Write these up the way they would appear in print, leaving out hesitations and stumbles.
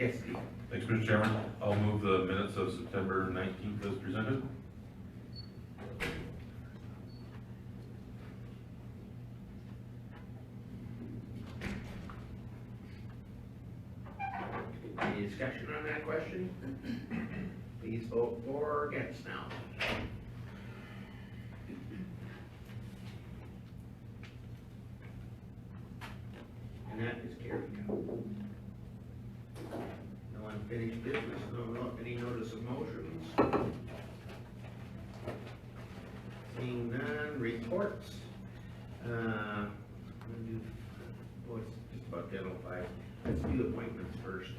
Yes, Steve. Thanks, Mr. Chairman. I'll move the minutes of September 19th as presented. Any discussion on that question? Please vote for or against now. And that is carried. No unfinished business, any notice of motions? Seeing none, reports. Oh, it's just about 10:05. Let's do appointments first.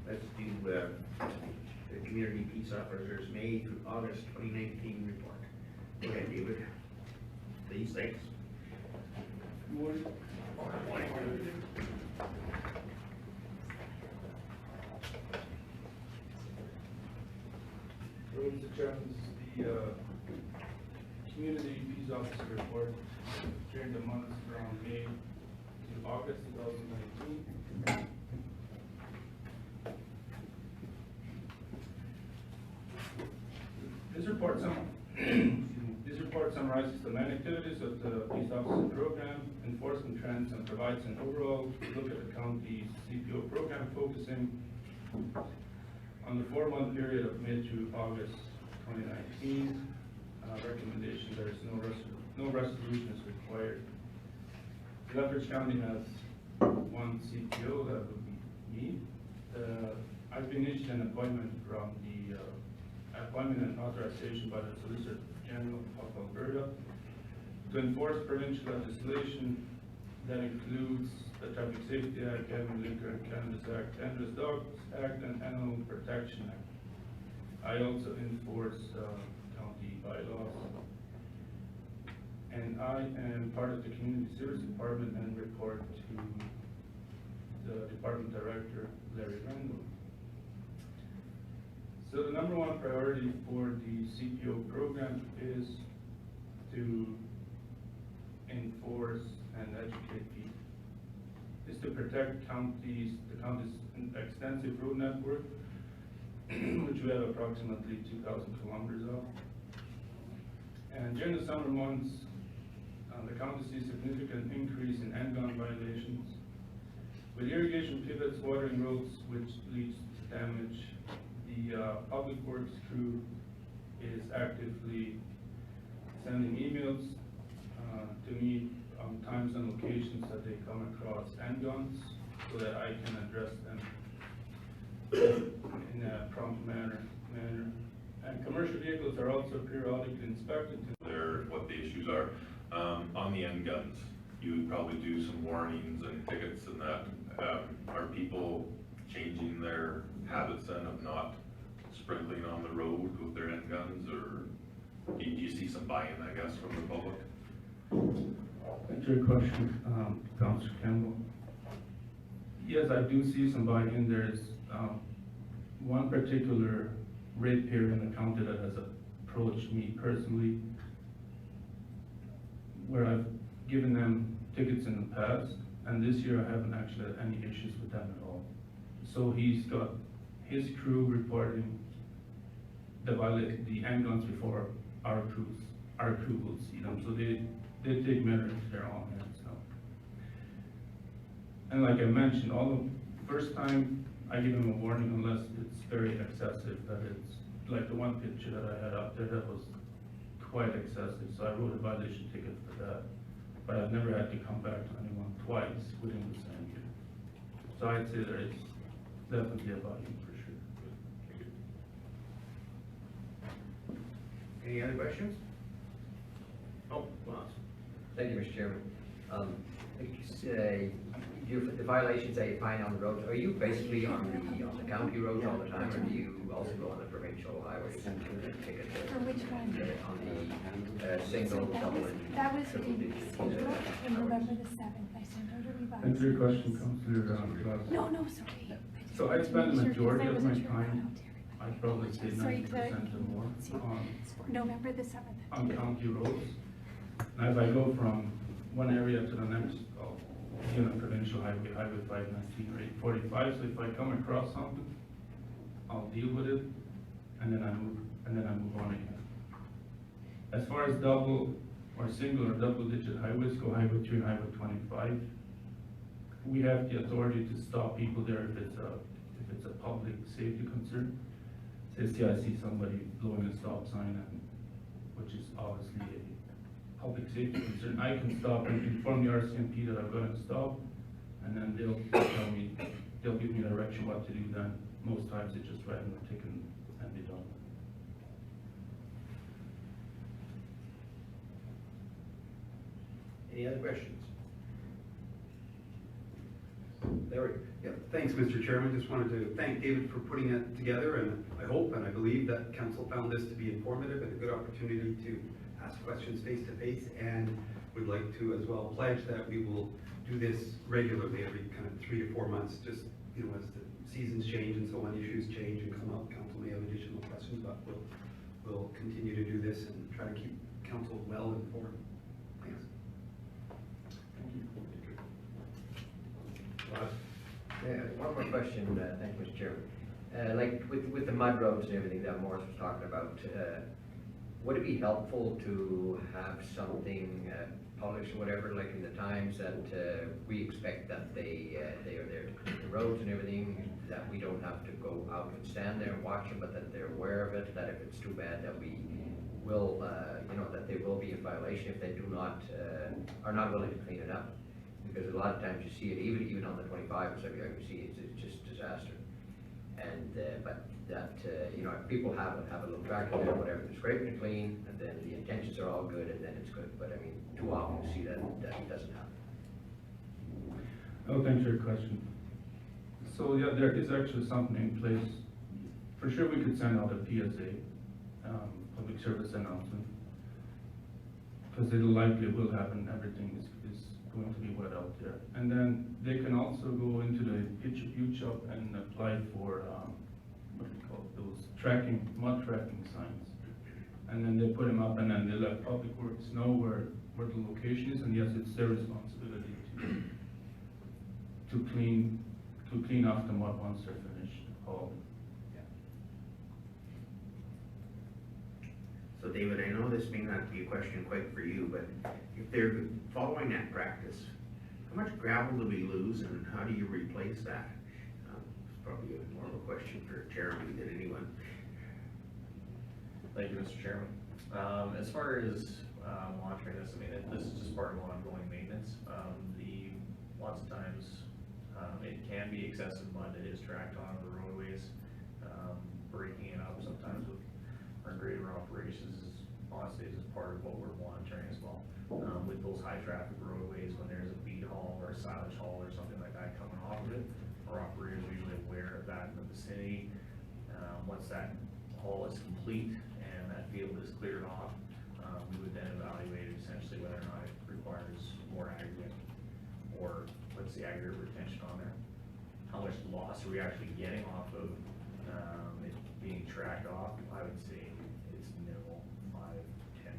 Let's do the Community Peace Officers May through August 2019 report. Go ahead, David. Please, thanks. Good morning. Mr. Chairman, this is the Community Peace Officer report during the months from May to August 2019. This report summarizes the main activities of the Peace Officer Program, enforcement trends, and provides an overall look at the county's CPO program, focusing on the 4-month period of May to August 2019. Recommendation: there is no resolution is required. Lethbridge County has one CPO, that would be me. I've been issued an appointment from the appointment and authorization by the Solicitor General of Alberta to enforce provincial legislation that includes the Traffic Safety Act, Gambling, Liquor and Cannabis Act, Dangerous Dogs Act, and Animal Protection Act. I also enforce county bylaws. And I am part of the Community Service Department and report to the Department Director, Larry Randall. So the number one priority for the CPO program is to enforce and educate people. Is to protect the county's extensive road network, which we have approximately 2,000 kilometers of. And during the summer months, the county sees significant increase in end-gun violations. With irrigation pivots watering roads, which leads to damage, the Public Works crew is actively sending emails to me on times and locations that they come across handguns, so that I can address them in a prompt manner. And commercial vehicles are also periodically inspected. What the issues are. On the end guns, you would probably do some warnings and tickets and that. Are people changing their habits then of not sprinkling on the road with their end guns, or do you see some buy-in, I guess, from the public? Thanks for your question, Councilor Campbell. Yes, I do see some buy-in. There's one particular ratepayer in the county that has approached me personally, where I've given them tickets in the past, and this year I haven't actually had any issues with them at all. So he's got his crew reporting the handguns before our crew will see them. So they take matters into their own hands now. And like I mentioned, first time I give them a warning unless it's very excessive, that it's like the one picture that I had up there that was quite excessive, so I wrote a violation ticket for that. But I've never had to come back to anyone twice within the same year. So I'd say there is definitely a buy-in for sure. Any other questions? Oh, Ross. Thank you, Mr. Chairman. The violations that you find on the roads, are you basically on the county roads all the time, or do you also go on the provincial highways and ticket? For which one? On the single, double, and That was triple in digit. schedule on November the 7th. I sent out a revised. Thanks for your question, Councilor Glass. No, sorry. So I spend the majority of my time, I I'd probably say Sorry 90% to- or more, November the 7th. on county roads. And as I go from one area to the next, I'll be on a provincial highway, Highway 519 or 845, so if I come across something, I'll deal with it, and then I move on again. As far as double or single or double digit highways go, Highway 3 and Highway 25, we have the authority to stop people there if it's a public safety concern. Say I see somebody blowing a stop sign, and, which is obviously a public safety concern, I can stop and inform the RCMP that I'm gonna stop, and then they'll give me direction what to do then. Most times they just write them a ticket and be done. Any other questions? Larry? Yeah, thanks, Mr. Chairman. Just wanted to thank David for putting it together, and I hope and I believe that council found this to be informative and a good opportunity to ask questions face to face, and would like to as well pledge that we will do this regularly every kind of 3 to 4 months, just, you know, as the seasons change and so on, issues change and come up, council may have additional questions, but we'll continue to do this and try to keep council well informed. Thanks. Yeah, one more question, thank you, Mr. Chairman. Like with the mud roads and everything that Morris was talking about, would it be helpful to have something published or whatever, like in the Times, that we expect that they are there to clean the roads and everything, that we don't have to go out and stand there and watch them, but that they're aware of it, that if it's too bad that we will, you know, that they will be in violation if they do not, are not willing to clean it up. Because a lot of times you see it, even on the 25 or something, you see it's just disaster. And, but that, you know, if people have a little tractor there, whatever, they're scraping it clean, and then the intentions are all good, and then it's good. But I mean, too often you see that doesn't happen. Oh, thanks for your question. So yeah, there is actually something in place. For sure, we could send out a PSA, public service announcement, because it likely will happen. Everything is going to be wet out there. And then they can also go into the Pitch Shop and apply for, what do you call it, those mud tracking signs. And then they put them up, and then they let Public Works know where the location is, and yes, it's their responsibility to clean off the mud once they're finished hauling. So David, I know this may not be a question quite for you, but if they're following that practice, how much gravel do we lose and how do you replace that? It's probably more of a question for Jeremy than anyone. Thank you, Mr. Chairman. As far as monitoring this, I mean, this is just part of ongoing maintenance. Lots of times it can be excessive mud that is tracked onto the roadways, breaking it up sometimes with our grader operations is honestly is part of what we're monitoring as well. With those high traffic roadways, when there's a bead haul or a silage haul or something like that coming off of it, our operators are usually aware of that in the vicinity. Once that haul is complete and that field is cleared off, we would then evaluate essentially whether or not it requires more aggregate, or what's the aggregate retention on there. How much loss are we actually getting off of it being tracked off? I would say it's minimal, 5–10%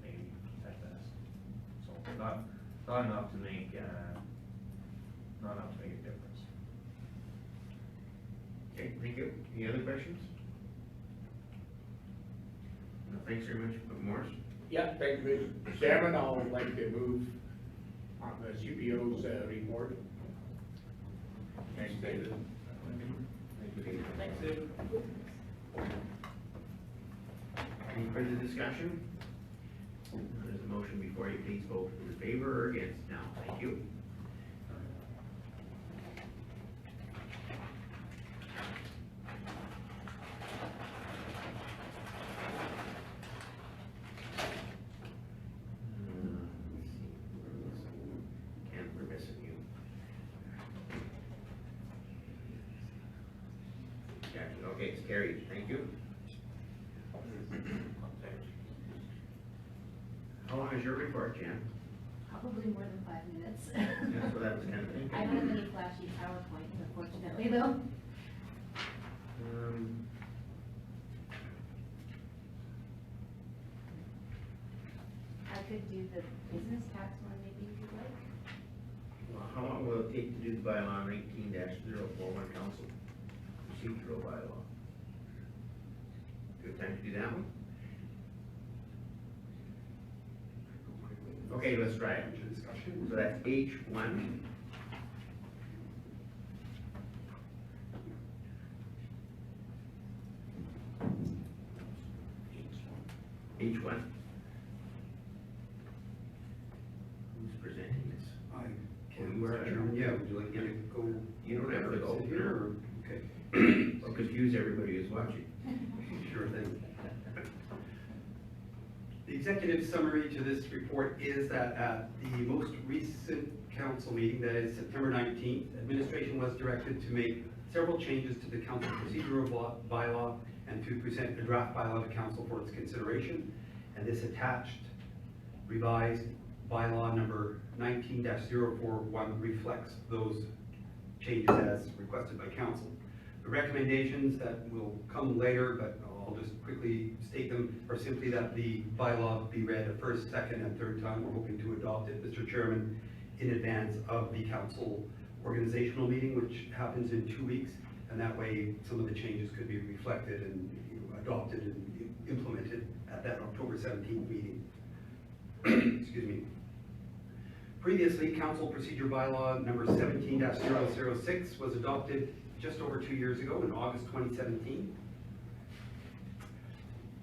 maybe at best. So not enough to make a difference. Okay, thank you. Any other questions? No, thanks very much, Morris. Yeah, thank you, Mr. Chairman. I would like to move on the CPO's report. Thanks, David. Thanks, David. Any further discussion? There's a motion before you. Please vote in favor or against now. Thank you. And we're missing you. Jackie, okay, it's carried. Thank you. How long is your report, Jan? Probably more than 5 minutes. That's what I was kind of thinking. I don't have any flashy PowerPoint, unfortunately, though. I could do the business tax one maybe if you'd like. Well, how long will it take to do the bylaw 19-041 council procedural bylaw? Good time to do that one? Okay, let's try it. Discussion. So that's H1. H1. Who's presenting this? I can, You are. Mr. Chairman, yeah, would you like me to go? You don't have to go. Sit here, or, okay, I'll confuse everybody who's watching. sure thing. The executive summary to this report is that at the most recent council meeting, that is September 19th, administration was directed to make several changes to the council procedural bylaw and to present a draft bylaw to council for its consideration. And this attached revised bylaw number 19-041 reflects those changes as requested by council. The recommendations that will come later, but I'll just quickly state them, are simply that the bylaw be read a first, second, and third time. We're hoping to adopt it, Mr. Chairman, in advance of the council organizational meeting, which happens in 2 weeks. And that way, some of the changes could be reflected and adopted and implemented at that October 17th meeting. Excuse me. Previously, council procedure bylaw number 17-006 was adopted just over 2 years ago in August 2017.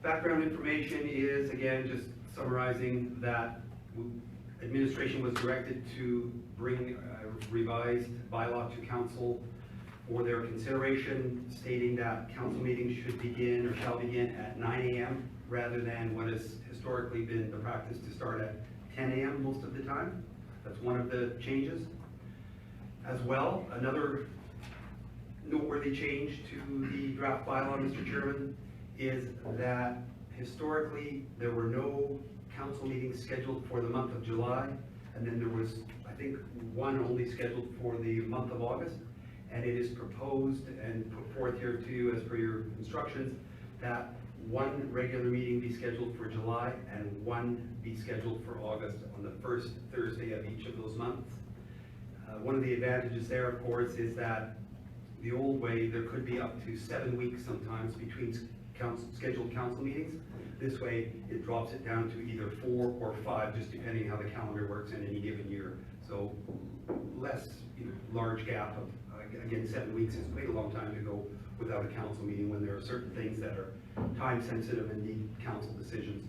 Background information is, again, just summarizing that administration was directed to bring a revised bylaw to council for their consideration, stating that council meetings should begin or shall begin at 9 a.m. rather than what has historically been the practice to start at 10 a.m. most of the time. That's one of the changes. As well, another noteworthy change to the draft bylaw, Mr. Chairman, is that historically there were no council meetings scheduled for the month of July, and then there was, I think, one only scheduled for the month of August. And it is proposed and put forth here to you as per your instructions that one regular meeting be scheduled for July and one be scheduled for August on the first Thursday of each of those months. One of the advantages there, of course, is that the old way, there could be up to 7 weeks sometimes between scheduled council meetings. This way, it drops it down to either 4 or 5, just depending how the calendar works in any given year. So less, large gap of, again, 7 weeks is quite a long time to go without a council meeting when there are certain things that are time sensitive and need council decisions.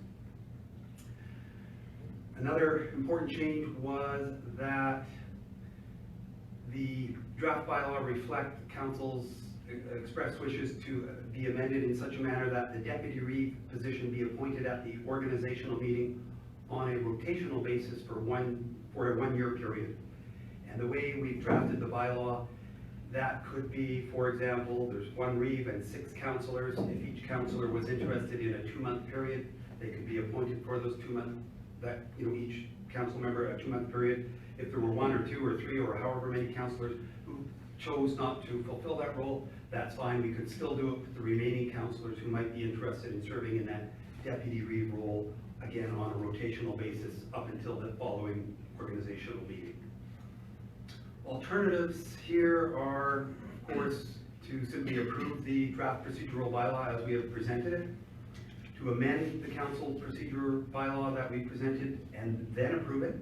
Another important change was that the draft bylaw reflect council's express wishes to be amended in such a manner that the deputy reeve position be appointed at the organizational meeting on a rotational basis for a 1-year period. And the way we've drafted the bylaw, that could be, for example, there's 1 reeve and 6 councillors. If each councillor was interested in a 2-month period, they could be appointed for those 2 months, each council member a 2-month period. If there were 1 or 2 or 3 or however many councillors who chose not to fulfill that role, that's fine. We could still do it with the remaining councillors who might be interested in serving in that deputy reeve role, again, on a rotational basis up until the following organizational meeting. Alternatives here are, of course, to simply approve the draft procedural bylaw as we have presented it, to amend the council procedure bylaw that we presented and then approve it,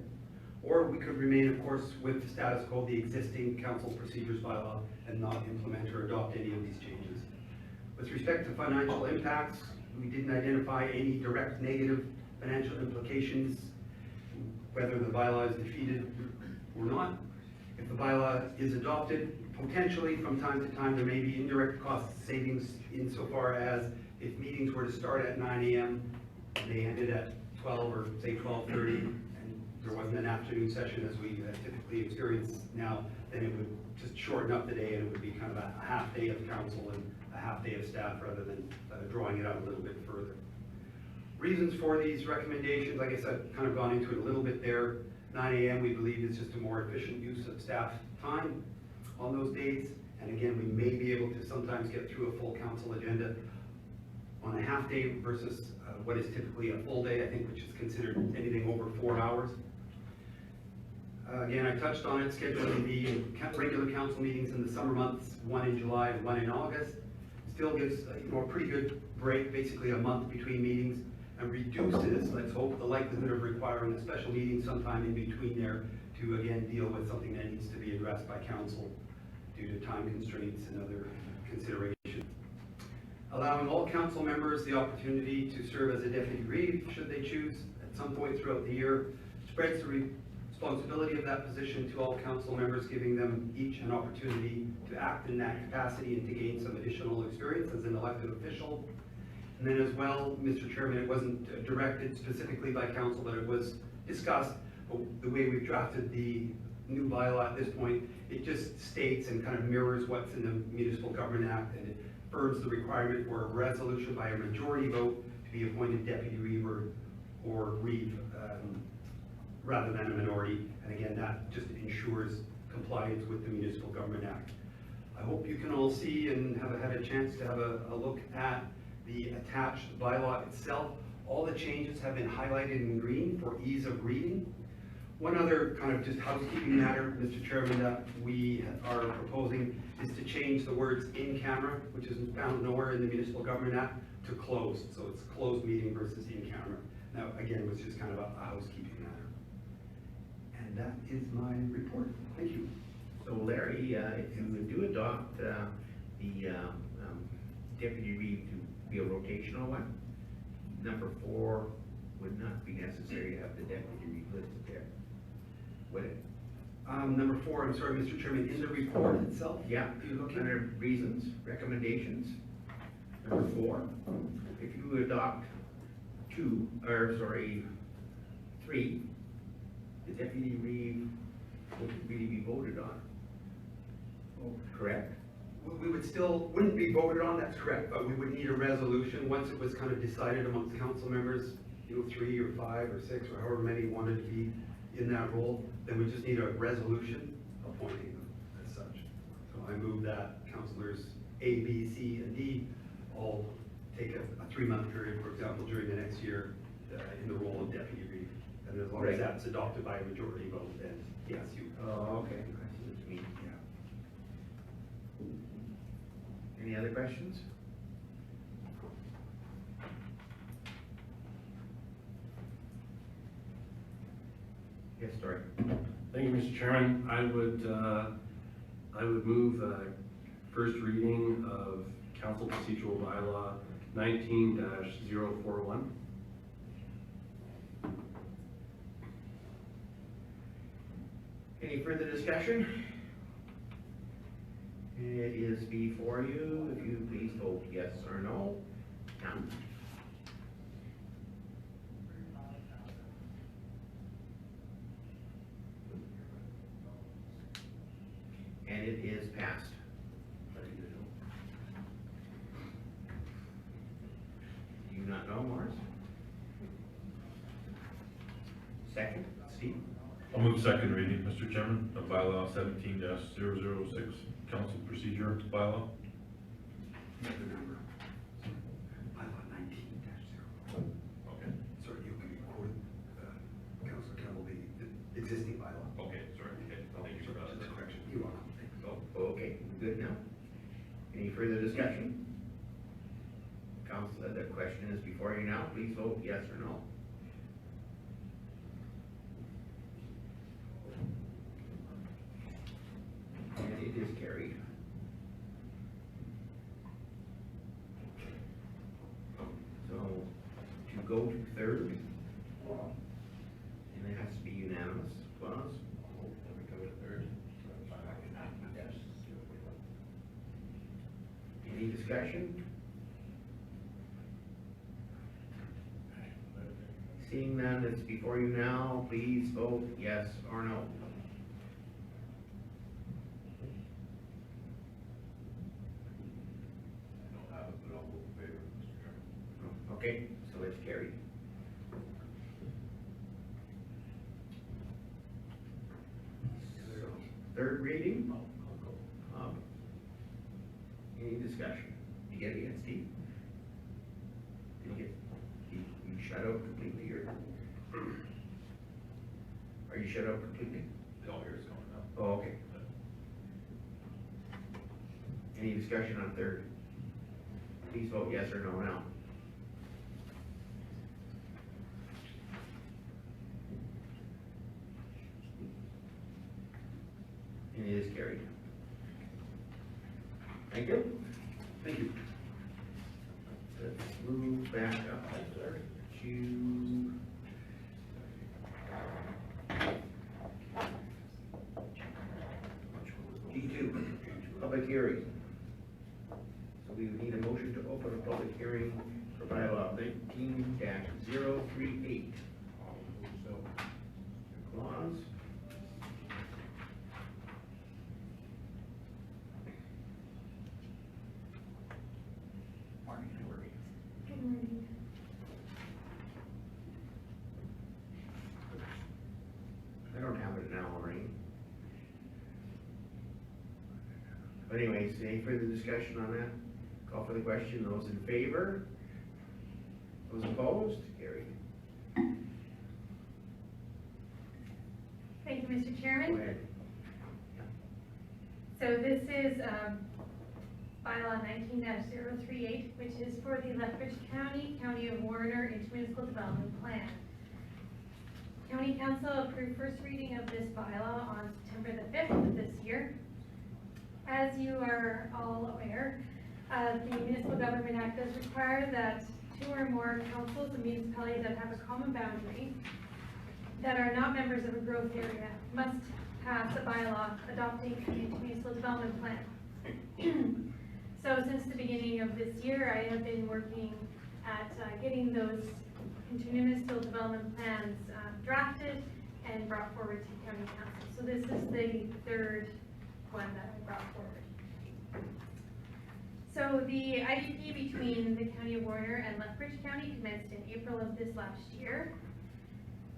or we could remain, of course, with the status quo, the existing council procedures bylaw, and not implement or adopt any of these changes. With respect to financial impacts, we didn't identify any direct negative financial implications, whether the bylaw is defeated or not. If the bylaw is adopted, potentially from time to time there may be indirect cost savings insofar as if meetings were to start at 9 a.m. they ended at 12 or say 12:30, and there wasn't an afternoon session as we typically experience now, then it would just shorten up the day and it would be kind of a half day of council and a half day of staff rather than drawing it out a little bit further. Reasons for these recommendations, I guess I've kind of gone into it a little bit there. 9 a.m. we believe is just a more efficient use of staff time on those days. And again, we may be able to sometimes get through a full council agenda on a half day versus what is typically a full day, I think, which is considered anything over 4 hours. Again, I touched on it, scheduling the regular council meetings in the summer months, one in July and one in August. Still gives, a pretty good break, basically a month between meetings, and reduces, let's hope, the likelihood of requiring a special meeting sometime in between there to again deal with something that needs to be addressed by council due to time constraints and other considerations. Allowing all council members the opportunity to serve as a deputy reeve, should they choose, at some point throughout the year, spreads the responsibility of that position to all council members, giving them each an opportunity to act in that capacity and to gain some additional experience as an elected official. And then as well, Mr. Chairman, it wasn't directed specifically by council, but it was discussed. But the way we've drafted the new bylaw at this point, it just states and kind of mirrors what's in the Municipal Government Act, and it affirms the requirement for a resolution by a majority vote to be appointed deputy reeve or reeve, rather than a minority. And again, that just ensures compliance with the Municipal Government Act. I hope you can all see and have had a chance to have a look at the attached bylaw itself. All the changes have been highlighted in green for ease of reading. One other kind of just housekeeping matter, Mr. Chairman, that we are proposing is to change the words in camera, which is found nowhere in the Municipal Government Act, to closed. So it's closed meeting versus in camera. Now, again, it was just kind of a housekeeping matter. And that is my report. Thank you. So Larry, if you do adopt the deputy reeve to be a rotational one, number 4 would not be necessary to have the deputy reeve listed there, would it? Number 4, I'm sorry, Mr. Chairman, in the report itself? Yeah, You looking? under reasons, recommendations, number 4, if you adopt 3, the deputy reeve wouldn't really be voted on. Correct? We would still, wouldn't be voted on, that's correct, but we would need a resolution once it was kind of decided amongst council members, 3 or 5 or 6 or however many wanted to be in that role, then we just need a resolution appointing them as such. So I move that councilors A, B, C, and D all take a 3-month period, for example, during the next year in the role of deputy reeve. And as long as Right. that's adopted by a majority vote, then yes, you. Oh, okay, I see what you mean. Yeah. Any other questions? Yes, sorry. Thank you, Mr. Chairman. I would move first reading of Council Procedural Bylaw 19-041. Any further discussion? It is before you, if you please vote yes or no. Now. And it is passed. Do you not know, Morris? Second, Steve? I'll move second reading, Mr. Chairman, of bylaw 17-006, council procedure bylaw. Another number. Bylaw 19-0. Okay. Sorry, you can quote, Councilor Campbell, the existing bylaw. Okay, sorry, okay, thank you for that. Just a correction. You are. Oh, okay, good now. Any further discussion? Council, the question is before you now, please vote yes or no. And it is carried. So, to go to third, and it has to be unanimous, clause. Any discussion? Seeing none, it's before you now, please vote yes or no. I don't have it, but I'll vote in favor, Mr. Chairman. Okay, so it's carried. So, third reading? Any discussion? You get it yet, Steve? Did you get, you shut out completely, or? Are you shut out completely? all yours going now. Oh, okay. Any discussion on third? Please vote yes or no now. And it is carried. Thank you. Thank you. Let's move back up to G2, public hearing. So we would need a motion to open a public hearing for bylaw 19-038. So, clause. Good morning. I don't have it now, Maureen. But anyways, any further discussion on that? Call for the question, those in favor? Those opposed? Carried. Thank you, Mr. Go Chairman. ahead. So this is bylaw 19-038, which is for the Lethbridge County, County of Warner Intermunicipal Development Plan. County Council approved first reading of this bylaw on September the 5th of this year. As you are all aware, the Municipal Government Act does require that 2 or more councils and municipalities that have a common boundary that are not members of a growth area must pass a bylaw adopting an intermunicipal development plan. So since the beginning of this year, I have been working at getting those intermunicipal development plans drafted and brought forward to County Council. So this is the third one that I brought forward. So the IDP between the County of Warner and Lethbridge County commenced in April of this last year.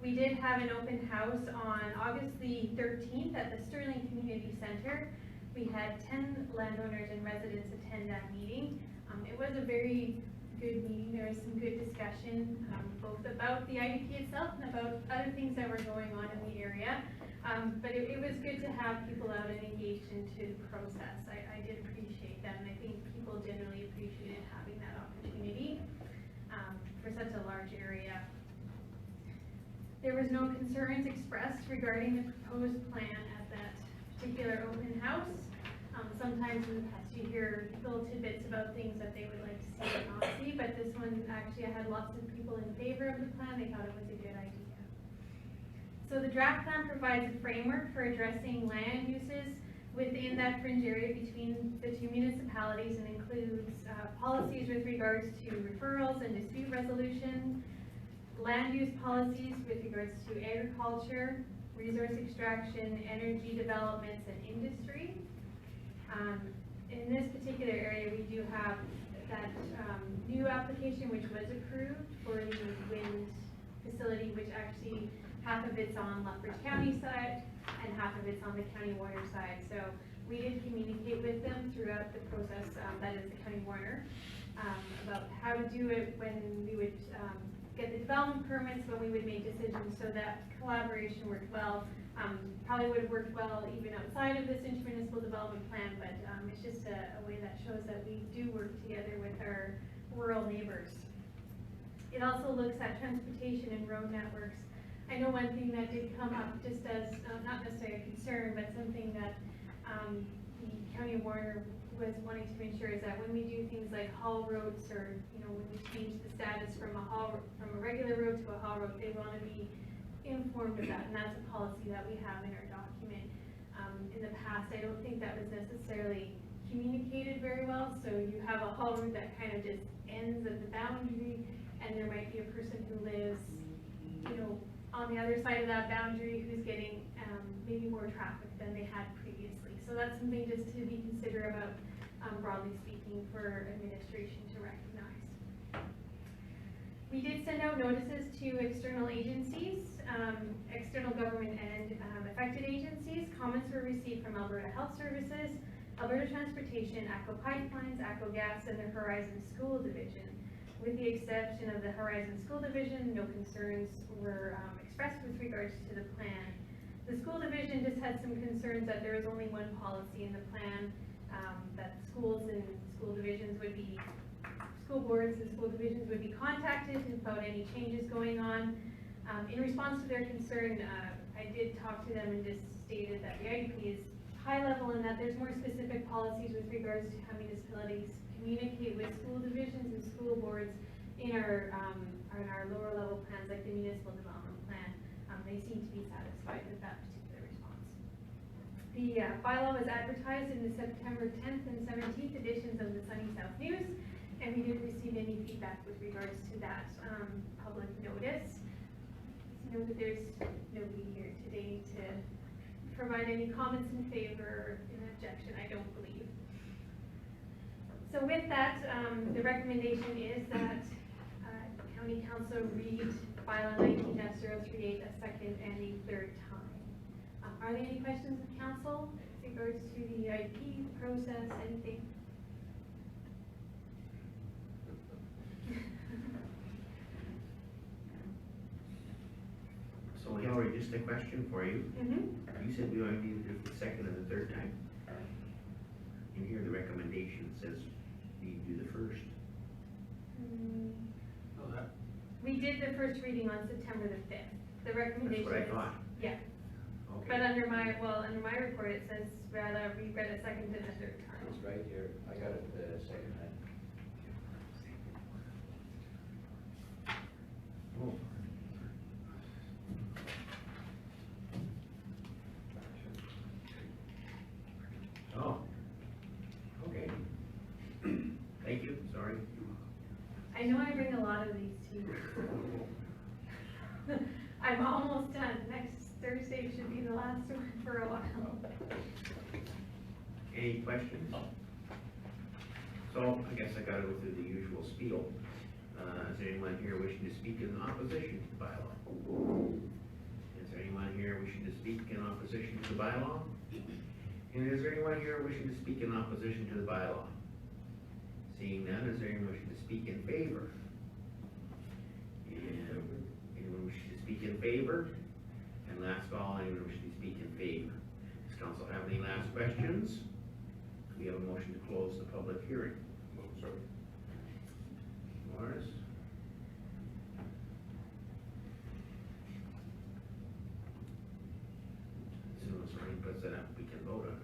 We did have an open house on August the 13th at the Sterling Community Center. We had 10 landowners and residents attend that meeting. It was a very good meeting. There was some good discussion, both about the IDP itself and about other things that were going on in the area. But it was good to have people out and engaged into the process. I did appreciate that, and I think people generally appreciated having that opportunity for such a large area. There was no concerns expressed regarding the proposed plan at that particular open house. Sometimes in the past you hear little tidbits about things that they would like to see or not see, but this one actually I had lots of people in favor of the plan. They thought it was a good idea. So the draft plan provides a framework for addressing land uses within that fringe area between the 2 municipalities and includes policies with regards to referrals and dispute resolution, land use policies with regards to agriculture, resource extraction, energy developments, and industry. In this particular area, we do have that new application which was approved for the wind facility, which actually half of it's on Lethbridge County side and half of it's on the County Warner side. So we did communicate with them throughout the process, that is the County Warner, about how to do it, when we would get the development permits, when we would make decisions, so that collaboration worked well. Probably would have worked well even outside of this intermunicipal development plan, but it's just a way that shows that we do work together with our rural neighbors. It also looks at transportation and road networks. I know one thing that did come up just as, not necessarily a concern, but something that the County of Warner was wanting to ensure is that when we do things like haul roads, or when we change the status from a regular road to a haul road, they want to be informed of that, and that's a policy that we have in our document. In the past, I don't think that was necessarily communicated very well, so you have a haul road that kind of just ends at the boundary, and there might be a person who lives, on the other side of that boundary who's getting maybe more traffic than they had previously. So that's something just to be considerate about, broadly speaking, for administration to recognize. We did send out notices to external agencies, external government and affected agencies. Comments were received from Alberta Health Services, Alberta Transportation, ACO Pipelines, ACO Gas, and the Horizon School Division. With the exception of the Horizon School Division, no concerns were expressed with regards to the plan. The school division just had some concerns that there is only one policy in the plan, that schools and school divisions would be, school boards and school divisions would be contacted about any changes going on. In response to their concern, I did talk to them and just stated that the IEP is high level and that there's more specific policies with regards to how municipalities communicate with school divisions and school boards in our lower level plans, like the municipal development plan. They seem to be satisfied with that particular response. The bylaw was advertised in the September 10th and 17th editions of the Sunny South News, and we didn't receive any feedback with regards to that public notice. Know that there's nobody here today to provide any comments in favor or in objection, I don't believe. So with that, the recommendation is that County Council read bylaw 19-038 a second and a third time. Are there any questions of council with regards to the IP process, anything? So Hillary, just a question for you. Mm-hmm. You said we only need to do the second and the third time. In here, the recommendation says we do the first. We did the first reading on September the 5th. The recommendation That's what I is- thought. Yeah, Okay. but under my report, it says rather we read a second and a third time. It's right here, I got it the second time. Oh. Oh. Okay. Thank you, sorry. I know I bring a lot of these to you. I'm almost done. Next Thursday should be the last one for a while. Any questions? So, I guess I gotta go through the usual spiel. Is there anyone here wishing to speak in opposition to the bylaw? Is there anyone here wishing to speak in opposition to the bylaw? And is there anyone here wishing to speak in opposition to the bylaw? Seeing none, is there anyone wishing to speak in favor? And anyone wishing to speak in favor? And last of all, anyone wishing to speak in favor? Does council have any last questions? We have a motion to close the public hearing. Morris? As soon as Ryan puts it up, we can vote on it.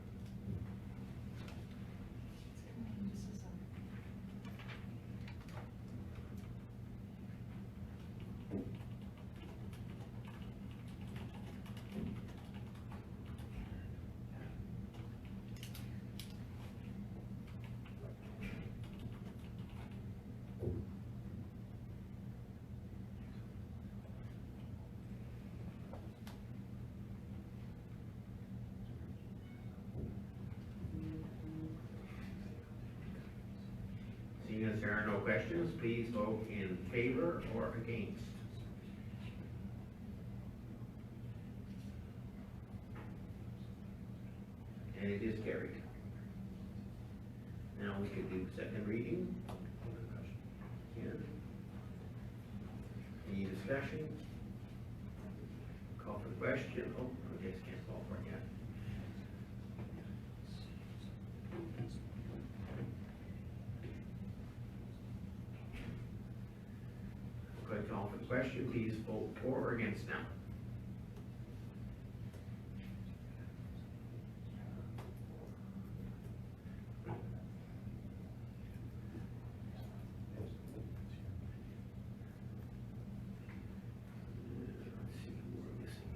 Seeing as there are no questions, please vote in favor or against. And it is carried. Now we could do second reading. Yeah. Any discussion? Call for the question. Oh, I guess can't call for it yet. Go ahead, call for the question. Please vote for or against now. Let's see who we're missing.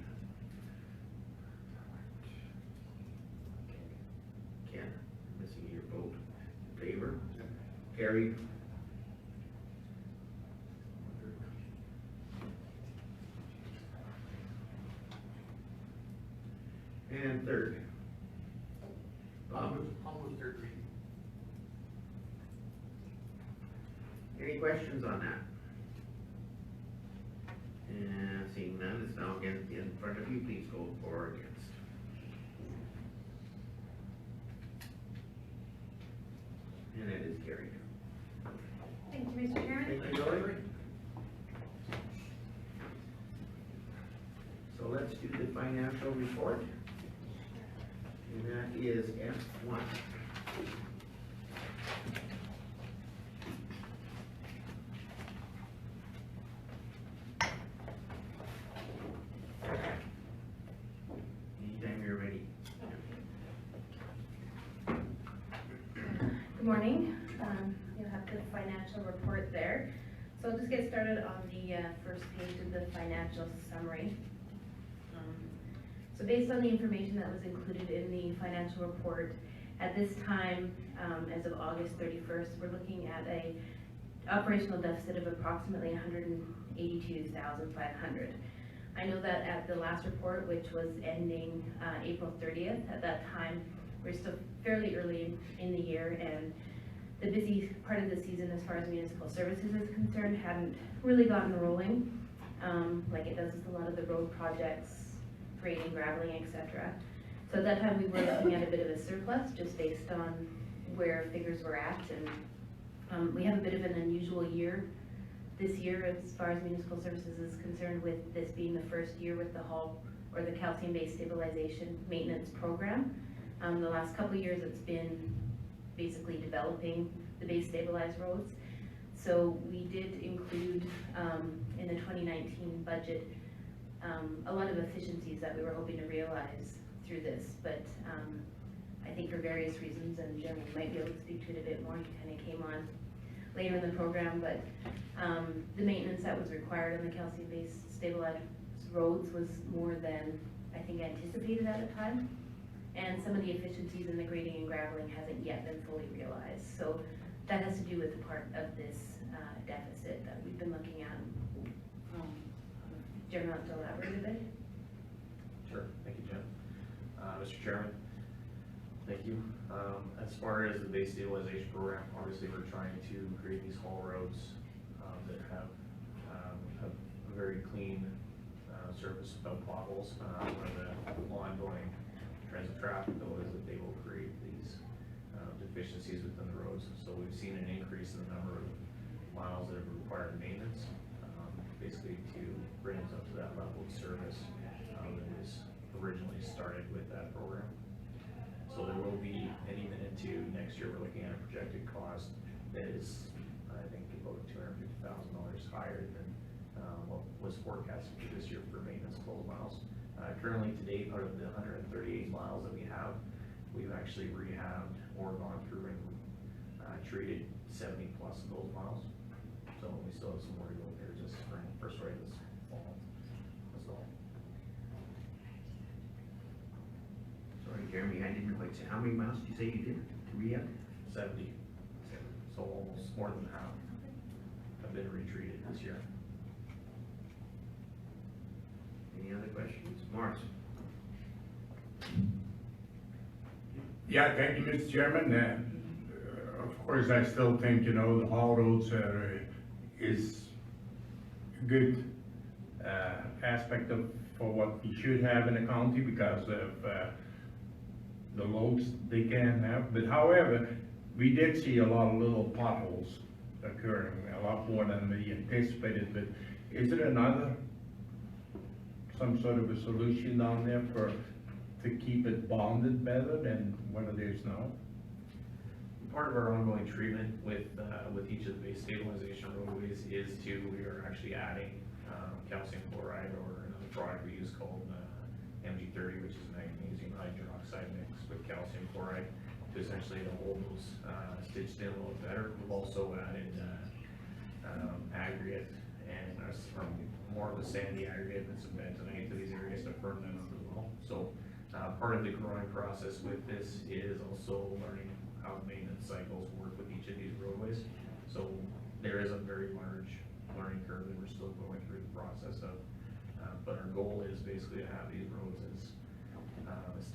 Ken, missing your vote. In favor? Carried. And third. Bob? Almost third reading. Any questions on that? And seeing none, it's now again in front of you, please vote for or against. And it is carried. Thank you, Mr. Chairman. Thank you, Hillary. So let's do the final financial report. And that is F1. Anytime you're ready. Good morning. You'll have the financial report there. So I'll just get started on the first page of the financial summary. So based on the information that was included in the financial report, at this time, as of August 31st, we're looking at a operational deficit of approximately $182,500. I know that at the last report, which was ending April 30th, at that time, we're still fairly early in the year, and the busy part of the season as far as municipal services is concerned hadn't really gotten rolling, like it does with a lot of the road projects, grading, graveling, etc. So at that time we were looking at a bit of a surplus just based on where figures were at, and we have a bit of an unusual year this year as far as municipal services is concerned, with this being the first year with the Hull or the calcium-based stabilization maintenance program. The last couple of years it's been basically developing the base stabilized roads. So we did include in the 2019 budget a lot of efficiencies that we were hoping to realize through this, but I think for various reasons, and Jeremy might be able to speak to it a bit more, he kind of came on later in the program, but the maintenance that was required on the calcium-based stabilized roads was more than I think anticipated at the time. And some of the efficiencies in the grading and graveling hasn't yet been fully realized. So that has to do with the part of this deficit that we've been looking at. Jeremy, want to elaborate a bit? Sure, thank you, Jen. Mr. Chairman, thank you. As far as the base stabilization program, obviously we're trying to create these haul roads that have a very clean surface without potholes. One of the ongoing trends of traffic though is that they will create these deficiencies within the roads. So we've seen an increase in the number of miles that have required maintenance, basically to bring us up to that level of service that was originally started with that program. So there will be, and even into next year, we're looking at a projected cost that is, I think, about $250,000 higher than what was forecasted for this year for maintenance of those miles. Currently to date, out of the 138 miles that we have, we've actually rehabbed or gone through and treated 70 plus of those miles. So we still have some more to go there just for this fall. That's all. Sorry, Jeremy, I didn't quite say, how many miles did you say you did to rehab? 70. So almost more than half have been retreated this year. Any other questions? Morris? Yeah, thank you, Mr. Chairman. Of course, I still think, the haul roads is a good aspect for what we should have in the county because of the loads they can have. But however, we did see a lot of little potholes occurring, a lot more than we anticipated. But is it some sort of a solution down there to keep it bonded better than what it is now? Part of our ongoing treatment with each of the base stabilization roadways is we are actually adding calcium chloride, or another product we use called MG30, which is magnesium hydroxide mixed with calcium chloride, to essentially hold those stitched in a little better. We've also added aggregate and more of the sandy aggregate and some bentonite to these areas to firm them up as well. So part of the growing process with this is also learning how maintenance cycles work with each of these roadways. So there is a very large learning curve that we're still going through the process of. But our goal is basically to have these roads as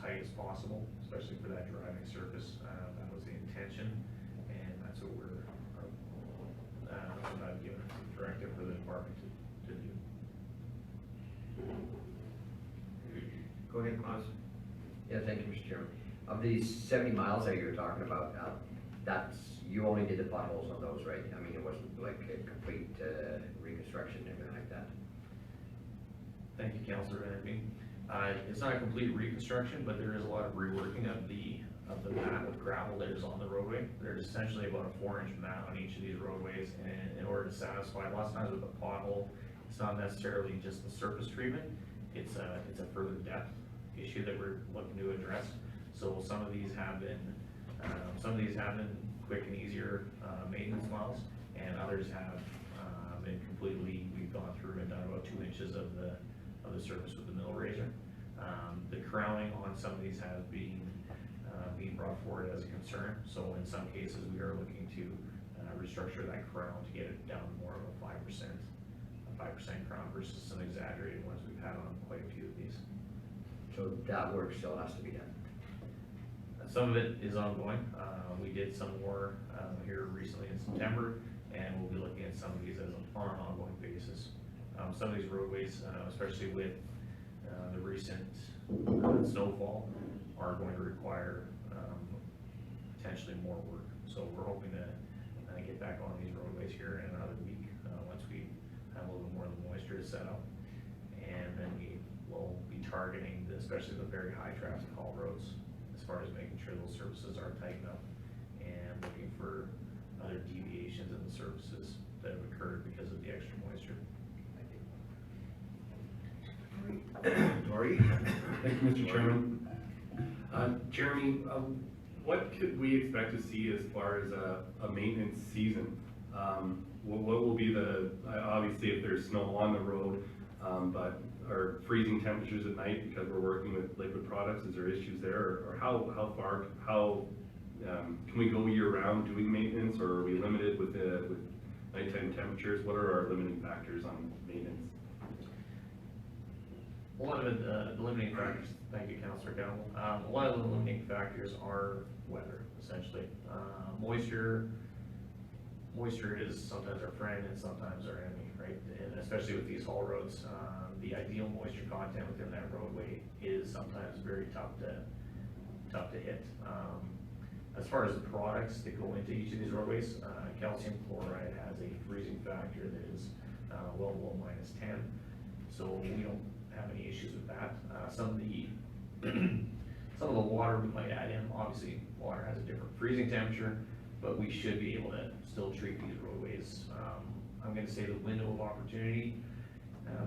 tight as possible, especially for that driving surface. That was the intention, and that's what I've given as a directive for the department to do. Go ahead, Klaus. Yeah, thank you, Mr. Chairman. Of these 70 miles that you're talking about, you only did the potholes on those, right? I mean, it wasn't like a complete reconstruction, anything like that? Thank you, Councillor Van Veen. It's not a complete reconstruction, but there is a lot of reworking of the mat of gravel that is on the roadway. There's essentially about a 4-inch mat on each of these roadways, and in order to satisfy, lots of times with a pothole, it's not necessarily just the surface treatment, it's a further depth issue that we're looking to address. So some of these have been quick and easier maintenance miles, and others have been completely, we've gone through and done about 2 inches of the surface with the mill razor. The crowning on some of these has been being brought forward as a concern, so in some cases we are looking to restructure that crown to get it down more of a 5% crown versus some exaggerated ones we've had on quite a few of these. So that work still has to be done. Some of it is ongoing. We did some more here recently in September, and we'll be looking at some of these on an ongoing basis. Some of these roadways, especially with the recent snowfall, are going to require potentially more work. So we're hoping to get back on these roadways here in another week, once we have a little more of the moisture to set up. And then we will be targeting, especially the very high traffic haul roads, as far as making sure those surfaces are tightened up and looking for other deviations in the surfaces that have occurred because of the extra moisture. Tori? Thank you, Mr. Chairman. Jeremy, what could we expect to see as far as a maintenance season? What will be obviously if there's snow on the road, but are freezing temperatures at night because we're working with liquid products? Is there issues there, or how far can we go year round doing maintenance, or are we limited with nighttime temperatures? What are our limiting factors on maintenance? A lot of it, the limiting factors, thank you, Councillor Campbell. A lot of the limiting factors are weather, essentially. Moisture is sometimes our friend and sometimes our enemy, right? And especially with these haul roads, the ideal moisture content within that roadway is sometimes very tough to hit. As far as the products that go into each of these roadways, calcium chloride has a freezing factor that is well below -10, so we don't have any issues with that. Some of the water we might add in, obviously water has a different freezing temperature, but we should be able to still treat these roadways. I'm going to say the window of opportunity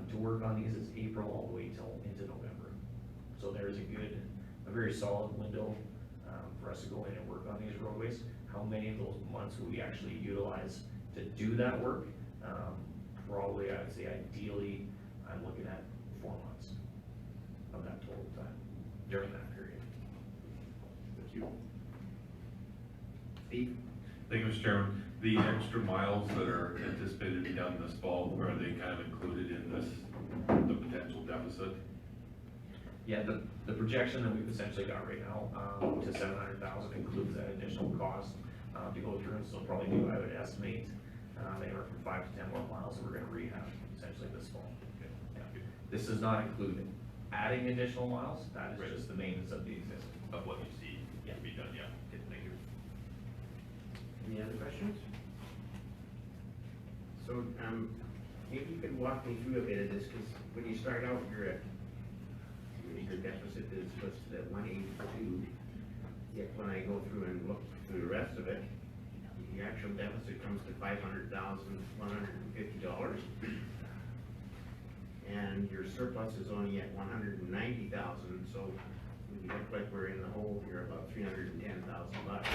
to work on these is April all the way till into November. So there's a very solid window for us to go in and work on these roadways. How many of those months will we actually utilize to do that work? Probably, I would say ideally, I'm looking at 4 months of that total time during that period. Thank you. Steve? Thank you, Mr. Chairman. The extra miles that are anticipated to be done this fall, are they kind of included in the potential deficit? Yeah, the projection that we've essentially got right now, to 700,000 includes that additional cost to go through, and so probably do, I would estimate, anywhere from 5 to 10 more miles that we're gonna rehab essentially this fall. Yeah. This does not include adding additional miles, that is just the maintenance of the existing. Of what you see to be done, yeah. Okay, thank you. Any other questions? So, maybe you could walk me through a bit of this, because when you start out, your deficit is listed at 182. Yet when I go through and look through the rest of it, the actual deficit comes to $500,150. And your surplus is only at 190,000, so we look like we're in the hole here about 310,000 bucks.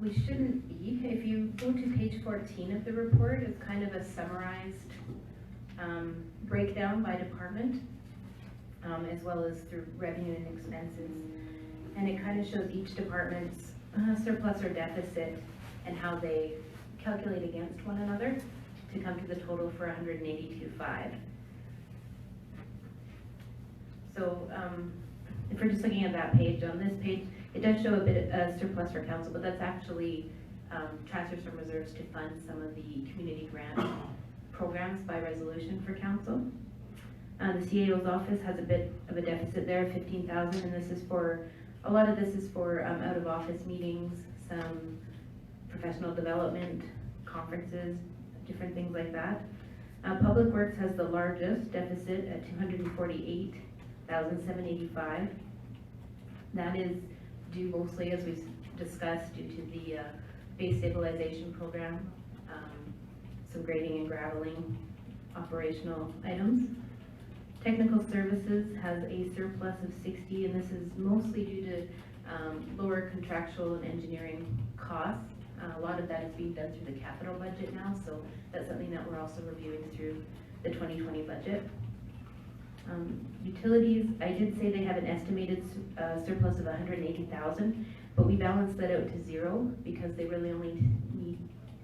We shouldn't be. If you go to page 14 of the report, it's kind of a summarized breakdown by department, as well as through revenue and expenses. And it kind of shows each department's surplus or deficit and how they calculate against one another to come to the total for 182.5. So if we're just looking at that page, on this page, it does show a bit of surplus for council, but that's actually transfers from reserves to fund some of the community grant programs by resolution for council. The CAO's office has a bit of a deficit there, 15,000, and this is for, a lot of this is for out of office meetings, some professional development, conferences, different things like that. Public Works has the largest deficit at $248,785. That is due mostly, as we've discussed, due to the base stabilization program, some grading and graveling operational items. Technical Services has a surplus of 60, and this is mostly due to lower contractual and engineering costs. A lot of that is being done through the capital budget now, so that's something that we're also reviewing through the 2020 budget. Utilities, I did say they have an estimated surplus of 180,000, but we balanced that out to zero because they really only need,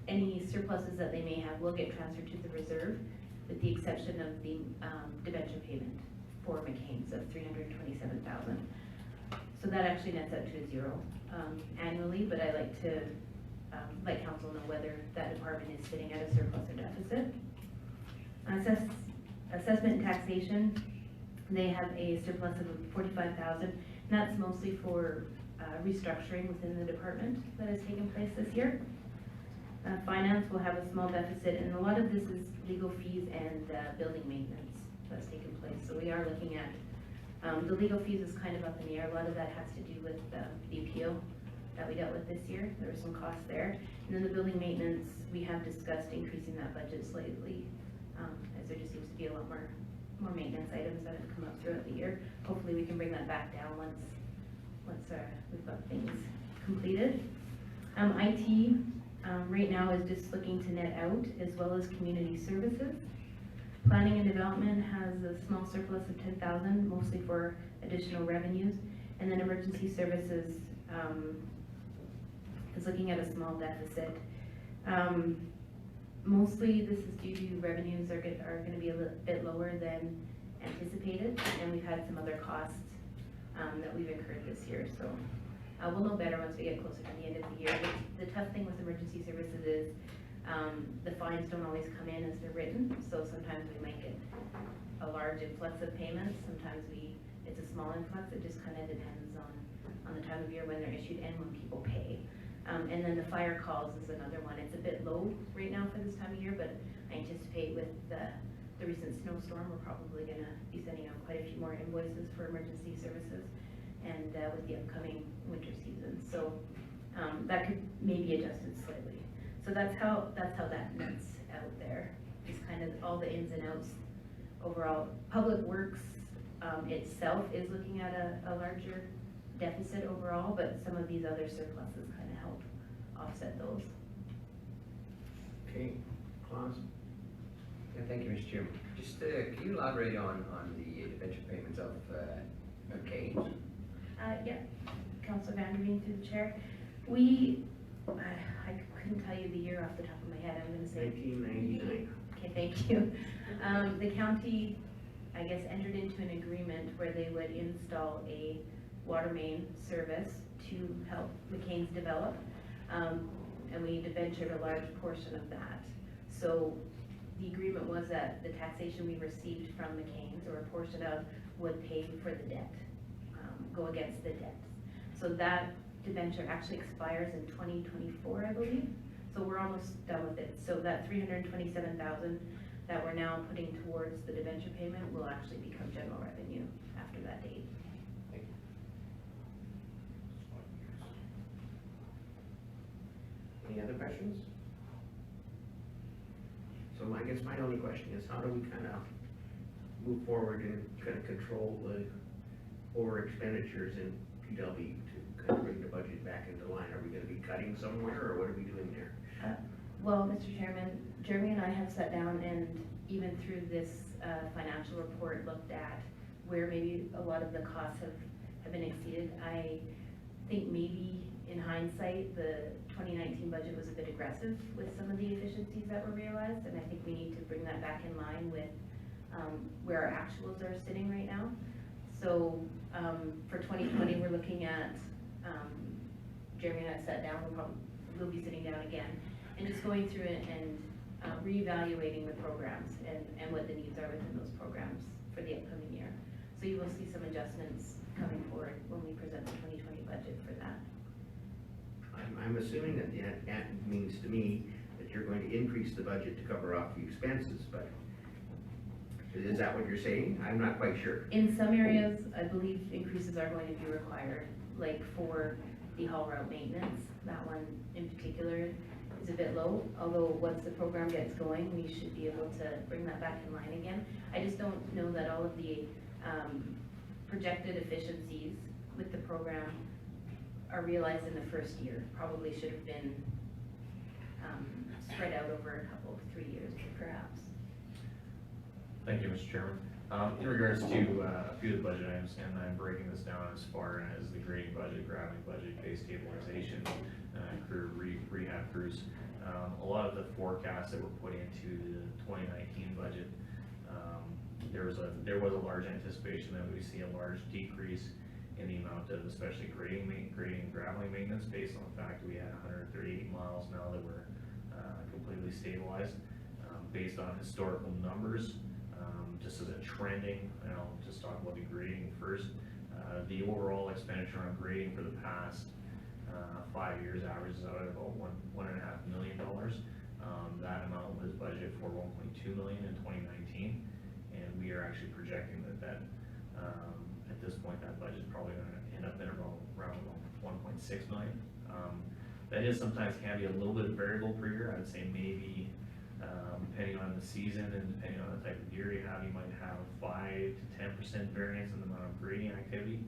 any surpluses that they may have will get transferred to the reserve, with the exception of the debenture payment for McCain's of 327,000. So that actually nets out to a zero annually, but I like to let council know whether that department is sitting at a surplus or deficit. Assessment and taxation, they have a surplus of 45,000, and that's mostly for restructuring within the department that has taken place this year. Finance will have a small deficit, and a lot of this is legal fees and building maintenance that's taken place. So we are looking at, the legal fees is kind of up in the air. A lot of that has to do with the appeal that we dealt with this year. There were some costs there. And then the building maintenance, we have discussed increasing that budget slightly, as there just seems to be a lot more maintenance items that have come up throughout the year. Hopefully we can bring that back down once we've got things completed. IT, right now is just looking to net out, as well as community services. Planning and development has a small surplus of 10,000, mostly for additional revenues. And then emergency services is looking at a small deficit. Mostly this is due to revenues are going to be a bit lower than anticipated, and we've had some other costs that we've incurred this year. So we'll know better once we get closer to the end of the year. The tough thing with emergency services is the fines don't always come in as they're written, so sometimes we might get a large influx of payments. Sometimes it's a small influx. It just kind of depends on the time of year when they're issued and when people pay. And then the fire calls is another one. It's a bit low right now for this time of year, but I anticipate with the recent snowstorm, we're probably going to be sending out quite a few more invoices for emergency services, and with the upcoming winter season. So that could maybe adjusted slightly. So that's how that nets out there. Just kind of all the ins and outs. Overall, Public Works itself is looking at a larger deficit overall, but some of these other surpluses kind of help offset those. Okay, Klaus? Yeah, thank you, Mr. Chairman. Just, can you elaborate on the debenture payments of McCain's? Yeah, Councilor Vanderveen through the chair. I couldn't tell you the year off the top of my head. I'm going to say 1999. Okay, thank you. The county, I guess, entered into an agreement where they would install a water main service to help McCain's develop, and we debentured a large portion of that. So the agreement was that the taxation we received from McCain's, or a portion of, would pay for the debt, go against the debt. So that debenture actually expires in 2024, I believe. So we're almost done with it. So that 327,000 that we're now putting towards the debenture payment will actually become general revenue after that date. Any other questions? So I guess my only question is, how do we kind of move forward and kind of control the over expenditures in PW to kind of bring the budget back into line? Are we going to be cutting somewhere, or what are we doing there? Well, Mr. Chairman, Jeremy and I have sat down and even through this financial report looked at where maybe a lot of the costs have been exceeded. I think maybe in hindsight, the 2019 budget was a bit aggressive with some of the efficiencies that were realized, and I think we need to bring that back in line with where our actuals are sitting right now. So for 2020, we're looking at, Jeremy and I sat down, we'll be sitting down again, and just going through it and reevaluating the programs and what the needs are within those programs for the upcoming year. So you will see some adjustments coming forward when we present the 2020 budget for that. I'm assuming that that means to me that you're going to increase the budget to cover off the expenses, but Is that what you're saying? I'm not quite sure. In some areas, I believe increases are going to be required, like for the haul route maintenance. That one in particular is a bit low, although once the program gets going, we should be able to bring that back in line again. I just don't know that all of the projected efficiencies with the program are realized in the first year. Probably should have been spread out over a couple, 3 years perhaps. Thank you, Mr. Chairman. In regards to a few of the budget items, and I'm breaking this down as far as the grading budget, graveling budget, base stabilization, crew rehab crews. A lot of the forecasts that were put into the 2019 budget, there was a large anticipation that we see a large decrease in the amount of especially grading and graveling maintenance, based on the fact that we had 138 miles now that were completely stabilized. Based on historical numbers, just as a trending, and I'll just talk about the grading first. The overall expenditure on grading for the past 5 years averages out at about $1.5 million. That amount was budgeted for $1.2 million in 2019, and we are actually projecting that at this point that budget is probably going to end up in around 1.6 million. That is sometimes can be a little bit variable per year. I'd say maybe depending on the season and depending on the type of gear you have, you might have 5 to 10% variance in the amount of grading activity.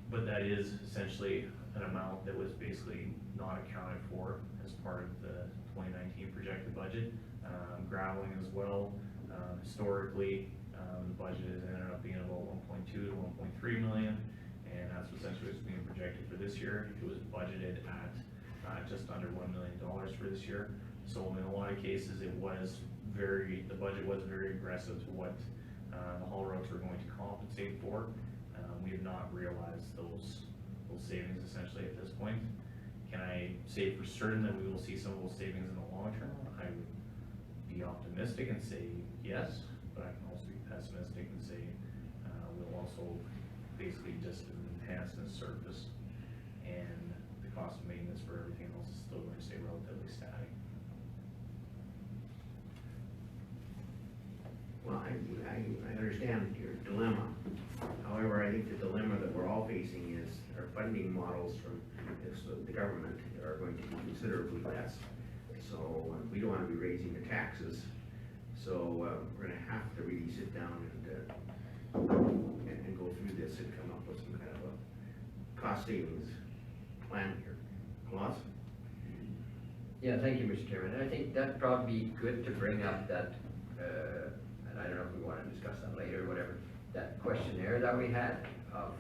But that is essentially an amount that was basically not accounted for as part of the 2019 projected budget. Graveling as well, historically, the budget has ended up being about 1.2 to 1.3 million, and that's essentially what's being projected for this year. It was budgeted at just under $1 million for this year. So in a lot of cases, the budget was very aggressive to what the haul roads were going to compensate for. We have not realized those savings essentially at this point. Can I say for certain that we will see some of those savings in the long term? I would be optimistic and say yes, but I can also be pessimistic and say we'll also basically just enhance the service, and the cost of maintenance for everything else is still going to stay relatively static. Well, I understand your dilemma. However, I think the dilemma that we're all facing is our funding models from the government are going to be considerably less. So we don't want to be raising the taxes. So we're going to have to really sit down and go through this and come up with some kind of a cost savings plan here. Klaus? Yeah, thank you, Mr. Chairman. I think that'd probably be good to bring up that, and I don't know if we want to discuss that later or whatever, that questionnaire that we had of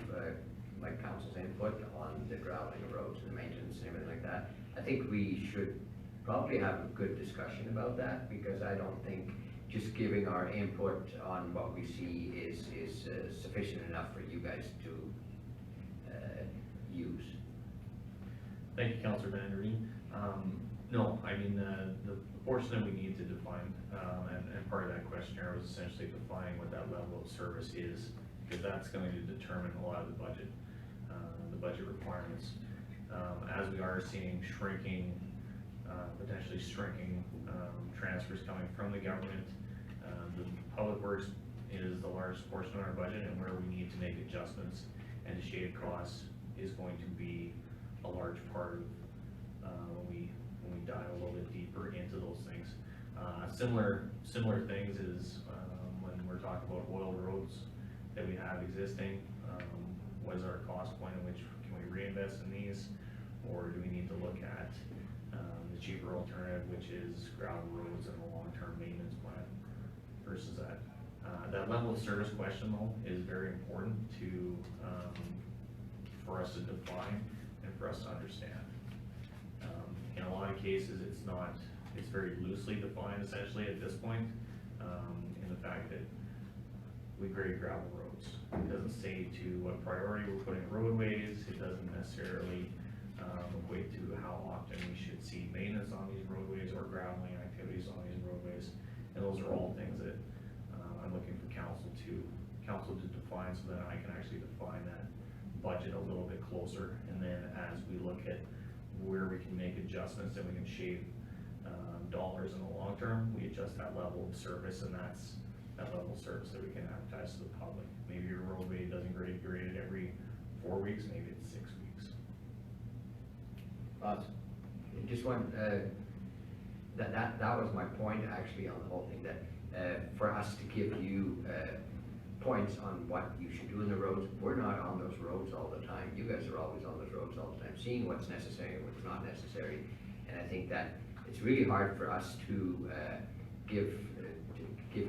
like council's input on the graveling of roads and the maintenance and everything like that. I think we should probably have a good discussion about that, because I don't think just giving our input on what we see is sufficient enough for you guys to use. Thank you, Councilor Van Der Veen. No, I mean, the portion that we need to define, and part of that questionnaire was essentially defining what that level of service is, because that's going to determine a lot of the budget requirements. As we are seeing potentially shrinking transfers coming from the government, the public works is the largest portion of our budget, and where we need to make adjustments and to shade costs is going to be a large part of when we dive a little bit deeper into those things. Similar things is when we're talking about oil roads that we have existing, what is our cost point in which can we reinvest in these, or do we need to look at the cheaper alternative, which is gravel roads and a long-term maintenance plan versus that. That level of service question though is very important to for us to define and for us to understand. In a lot of cases, it's very loosely defined essentially at this point, in the fact that we grade gravel roads. It doesn't say to what priority we're putting roadways. It doesn't necessarily equate to how often we should see maintenance on these roadways or graveling activities on these roadways. And those are all things that I'm looking for council to define, so that I can actually define that budget a little bit closer. And then as we look at where we can make adjustments and we can shave dollars in the long term, we adjust that level of service, and that's that level of service that we can advertise to the public. Maybe your roadway doesn't get graded every 4 weeks, maybe it's 6 weeks. Just one, that was my point actually on the whole thing, that for us to give you points on what you should do in the roads, we're not on those roads all the time. You guys are always on those roads all the time, seeing what's necessary and what's not necessary. And I think that it's really hard for us to give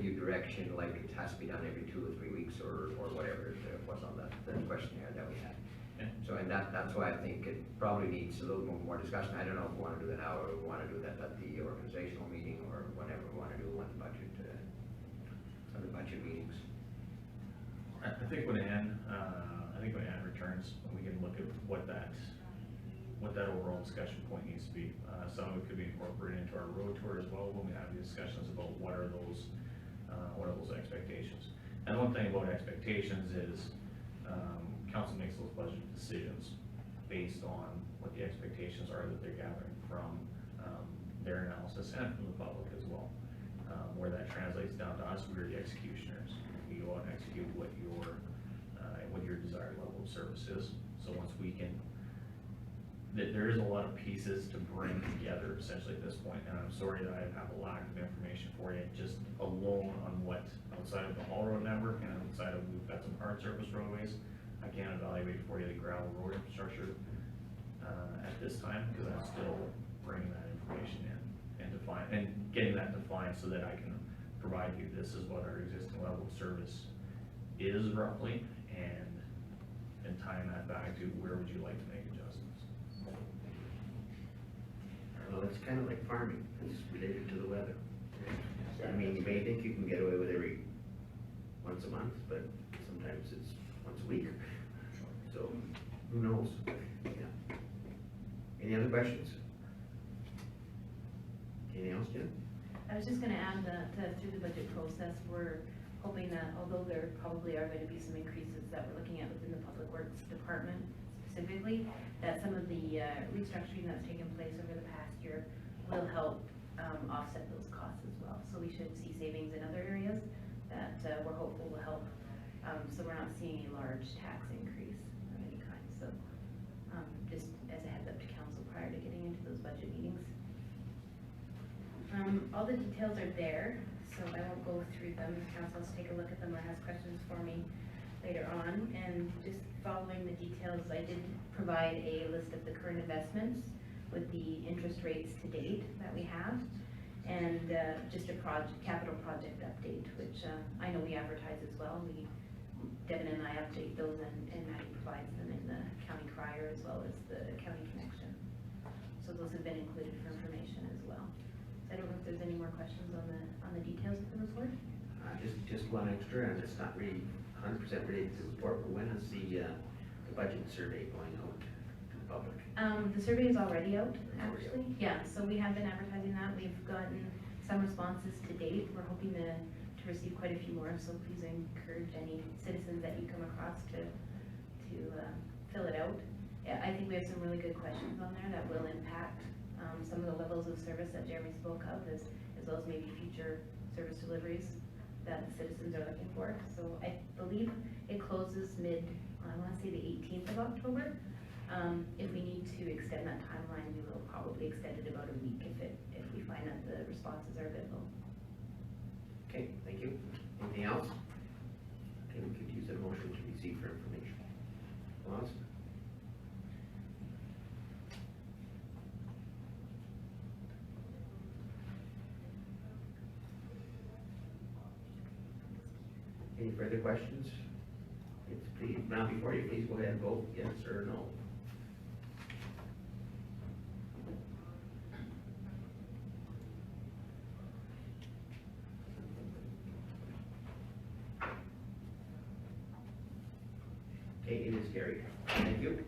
you direction like it has to be done every 2 or 3 weeks or whatever it was on the questionnaire that we had. Yeah. So, and that's why I think it probably needs a little more discussion. I don't know if we want to do that now or we want to do that at the organizational meeting or whatever we want to do on the budget meetings. I think when Ann returns, we can look at what that overall discussion point needs to be. Some of it could be incorporated into our road tour as well, when we have the discussions about what are those expectations. And one thing about expectations is, council makes those budget decisions based on what the expectations are that they're gathering from, their analysis and from the public as well. Where that translates down to us, we're the executioners. We go out and execute what your desired level of service is. So once we can, there is a lot of pieces to bring together essentially at this point, and I'm sorry that I have a lack of information for you, just alone on what, outside of the haul road network and outside of, we've got some hard surface roadways, I can't evaluate for you the gravel road infrastructure at this time, because I'm still bringing that information in and getting that defined so that I can provide you, this is what our existing level of service is roughly, and tying that back to where would you like to make adjustments. Well, it's kind of like farming, it's related to the weather. I mean, you may think you can get away with every once a month, but sometimes it's once a week. So, who knows? Yeah. Any other questions? Anything else, Jim? I was just gonna add that through the budget process, we're hoping that although there probably are gonna be some increases that we're looking at within the Public Works Department specifically, that some of the restructuring that's taken place over the past year will help offset those costs as well. So we should see savings in other areas that we're hopeful will help, so we're not seeing a large tax increase of any kind. So just as a heads up to council prior to getting into those budget meetings. All the details are there, so I won't go through them. If council wants to take a look at them or has questions for me later on. And just following the details, I did provide a list of the current investments with the interest rates to date that we have, and just a capital project update, which I know we advertise as well. Devin and I update those, and Maddie provides them in the county crier as well as the county connection. So those have been included for information as well. I don't know if there's any more questions on the details of the report. Just one extra, and it's not really 100% related to the report, but when is the budget survey going out to the public? The survey is already out, It's already actually. Yeah, so we have been advertising that. We've gotten some responses to date. We're hoping to receive quite a few more, so please encourage any citizens that you come across to fill it out. Yeah, I think we have some really good questions on there that will impact some of the levels of service that Jeremy spoke of, as well as maybe future service deliveries that the citizens are looking for. So I believe it closes I want to say the 18th of October. If we need to extend that timeline, we will probably extend it about a week if we find that the responses are a bit low. Okay, thank you. Anything else? Okay, we could use a motion to receive for information. Laws? Any further questions? It's please, now before you, please go ahead and vote yes or no. Okay, it is carried. Thank you.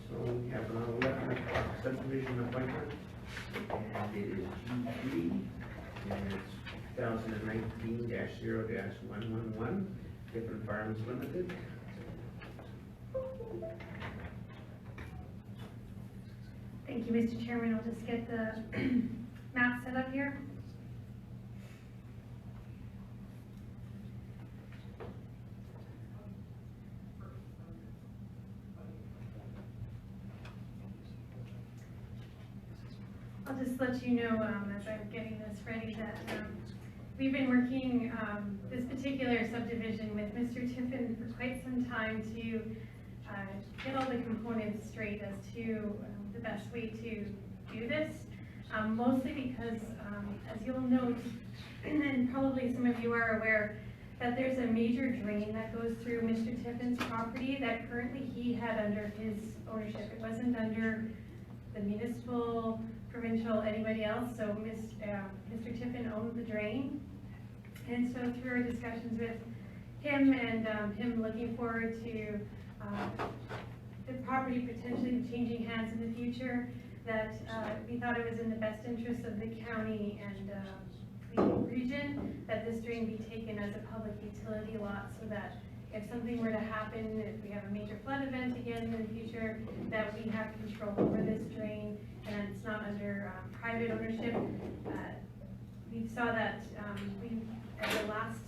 So we have an 11 o'clock subdivision appointment, and it is G3, and it's 2019-0-111, Different Farms Limited. Thank you, Mr. Chairman. I'll just get the map set up here. I'll just let you know, as I'm getting this ready, that we've been working this particular subdivision with Mr. Tiffin for quite some time to get all the components straight as to the best way to do this. Mostly because, as you'll note, and probably some of you are aware, that there's a major drain that goes through Mr. Tiffin's property that currently he had under his ownership. It wasn't under the municipal, provincial, anybody else, so Mr. Tiffin owned the drain. And so through our discussions with him and him looking forward to the property potentially changing hands in the future, that we thought it was in the best interest of the county and the region that this drain be taken as a public utility lot, so that if something were to happen, if we have a major flood event again in the future, that we have control over this drain and it's not under private ownership. We saw that at the last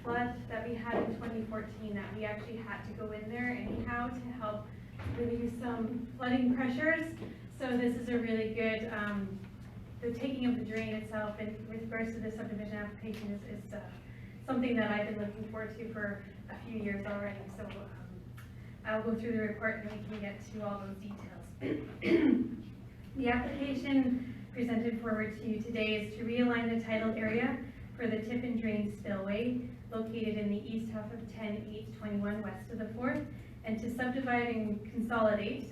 flood that we had in 2014, that we actually had to go in there anyhow to help relieve some flooding pressures. So this is a really good, the taking of the drain itself and with regards to the subdivision application is something that I've been looking forward to for a few years already. So I'll go through the report and we can get to all those details. The application presented forward to you today is to realign the title area for the Tiffin Drain Spillway located in the east half of 10-8-21 west of the 4th, and to subdivide and consolidate,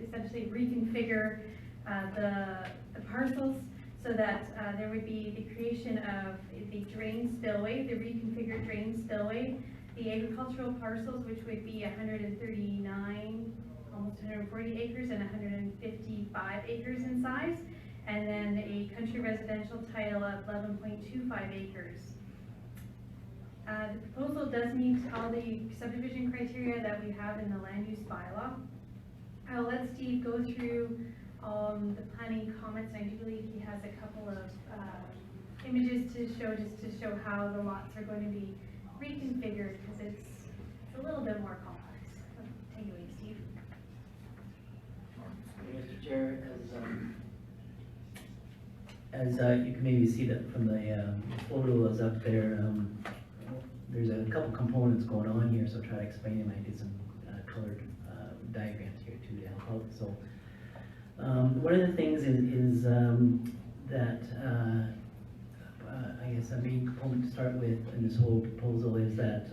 essentially reconfigure the parcels so that there would be the creation of the drain spillway, the reconfigured drain spillway, the agricultural parcels, which would be 139, almost 140 acres and 155 acres in size, and then a country residential title of 11.25 acres. The proposal does meet all the subdivision criteria that we have in the land use bylaw. I'll let Steve go through the planning comments. I do believe he has a couple of images to show, just to show how the lots are going to be reconfigured, because it's a little bit more complex. So, take it away, Steve. Mr. Chair, as you can maybe see that from the photo that's up there, there's a couple components going on here, so I'll try to explain them. I did some colored diagrams here too to help out. So one of the things is that I guess a main component to start with in this whole proposal is that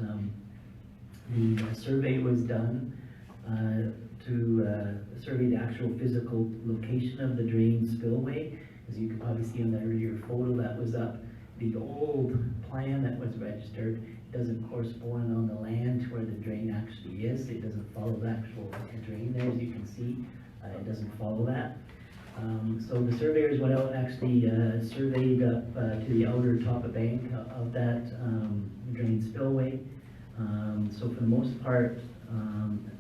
the survey was done to survey the actual physical location of the drain spillway. As you can probably see on the earlier photo that was up, the old plan that was registered doesn't correspond on the land to where the drain actually is. It doesn't follow the actual drain there, as you can see. It doesn't follow that. So the surveyors went out and actually surveyed up to the outer top of bank of that drain spillway. So for the most part,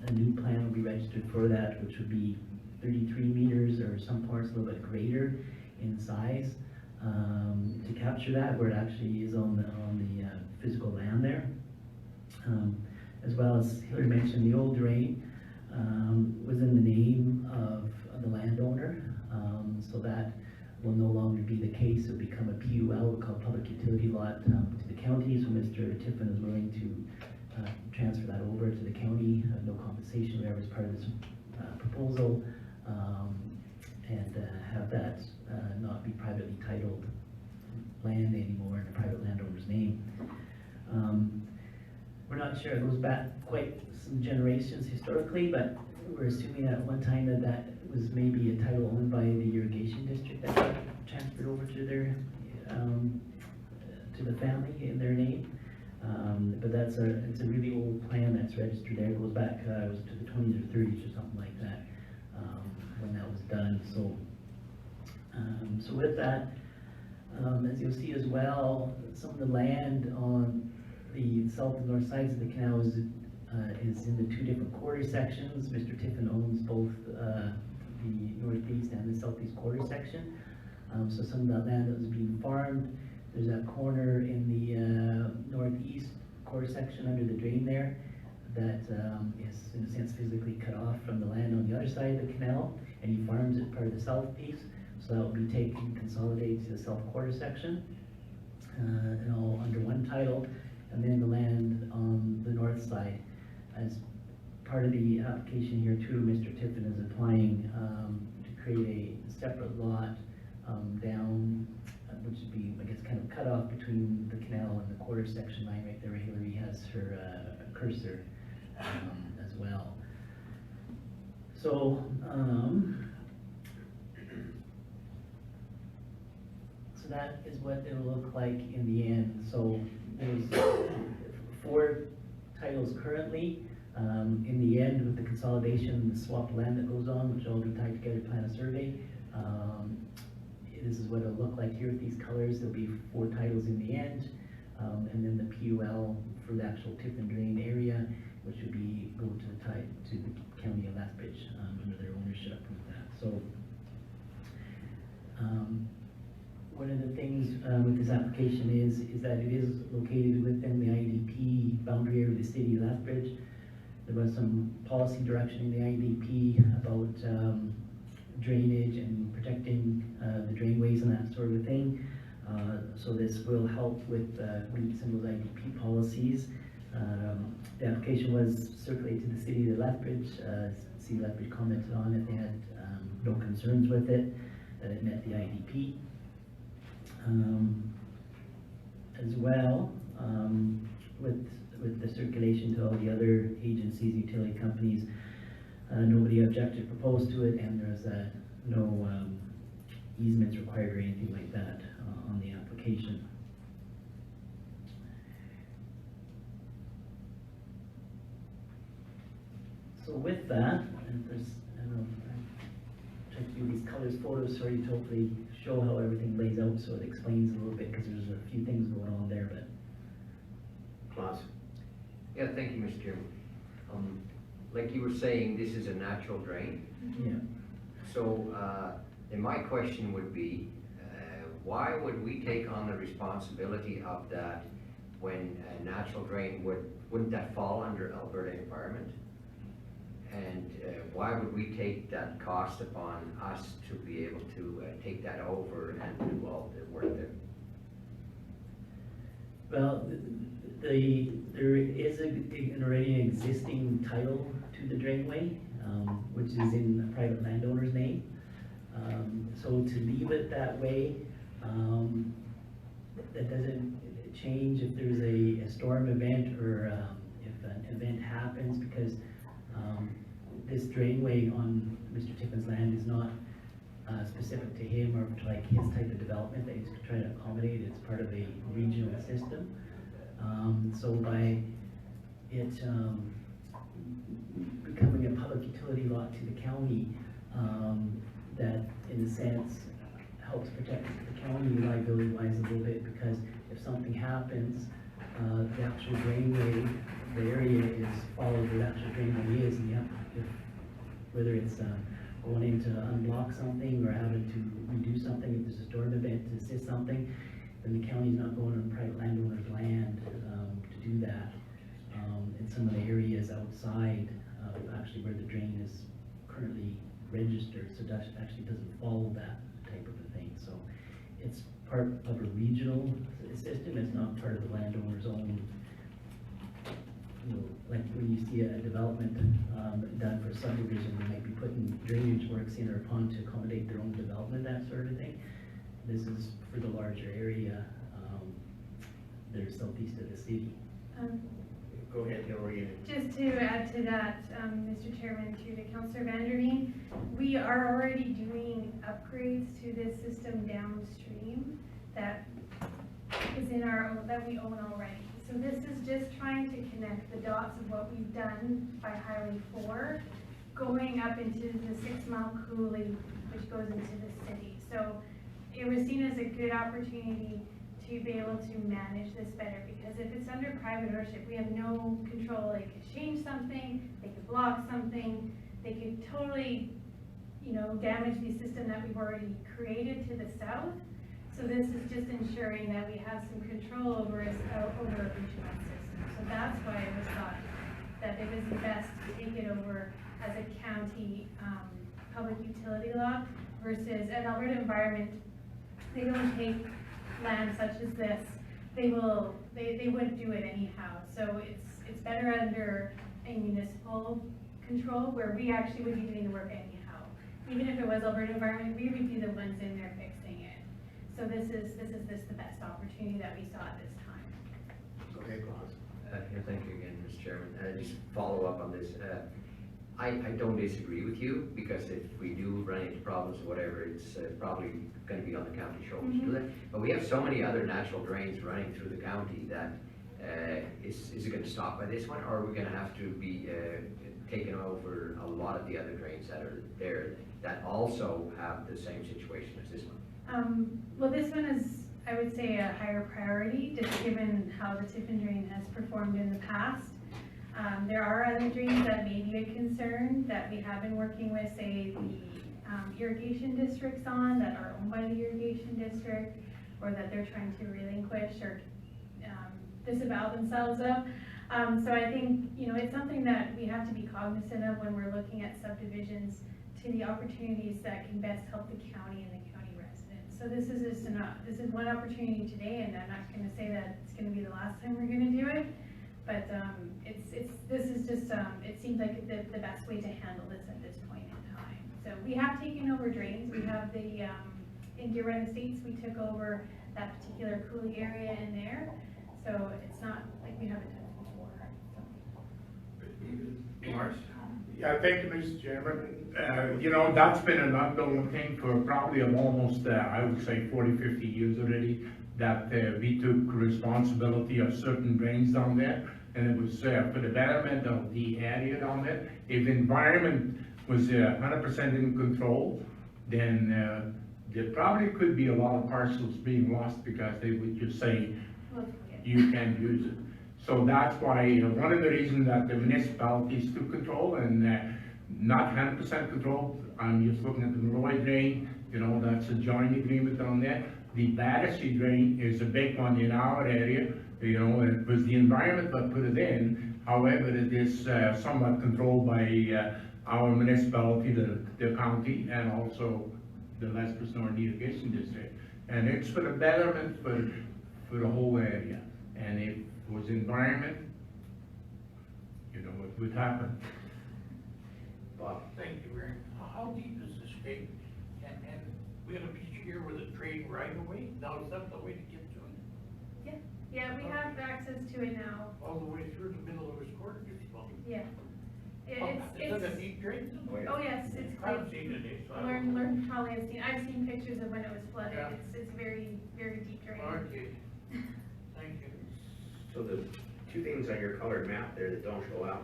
a new plan will be registered for that, which would be 33 meters or some parts a little bit greater in size, to capture that where it actually is on the physical land there. As well as Hillary mentioned, the old drain was in the name of the landowner, so that will no longer be the case. It will become a PUL, called Public Utility Lot, to the county. So Mr. Tiffin is willing to transfer that over to the county, no compensation, whatever is part of this proposal, and have that not be privately titled land anymore in a private landowner's name. We're not sure, it goes back quite some generations historically, but we're assuming at one time that that was maybe a title owned by the irrigation district that got transferred over to their to the family in their name. But it's a really old plan that's registered there. It goes back it was to the 20s or 30s or something like that when that was done. So so with that, as you'll see as well, some of the land on the south and north sides of the canal is in the two different quarter sections. Mr. Tiffin owns both the northeast and the southeast quarter section. So some of that land that was being farmed, there's that corner in the northeast quarter section under the drain there that is in a sense physically cut off from the land on the other side of the canal, and he farms it part of the south piece. So that will be taken, consolidated to the south quarter section, and all under one title. And then the land on the north side, as part of the application here too, Mr. Tiffin is applying to create a separate lot down, which would be, I guess, kind of cut off between the canal and the quarter section line right there where Hillary has her cursor as well. So, so that is what it'll look like in the end. So there's 4 titles currently. In the end, with the consolidation, the swap of land that goes on, which will all be tied together, plan a survey. This is what it'll look like here with these colors. There'll be 4 titles in the end, and then the PUL for the actual tip and drain area, which would be go to the county of Lethbridge under their ownership with that. So one of the things with this application is that it is located within the IDP boundary area of the city of Lethbridge. There was some policy direction in the IDP about drainage and protecting the drainways and that sort of thing. So this will help with meet some of those IDP policies. The application was circulated to the city of Lethbridge. City of Lethbridge commented on it. They had no concerns with it, that it met the IDP. As well, with the circulation to all the other agencies, utility companies, nobody objected, proposed to it, and there's no easements required or anything like that on the application. So with that, and there's, I don't know, I tried to do these colors photos for you to hopefully show how everything lays out, so it explains a little bit, because there's a few things going on there, but. Klaus? Yeah, thank you, Mr. Chairman. Like you were saying, this is a natural drain. Yeah. So, then my question would be, why would we take on the responsibility of that when a natural drain wouldn't that fall under Alberta Environment? And why would we take that cost upon us to be able to take that over and do all the work there? Well, there is already an existing title to the drainway, which is in a private landowner's name. So to leave it that way, that doesn't change if there's a storm event or if an event happens, because this drainway on Mr. Tiffin's land is not specific to him or to like his type of development that he's trying to accommodate. It's part of a regional system. So by it becoming a public utility lot to the county, that in a sense helps protect the county liability wise a little bit, because if something happens, the actual drainway, the area is followed where the actual drainway is, and you have, whether it's going in to unblock something or having to redo something, if there's a storm event to assist something, then the county's not going on private landowner's land to do that. In some of the areas outside of actually where the drain is currently registered, so that actually doesn't follow that type of a thing. So it's part of a regional system, it's not part of the landowner's own, you know, like when you see a development done for subdivision, they might be putting drainage works in or upon to accommodate their own development, that sort of thing. This is for the larger area, they're southeast of the city. Go ahead, Hillary. Just to add to that, Mr. Chairman, to the Councillor Vanderveen, we are already doing upgrades to this system downstream that is in that we own already. So this is just trying to connect the dots of what we've done by Highway 4, going up into the 6 Mile Coulee, which goes into the city. So it was seen as a good opportunity to be able to manage this better, because if it's under private ownership, we have no control. They could change something, they could block something, they could totally damage the system that we've already created to the south. So this is just ensuring that we have some control over our beach mud system. So that's why it was thought that it was best to take it over as a county public utility law versus an Alberta Environment. They don't take land such as this. They wouldn't do it anyhow. So it's better under a municipal control where we actually would be doing the work anyhow. Even if it was Alberta Environment, we would be the ones in there fixing it. So this is the best opportunity that we saw at this time. Okay, Claus. Yeah, thank you again, Mr. Chairman. Just follow up on this. I don't disagree with you, because if we do run into problems or whatever, it's probably gonna be on the county shoulders to do that. But we have so many other natural drains running through the county that, is it gonna stop by this one, or are we gonna have to be taking over a lot of the other drains that are there that also have the same situation as this one? Well, this one is, I would say, a higher priority, just given how the Tiffin drain has performed in the past. There are other drains that may be a concern that we have been working with, say, the irrigation districts on, that are owned by the irrigation district, or that they're trying to relinquish or disavow themselves of. So I think, it's something that we have to be cognizant of when we're looking at subdivisions, to the opportunities that can best help the county and the county residents. So this is just this is one opportunity today, and I'm not gonna say that it's gonna be the last time we're gonna do it, but this is just, it seems like the best way to handle this at this point in time. So we have taken over drains. We have in Deer Run Estates, we took over that particular coulee area in there. So it's not like we haven't done it before. Morris? Yeah, thank you, Mr. Chairman. That's been an ongoing thing for probably almost, I would say 40, 50 years already, that we took responsibility of certain drains down there, and it was for the betterment of the area down there. If the environment was 100% in control, then there probably could be a lot of parcels being lost because they would just say, you can't use it. So that's why, one of the reasons that the municipalities took control and not 100% control. I'm just looking at the Malloy drain, that's a joint agreement on there. The Battersea drain is a big one in our area, it was the environment that put it in. However, it is somewhat controlled by our municipality, the county, and also the Lesbos North Irrigation District. And it's for the betterment for the whole area. And if it was environment, what would happen. Bob? Thank you, Rick. How deep is this pig? And we have a piece here with a train right away. Now is that the way to get to it? Yeah, we have access to it now. All the way through the middle of his court? Yeah. Is it a deep drain? Oh yes, it's I haven't seen it, so I don't learn know. probably I've seen pictures of when it was flooded. Yeah. It's very, very deep drain. Okay. Thank you. So the two things on your colored map there that don't show up,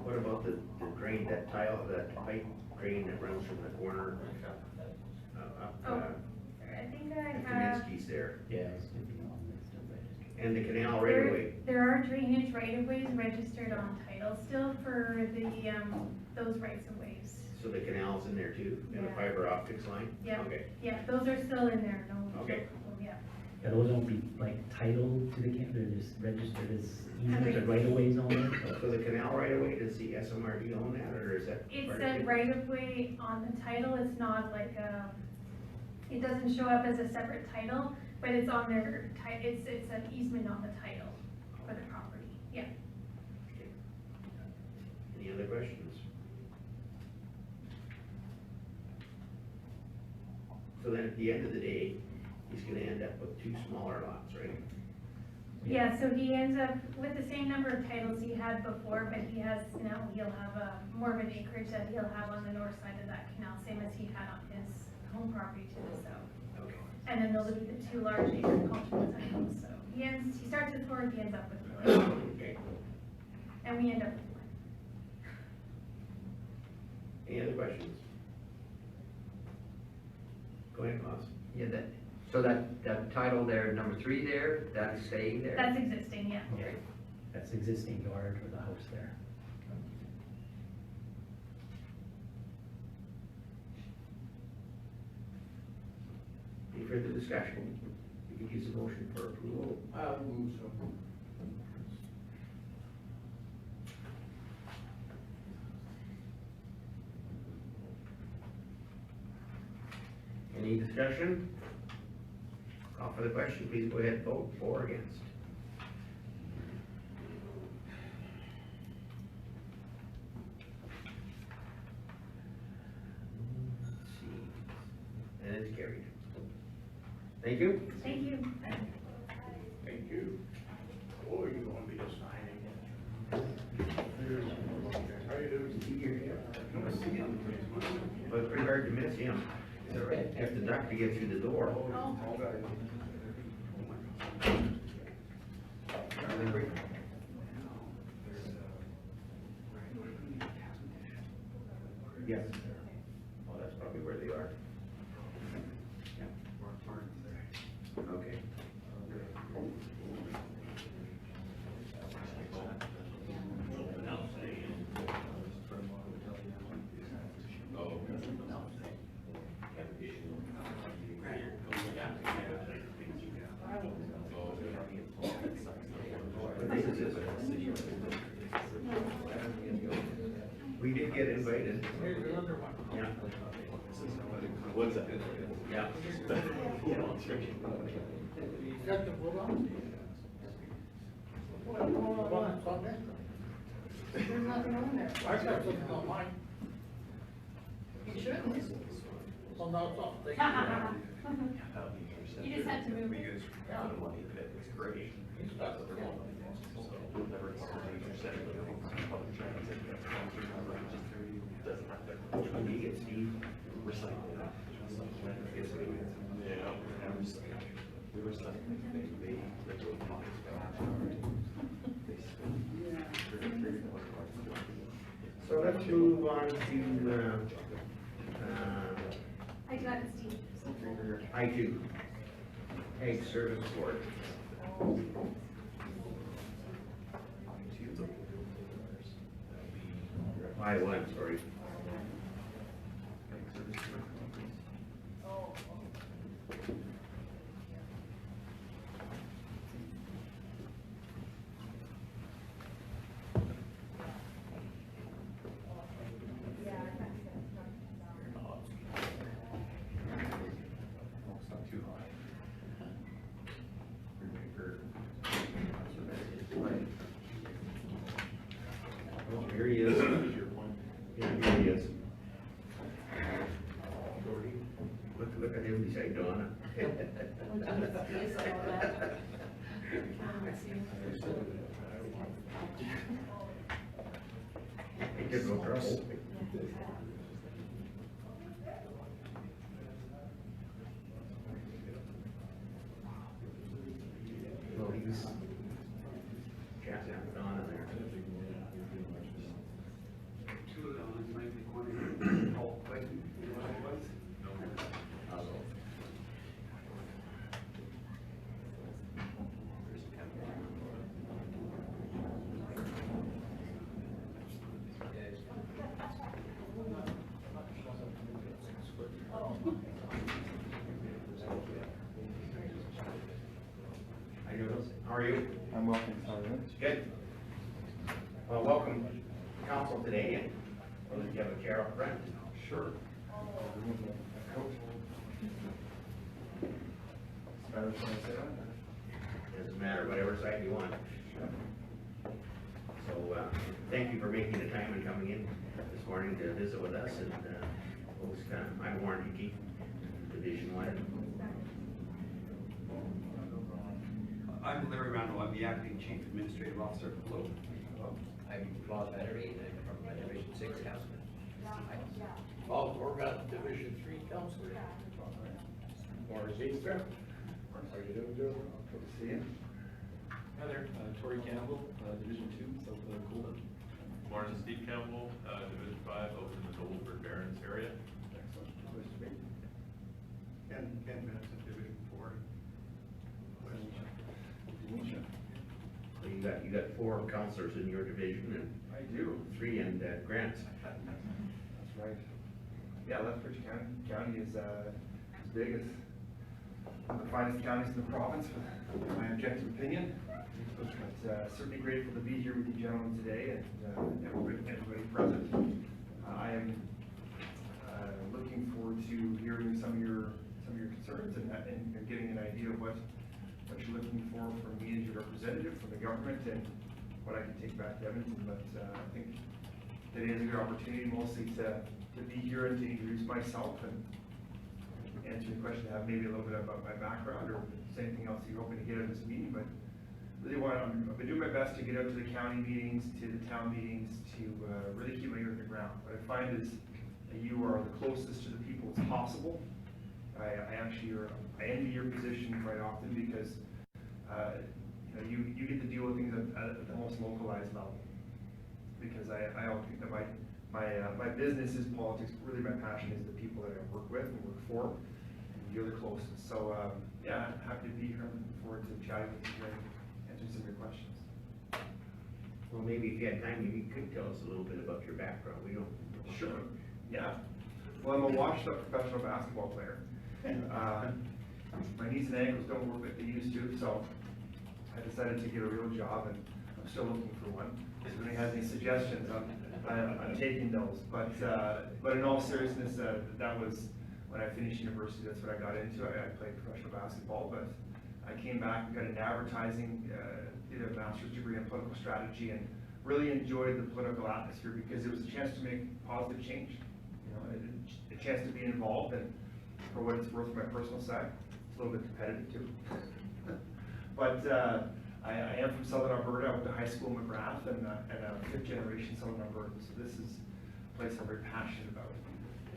what about the drain, that pipe drain that runs from the corner up I think I at have. Kaminsky's there, Yeah. It's gonna be on this stuff registered. and the canal right away? There are drainage right-of-ways registered on title still for those rights-of-ways. So the canal's in there too, and the Yeah. fiber optics line? Yeah. Okay. Yeah, those are still in there, no. Okay. Yeah. Yeah, those don't be like title to the camp, they're just registered as easements or Agreed. right-of-ways on there. So the canal right away, does the SMRD own that, or is that? It's part of a it? right-of-way on the title. It's not like it doesn't show up as a separate title, but it's on their it's an easement on the title for the property. Yeah. Okay. Any other questions? So then at the end of the day, he's gonna end up with two smaller lots, right? Yeah, so he ends up with the same number of titles he had before, but he'll have more of an acreage that he'll have on the north side of that canal, same as he had on his home property to the south. Okay. And then those will be the two large agricultural titles, so he starts with 4, he ends up with 4. Okay. And we end up with 1. Any other questions? Go ahead, Klaus. Yeah, so that title there, number 3 there, that's staying there? That's existing, yeah. Yeah, that's existing yard or the house there. further discussion? We could use a motion for approval. I'll move so. Any discussion? Call for the question, please go ahead and vote for or against. Let's see. And it's carried. Thank you. Thank you. Thank you. Oh, you want me to sign again? How you doing? But it's pretty hard to miss him. Is that right? You have to duck to get through the door. Yes. Oh, that's probably where they are. Yeah. Okay. What day is this? We did get invited. Here's another one. Yeah. What's that? Yeah. Got the vote on? What's on that? There's nothing on there. I got something on mine. You should. Well, no, it's off. Thank you. You just had to move it. Yeah. It's great. He's got the vote. Which one do you get, Steve? So let's move on to, I got it, Steve. I2, Ag Service Board. I1, sorry. Oh, here he is. Yeah, here he is. Look at him beside Donna. He did no trouble. Well, he's chatting with Donna there. Two of them, it might be one. Oh, wait, you know what it was? How you doing? How are you? I'm welcome, sorry. Good. Well, welcome to council today, and we'll let you have a chair up front. Sure. Doesn't matter, whatever side you want. So, thank you for making the time and coming in this morning to visit with us, and, I'm Warren Hickey, Division 1. I'm Larry Randall, I'm the acting chief administrative officer for Globe. I'm Claude Battery, and I'm from Division 6 Councilman. Oh, we're got Division 3 counselor. Morris Easter. How you doing, Joe? Good to see you. Hi there, Tori Campbell, Division 2, South Coolin. Morning, Steve Campbell, Division 5, out in the Goldberg Barrens area. Excellent. Nice to meet you. Ken Benson, Division 4. So you got 4 counselors in your division, and I do. 3 in Grants. That's right. Yeah, Lethbridge County is as big as one of the finest counties in the province, in my objective opinion. But certainly grateful to be here with you gentlemen today and everybody present. I am looking forward to hearing some of your concerns and getting an idea of what you're looking for from me as your representative from the government and what I can take back to Edmonton. But I think today is a good opportunity mostly to be here and to introduce myself and answer your question, have maybe a little bit about my background or anything else you're hoping to get out of this meeting. But really I've been doing my best to get out to the county meetings, to the town meetings, to really keep my ear to the ground. What I find is that you are the closest to the people as possible. I envy your position quite often because you get to deal with things at the most localized level. Because I think that my business is politics, but really my passion is the people that I work with and work for, and you're the closest. So yeah, I'm happy to be here. I'm looking forward to chatting with you and answering some of your questions. Well, maybe if you had time, you could tell us a little bit about your background. We don't. Sure. Yeah. Well, I'm a washed-up professional basketball player. My knees and ankles don't work like they used to, so I decided to get a real job, and I'm still looking for one. If anybody has any suggestions, I'm taking those. But in all seriousness, that was when I finished university. That's what I got into. I played professional basketball, but I came back and got into advertising, did a master's degree in political strategy, and really enjoyed the political atmosphere because it was a chance to make positive change. You know, a chance to be involved, and for what it's worth, my personal side, it's a little bit competitive too. But I am from Southern Alberta. I went to high school in McGrath, and a fifth generation Southern Alberta. So this is a place I'm very passionate about.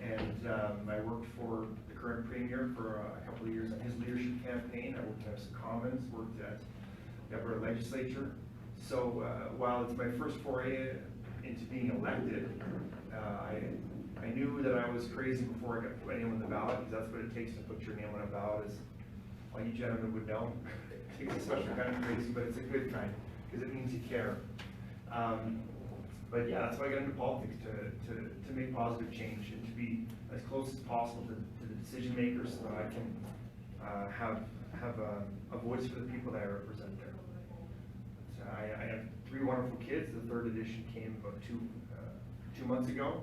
And I worked for the current premier for a couple of years on his leadership campaign. I worked at House of Commons, worked at the Alberta Legislature. So while it's my first foray into being elected, I knew that I was crazy before I got put anyone on the ballot, because that's what it takes to put your name on a ballot, as all you gentlemen would know. It takes a special kind of crazy, but it's a good kind, because it means you care. But yeah, that's why I got into politics, to make positive change and to be as close as possible to the decision makers, so that I can have a voice for the people that I represent there. So I have 3 wonderful kids. The 3rd edition came about 2 months ago,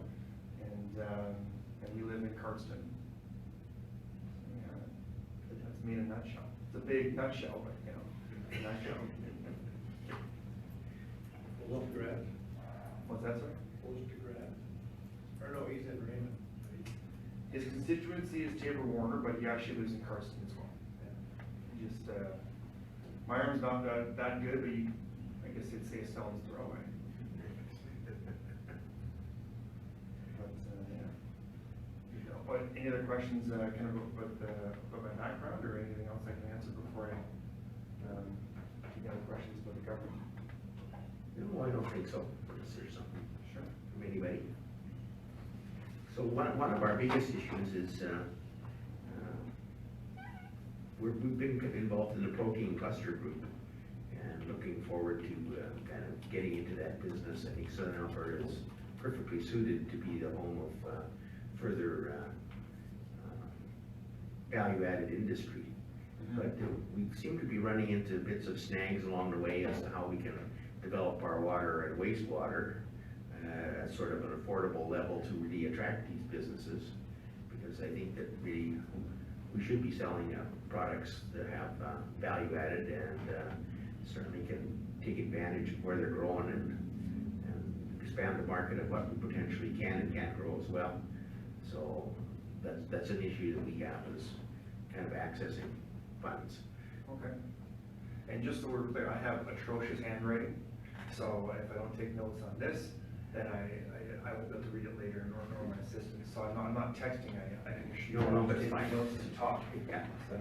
and we live in Cardston. Yeah, that's me in a nutshell. It's a big nutshell, but you know, a nutshell. Close to Grad. What's that, sir? Close to Grad. Or no, he's in Raymond. His constituency is Taber-Warner, but he actually lives in Cardston as well. Yeah. Just, my arm's not that good, but I guess you'd say a stone's throw away. But, yeah. But any other questions, kind of about my background, or anything else I can answer before I get other questions about the government? No, I don't think so. Unless there's something Sure. from anybody. So one of our biggest issues is we've been involved in the protein cluster group and looking forward to kind of getting into that business. I think Southern Alberta is perfectly suited to be the home of further value-added industry. But we seem to be running into bits of snags along the way as to how we can develop our water and wastewater at sort of an affordable level to really attract these businesses. Because I think that we should be selling products that have value added and certainly can take advantage of where they're growing and expand the market of what we potentially can and can't grow as well. So that's an issue that we have, is kind of accessing funds. Okay. And just so we're clear, I have atrocious handwriting, so if I don't take notes on this, then I won't be able to read it later, nor my assistant. So I'm not texting. I can shoot. No, but just my notes to talk. Yeah. So,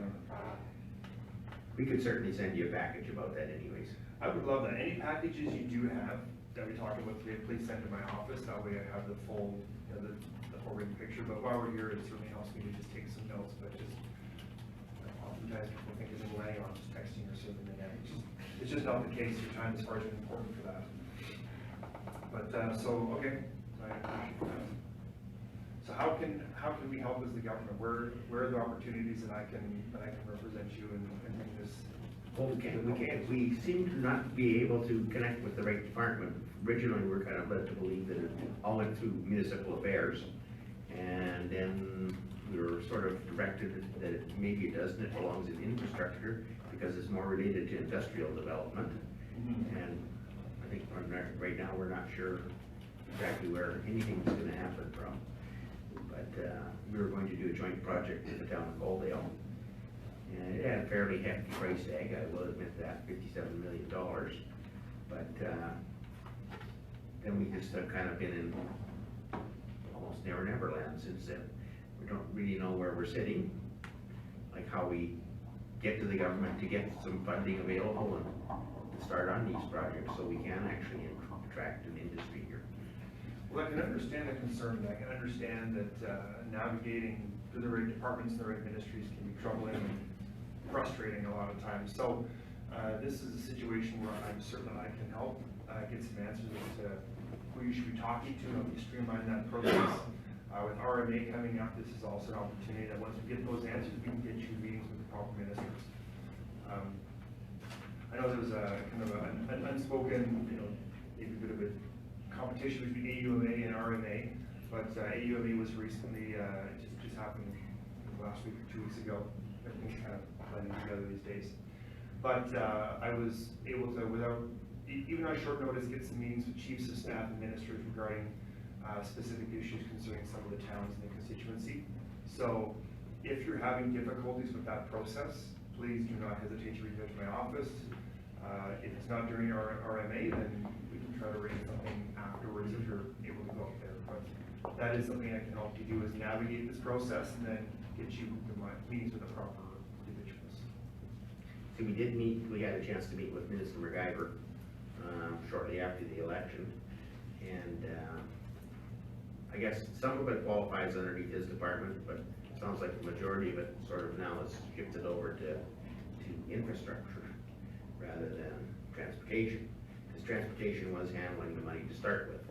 We could certainly send you a package about that anyways. I would love that. Any packages you do have that we talked about today, please send to my office. That way I have the full, the whole written picture. But while we're here, it certainly helps me to just take some notes. But just oftentimes people think it's a delay on just texting or serving the net. It's just not the case. Your time is far too important for that. But so okay. So how can we help as the government? Where are the opportunities that I can represent you and bring this? Well, we seem to not be able to connect with the right department. Originally, we were kind of led to believe that it all went through municipal affairs. And then we were sort of directed that maybe it doesn't, it belongs in infrastructure because it's more related to industrial development. And I think right now, we're not sure exactly where anything's gonna happen from. But, we were going to do a joint project with the town of Coaldale. And it had a fairly hefty price tag, I will admit that, $57 million. But, then we just have kind of been in almost never land since then. We don't really know where we're sitting, like how we get to the government to get some funding available and start on these projects so we can actually attract an industry here. Well, I can understand the concern. I can understand that navigating through the right departments and the right ministries can be troubling and frustrating a lot of times. So this is a situation where I'm certain that I can help get some answers as to who you should be talking to and help you streamline that process. With RMA coming up, this is also an opportunity that once we get those answers, we can get you meetings with the proper ministers. I know there was a kind of an unspoken, maybe a bit of a competition between AUMA and RMA, but AUMA was recently, just happened last week or 2 weeks ago. Everything's kind of blending together these days. But I was able to, even on short notice, get some meetings with chiefs of staff and ministers regarding specific issues concerning some of the towns in the constituency. So if you're having difficulties with that process, please do not hesitate to reach out to my office. If it's not during our RMA, then we can try to arrange something afterwards if you're able to go up there. But that is something I can help you do, is navigate this process and then get you the meetings with the proper individuals. So we had a chance to meet with Minister MacGyver shortly after the election. And I guess some of it qualifies underneath his department, but it sounds like the majority of it sort of now is shifted over to infrastructure rather than transportation, because transportation was handling the money to start with.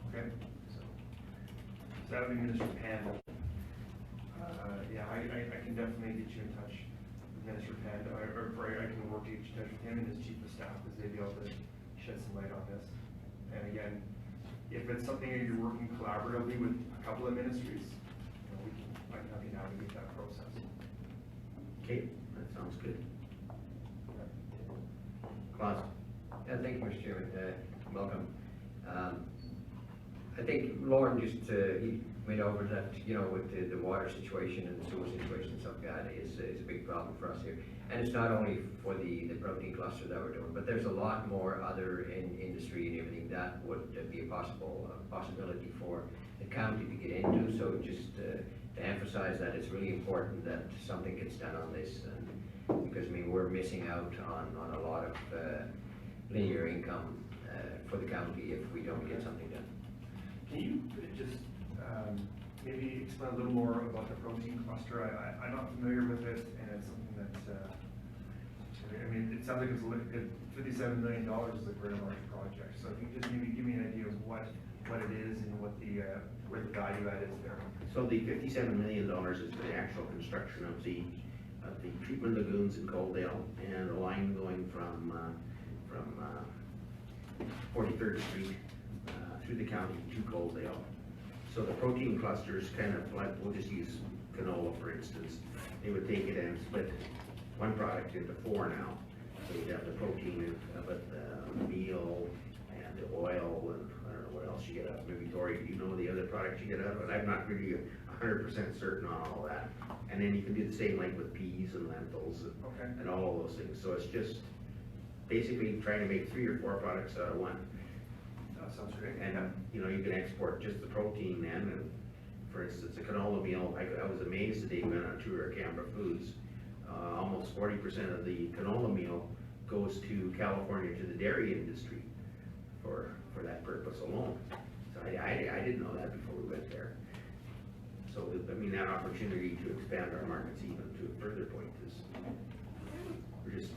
Okay. So that would be Minister Pan. Yeah, I can definitely get you in touch with Minister Pan, or I can work to get you in touch with him and his chief of staff, because they'd be able to shed some light on this. And again, if it's something that you're working collaboratively with a couple of ministries, I can help you navigate that process. Okay, that sounds good. Klaus? Yeah, thank you, Mr. Chairman. Welcome. I think Lauren just he went over that, with the water situation and the sewer situation and stuff like that is a big problem for us here. And it's not only for the protein cluster that we're doing, but there's a lot more other in industry and everything that would be a possibility for the county to get into. So just to emphasize that it's really important that something gets done on this, and because we're missing out on a lot of linear income for the county if we don't get something done. Can you just maybe explain a little more about the protein cluster? I'm not familiar with it, and it's something that, it sounds like it's $57 million is a very large project. So if you could just maybe give me an idea of what it is and what where the value add is there. So the $57 million is for the actual construction of the treatment lagoons in Coaldale and a line going from 43rd Street through the county to Coaldale. So the protein clusters kind of like, we'll just use canola for instance. They would take it and split one product into four now. So you have the protein of it, the meal and the oil, and I don't know what else you get out of it. Maybe Tori, do you know the other products you get out of it? I'm not really 100% certain on all that. And then you can do the same like with peas and lentils and all of those things. So it's just basically trying to make 3 or 4 products out of one. That sounds great. And you can export just the protein then. And for instance, the canola meal, I was amazed the day we went on tour at Canberra Foods. Almost 40% of the canola meal goes to California, to the dairy industry for that purpose alone. So I didn't know that before we went there. So that opportunity to expand our markets even to a further point is, we're just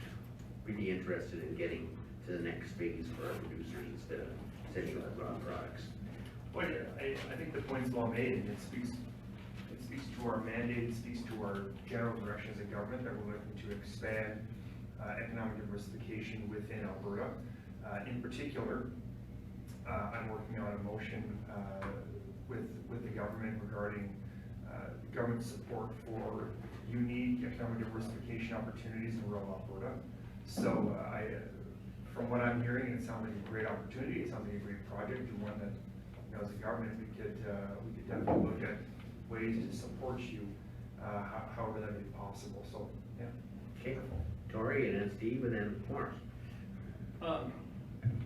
really interested in getting to the next phase for our producers instead of sending out raw products. Well, I think the point's well made, and it speaks to our mandate, it speaks to our general direction as a government, that we're looking to expand economic diversification within Alberta. In particular, I'm working on a motion with the government regarding government support for unique economic diversification opportunities in rural Alberta. So from what I'm hearing, it sounds like a great opportunity, it sounds like a great project, and one that, you know, as a government, we could definitely look at ways to support you, however that may be possible, so, yeah. Okay, Tori, and then Steve, and then Morris.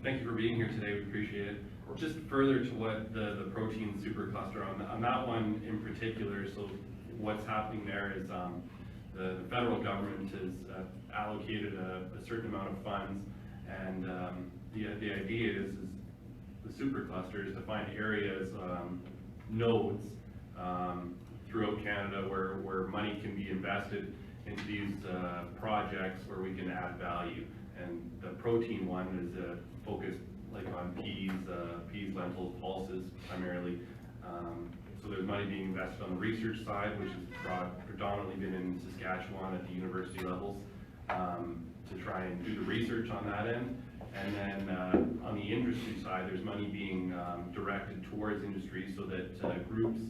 Thank you for being here today, we appreciate it. Just further to what the protein supercluster, on that one in particular, so what's happening there is the federal government has allocated a certain amount of funds, and the idea is the supercluster is to find areas, nodes throughout Canada where money can be invested into these projects where we can add value. And the protein one is focused like on peas, lentils, pulses primarily. So there's money being invested on the research side, which has predominantly been in Saskatchewan at the university levels, to try and do the research on that end. And then on the industry side, there's money being directed towards industry so that groups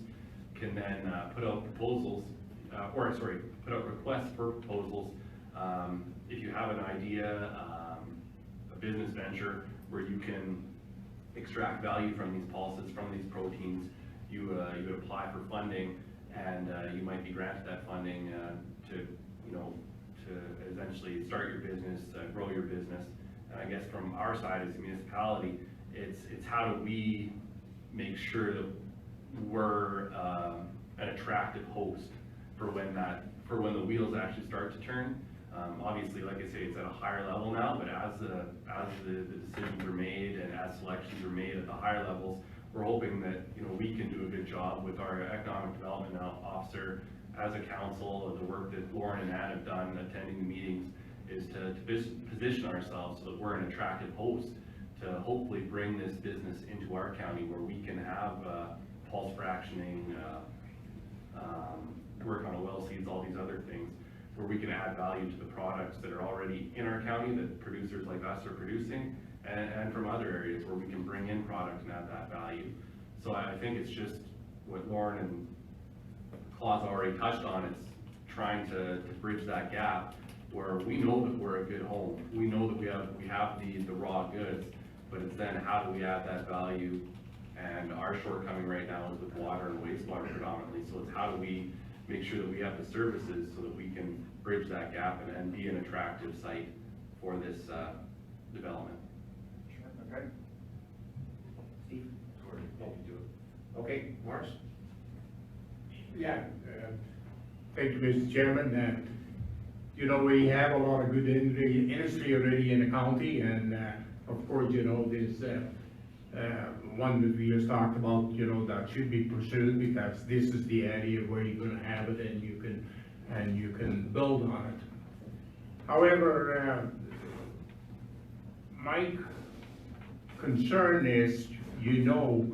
can then put out proposals, put out requests for proposals. If you have an idea, a business venture where you can extract value from these pulses, from these proteins, you would apply for funding, and you might be granted that funding to essentially start your business, grow your business. And I guess from our side as a municipality, it's how do we make sure that we're an attractive host for when the wheels actually start to turn. Obviously, like I say, it's at a higher level now, but as the decisions are made and as selections are made at the higher levels, we're hoping that, you know, we can do a good job with our economic development officer as a council. The work that Lauren and Ann have done attending the meetings is to position ourselves so that we're an attractive host to hopefully bring this business into our county where we can have pulse fractioning, work on oil seeds, all these other things, where we can add value to the products that are already in our county that producers like us are producing, and from other areas where we can bring in product and add that value. So I think it's just what Lauren and Claude's already touched on. It's trying to bridge that gap where we know that we're a good home. We know that we have the raw goods, but it's then how do we add that value? And our shortcoming right now is with water and wastewater predominantly. So it's how do we make sure that we have the services so that we can bridge that gap and be an attractive site for this development. Sure, okay. Steve? Okay, Morris? Yeah, thank you, Mr. Chairman. You know, we have a lot of good industry already in the county, and of course, you know, there's one that we just talked about, you know, that should be pursued because this is the area where you're going to have it, and you can build on it. However, my concern is, you know,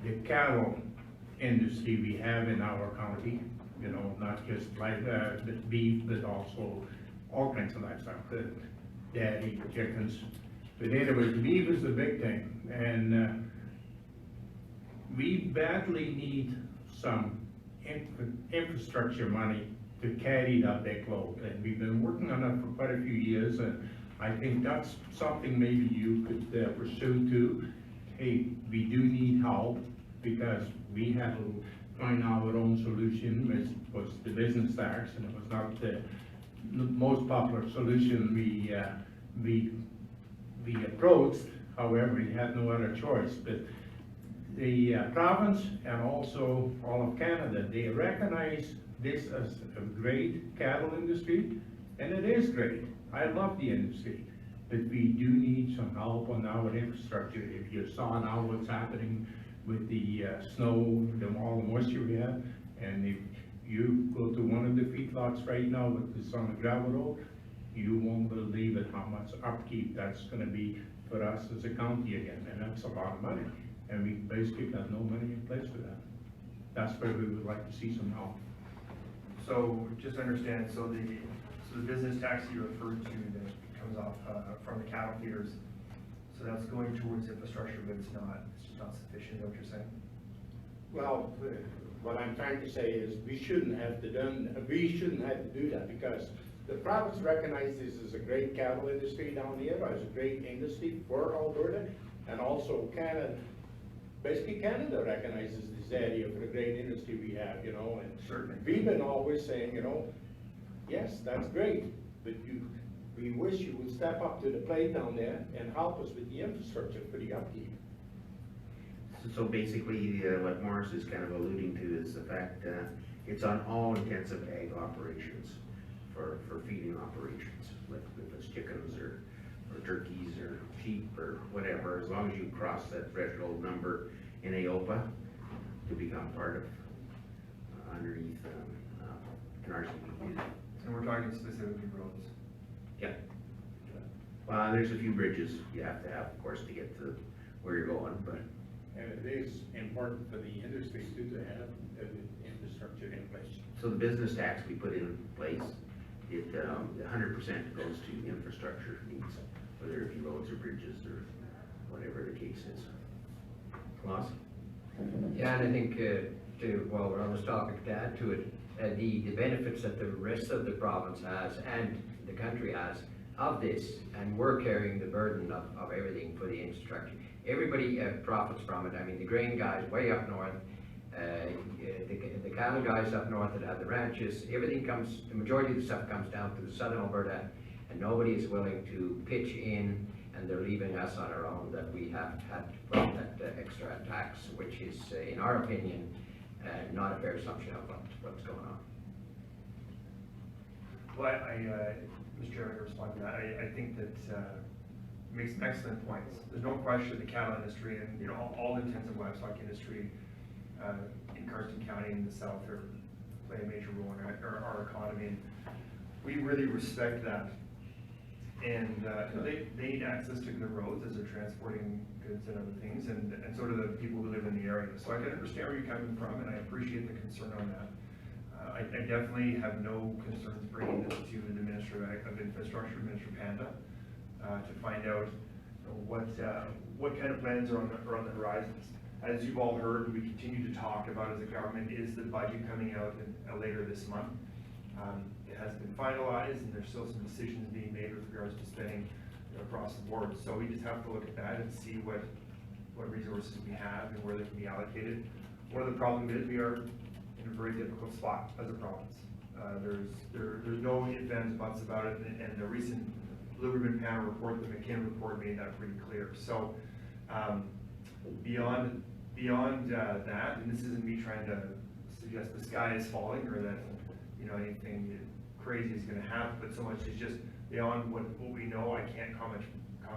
the cattle industry we have in our county, you know, not just like beef, but also all kinds of livestock, dairy, chickens. But anyway, beef is the big thing, and we badly need some infrastructure money to carry that big load. And we've been working on that for quite a few years, and I think that's something maybe you could pursue too. Hey, we do need help because we had to find our own solution, which was the business tax, and it was not the most popular solution we approached. However, we had no other choice. But the province and also all of Canada, they recognize this as a great cattle industry, and it is great. I love the industry, but we do need some help on our infrastructure. If you saw now what's happening with the snow, all the moisture we have, and if you go to one of the feedlots right now with this on the gravel road, you won't believe it how much upkeep that's going to be for us as a county again, and that's a lot of money. and we basically got no money in place for that. That's where we would like to see some help. So just understand, so the business tax you referred to that comes off, from the cattle feeders, so that's going towards infrastructure, but it's just not sufficient, is that what you're saying? Well, what I'm trying to say is we shouldn't have to do that because the province recognizes this as a great cattle industry down here, as a great industry for Alberta, and also Canada, basically Canada recognizes this area for the great industry we have, you know, and Certainly. we've been always saying, you know, yes, that's great, but we wish you would step up to the plate down there and help us with the infrastructure for the upkeep. So basically, what Morris is kind of alluding to is the fact, it's on all intensive ag operations for feeding operations, like if it's chickens or turkeys or sheep or whatever, as long as you cross that threshold number in AOPA to become part of, underneath, NRCP. And we're talking specifically roads. Yeah. Well, there's a few bridges you have to have, of course, to get to where you're going, but. And it is important for the industry too to have the infrastructure in place. So the business tax we put in place, it, 100% goes to infrastructure needs, whether it be roads or bridges or whatever the case is. Klaus? Yeah, and I think, while we're on this topic, to add to it, the benefits that the rest of the province has and the country has of this, and we're carrying the burden of everything for the infrastructure. Everybody profits from it. I mean, the grain guys way up north, the cattle guys up north that have the ranches, everything comes, the majority of the stuff comes down to the southern Alberta, and nobody is willing to pitch in, and they're leaving us on our own, that we have had to put that extra tax, which is, in our opinion, not a fair assumption of what's going on. Well, Mr. Chairman, to respond to that, I think that, makes some excellent points. There's no question the cattle industry and, you know, all the intensive livestock industry, in Carson County in the south play a major role in our economy. And we really respect that. And, you know, they need access to good roads as they're transporting goods and other things, and so do the people who live in the area. So I can understand where you're coming from, and I appreciate the concern on that. I definitely have no concerns bringing this to the Minister of Infrastructure, Minister Panda, to find out, you know, what kind of plans are on the horizons. As you've all heard, we continue to talk about as a government is the budget coming out later this month. It hasn't been finalized, and there's still some decisions being made with regards to spending, you know, across the board. So we just have to look at that and see what resources we have and where they can be allocated. One of the problems is we are in a very difficult spot as a province. There's no ifs, ands, buts about it, and the recent Blue Ribbon Panel report, the McKinnon report, made that pretty clear. So beyond that, and this isn't me trying to suggest the sky is falling or that, you know, anything crazy is going to happen, but so much is just beyond what we know. I can't comment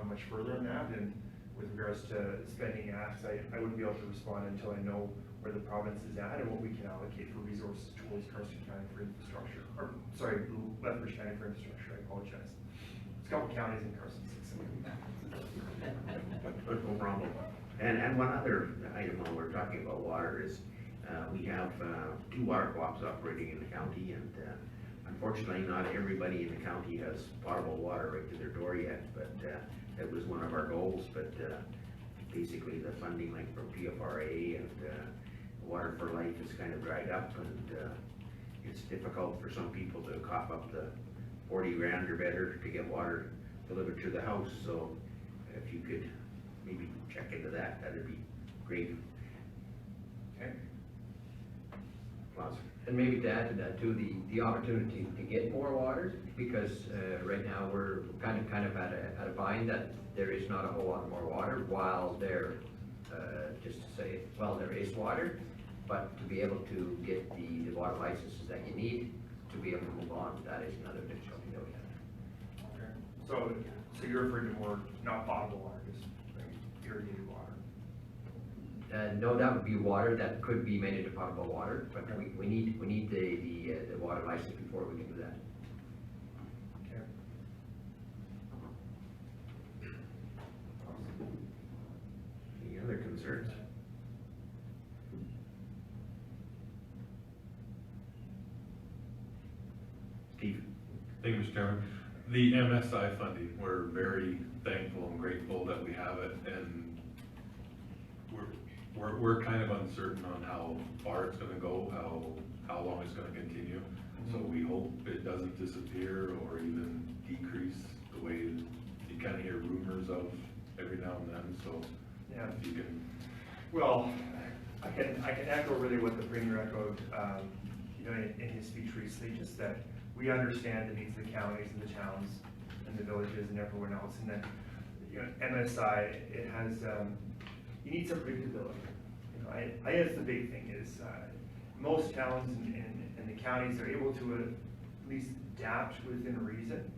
much further on that, and with regards to spending asks, I wouldn't be able to respond until I know where the province is at and what we can allocate for resources towards Carson County for infrastructure, or sorry, Lethbridge County for infrastructure. I apologize. It's a couple counties in Carson. No problem. And one other item while we're talking about water is, we have 2 water co-ops operating in the county, and unfortunately not everybody in the county has potable water right to their door yet, but that was one of our goals. But basically the funding, like from PFRA and Water for Life, is kind of dried up, and it's difficult for some people to cough up the 40 grand or better to get water delivered to the house. So if you could maybe check into that, that'd be great. Okay. Klaus? And maybe to add to that too, the opportunity to get more water, because right now we're kind of at a bind that there is not a whole lot more water, while there, just to say, well, there is water, but to be able to get the water licenses that you need to be able to move on, that is another difficulty that we have. Okay. So you're referring to more not potable water, just irrigated water. No, that would be water that could be made into potable water, but we need the water license before we can do that. Okay. Any other concerns? you, Mr. Chairman. The MSI funding, we're very thankful and grateful that we have it, and we're kind of uncertain on how far it's gonna go, how long it's gonna continue. So we hope it doesn't disappear or even decrease the way you kind of hear rumors of every now and then, so. Yeah. If you can. Well, I can echo really what the Premier echoed, you know, in his speech recently, just that we understand the needs of the counties and the towns and the villages and everyone else, and that, you know, MSI, it has, you need some predictability. You know, I guess the big thing is, most towns and the counties are able to at least adapt within reason,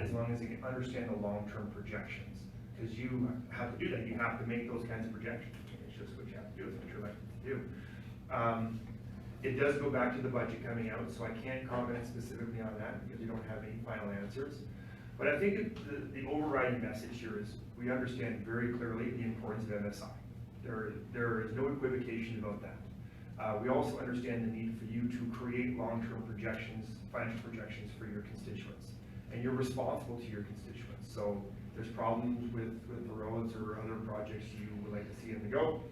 as long as they can understand the long-term projections. Because you have to do that, you have to make those kinds of projections. It's just what you have to do, it's what you're elected to do. It does go back to the budget coming out, so I can't comment specifically on that because we don't have any final answers. But I think the overriding message here is we understand very clearly the importance of MSI. There is no equivocation about that. We also understand the need for you to create long-term projections, financial projections for your constituents. And you're responsible to your constituents. So there's problems with the roads or other projects you would like to see in the go,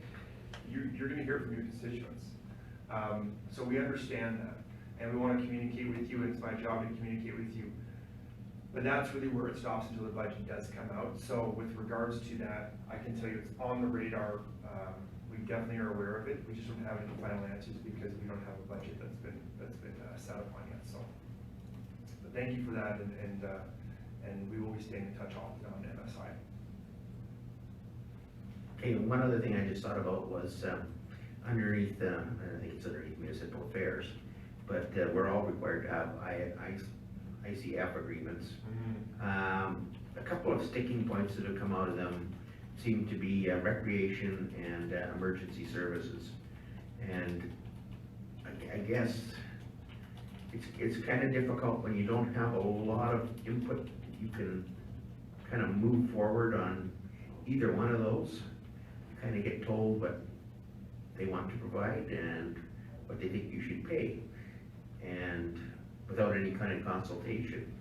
you're gonna hear from your constituents. So we understand that, and we wanna communicate with you, and it's my job to communicate with you. But that's really where it stops until the budget does come out. So with regards to that, I can tell you it's on the radar. We definitely are aware of it. We just don't have any final answers because we don't have a budget that's been set upon yet. So, but thank you for that, and we will be staying in touch on MSI. Okay, one other thing I just thought about was underneath, I think it's underneath municipal affairs, but we're all required to have ICF agreements. A couple of sticking points that have come out of them seem to be recreation and emergency services. And I guess it's kind of difficult when you don't have a lot of input. You can kind of move forward on either one of those. You kind of get told what they want to provide and what they think you should pay, and without any kind of consultation.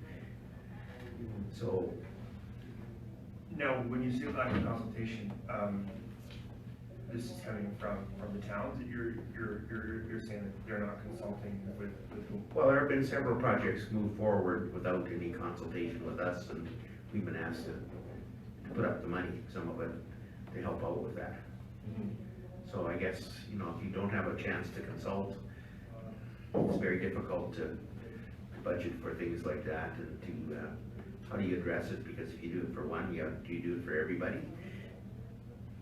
So. Now, when you say lack of consultation, this is coming from the towns that you're saying that they're not consulting with whom? Well, there have been several projects move forward without any consultation with us, and we've been asked to put up the money, some of it, to help out with that. So I guess, you know, if you don't have a chance to consult, it's very difficult to budget for things like that, and to, how do you address it? Because if you do it for one, do you do it for everybody?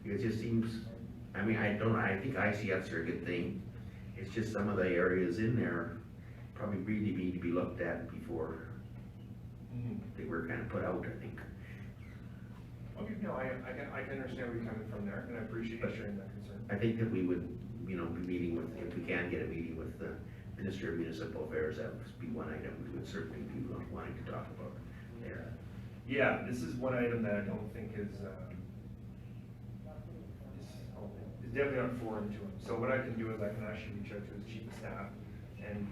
It just seems, I mean, I think ICFs are a good thing. It's just some of the areas in there probably really need to be looked at before they were kind of put out, I think. Okay, no, I can understand where you're coming from there, and I appreciate you sharing that concern. I think that we would, you know, be meeting with, if we can get a meeting with the Minister of Municipal Affairs, that would be one item we would certainly be wanting to talk about there. Yeah, this is one item that I don't think is definitely not foreign to him. So what I can do is I can actually reach out to his chief of staff and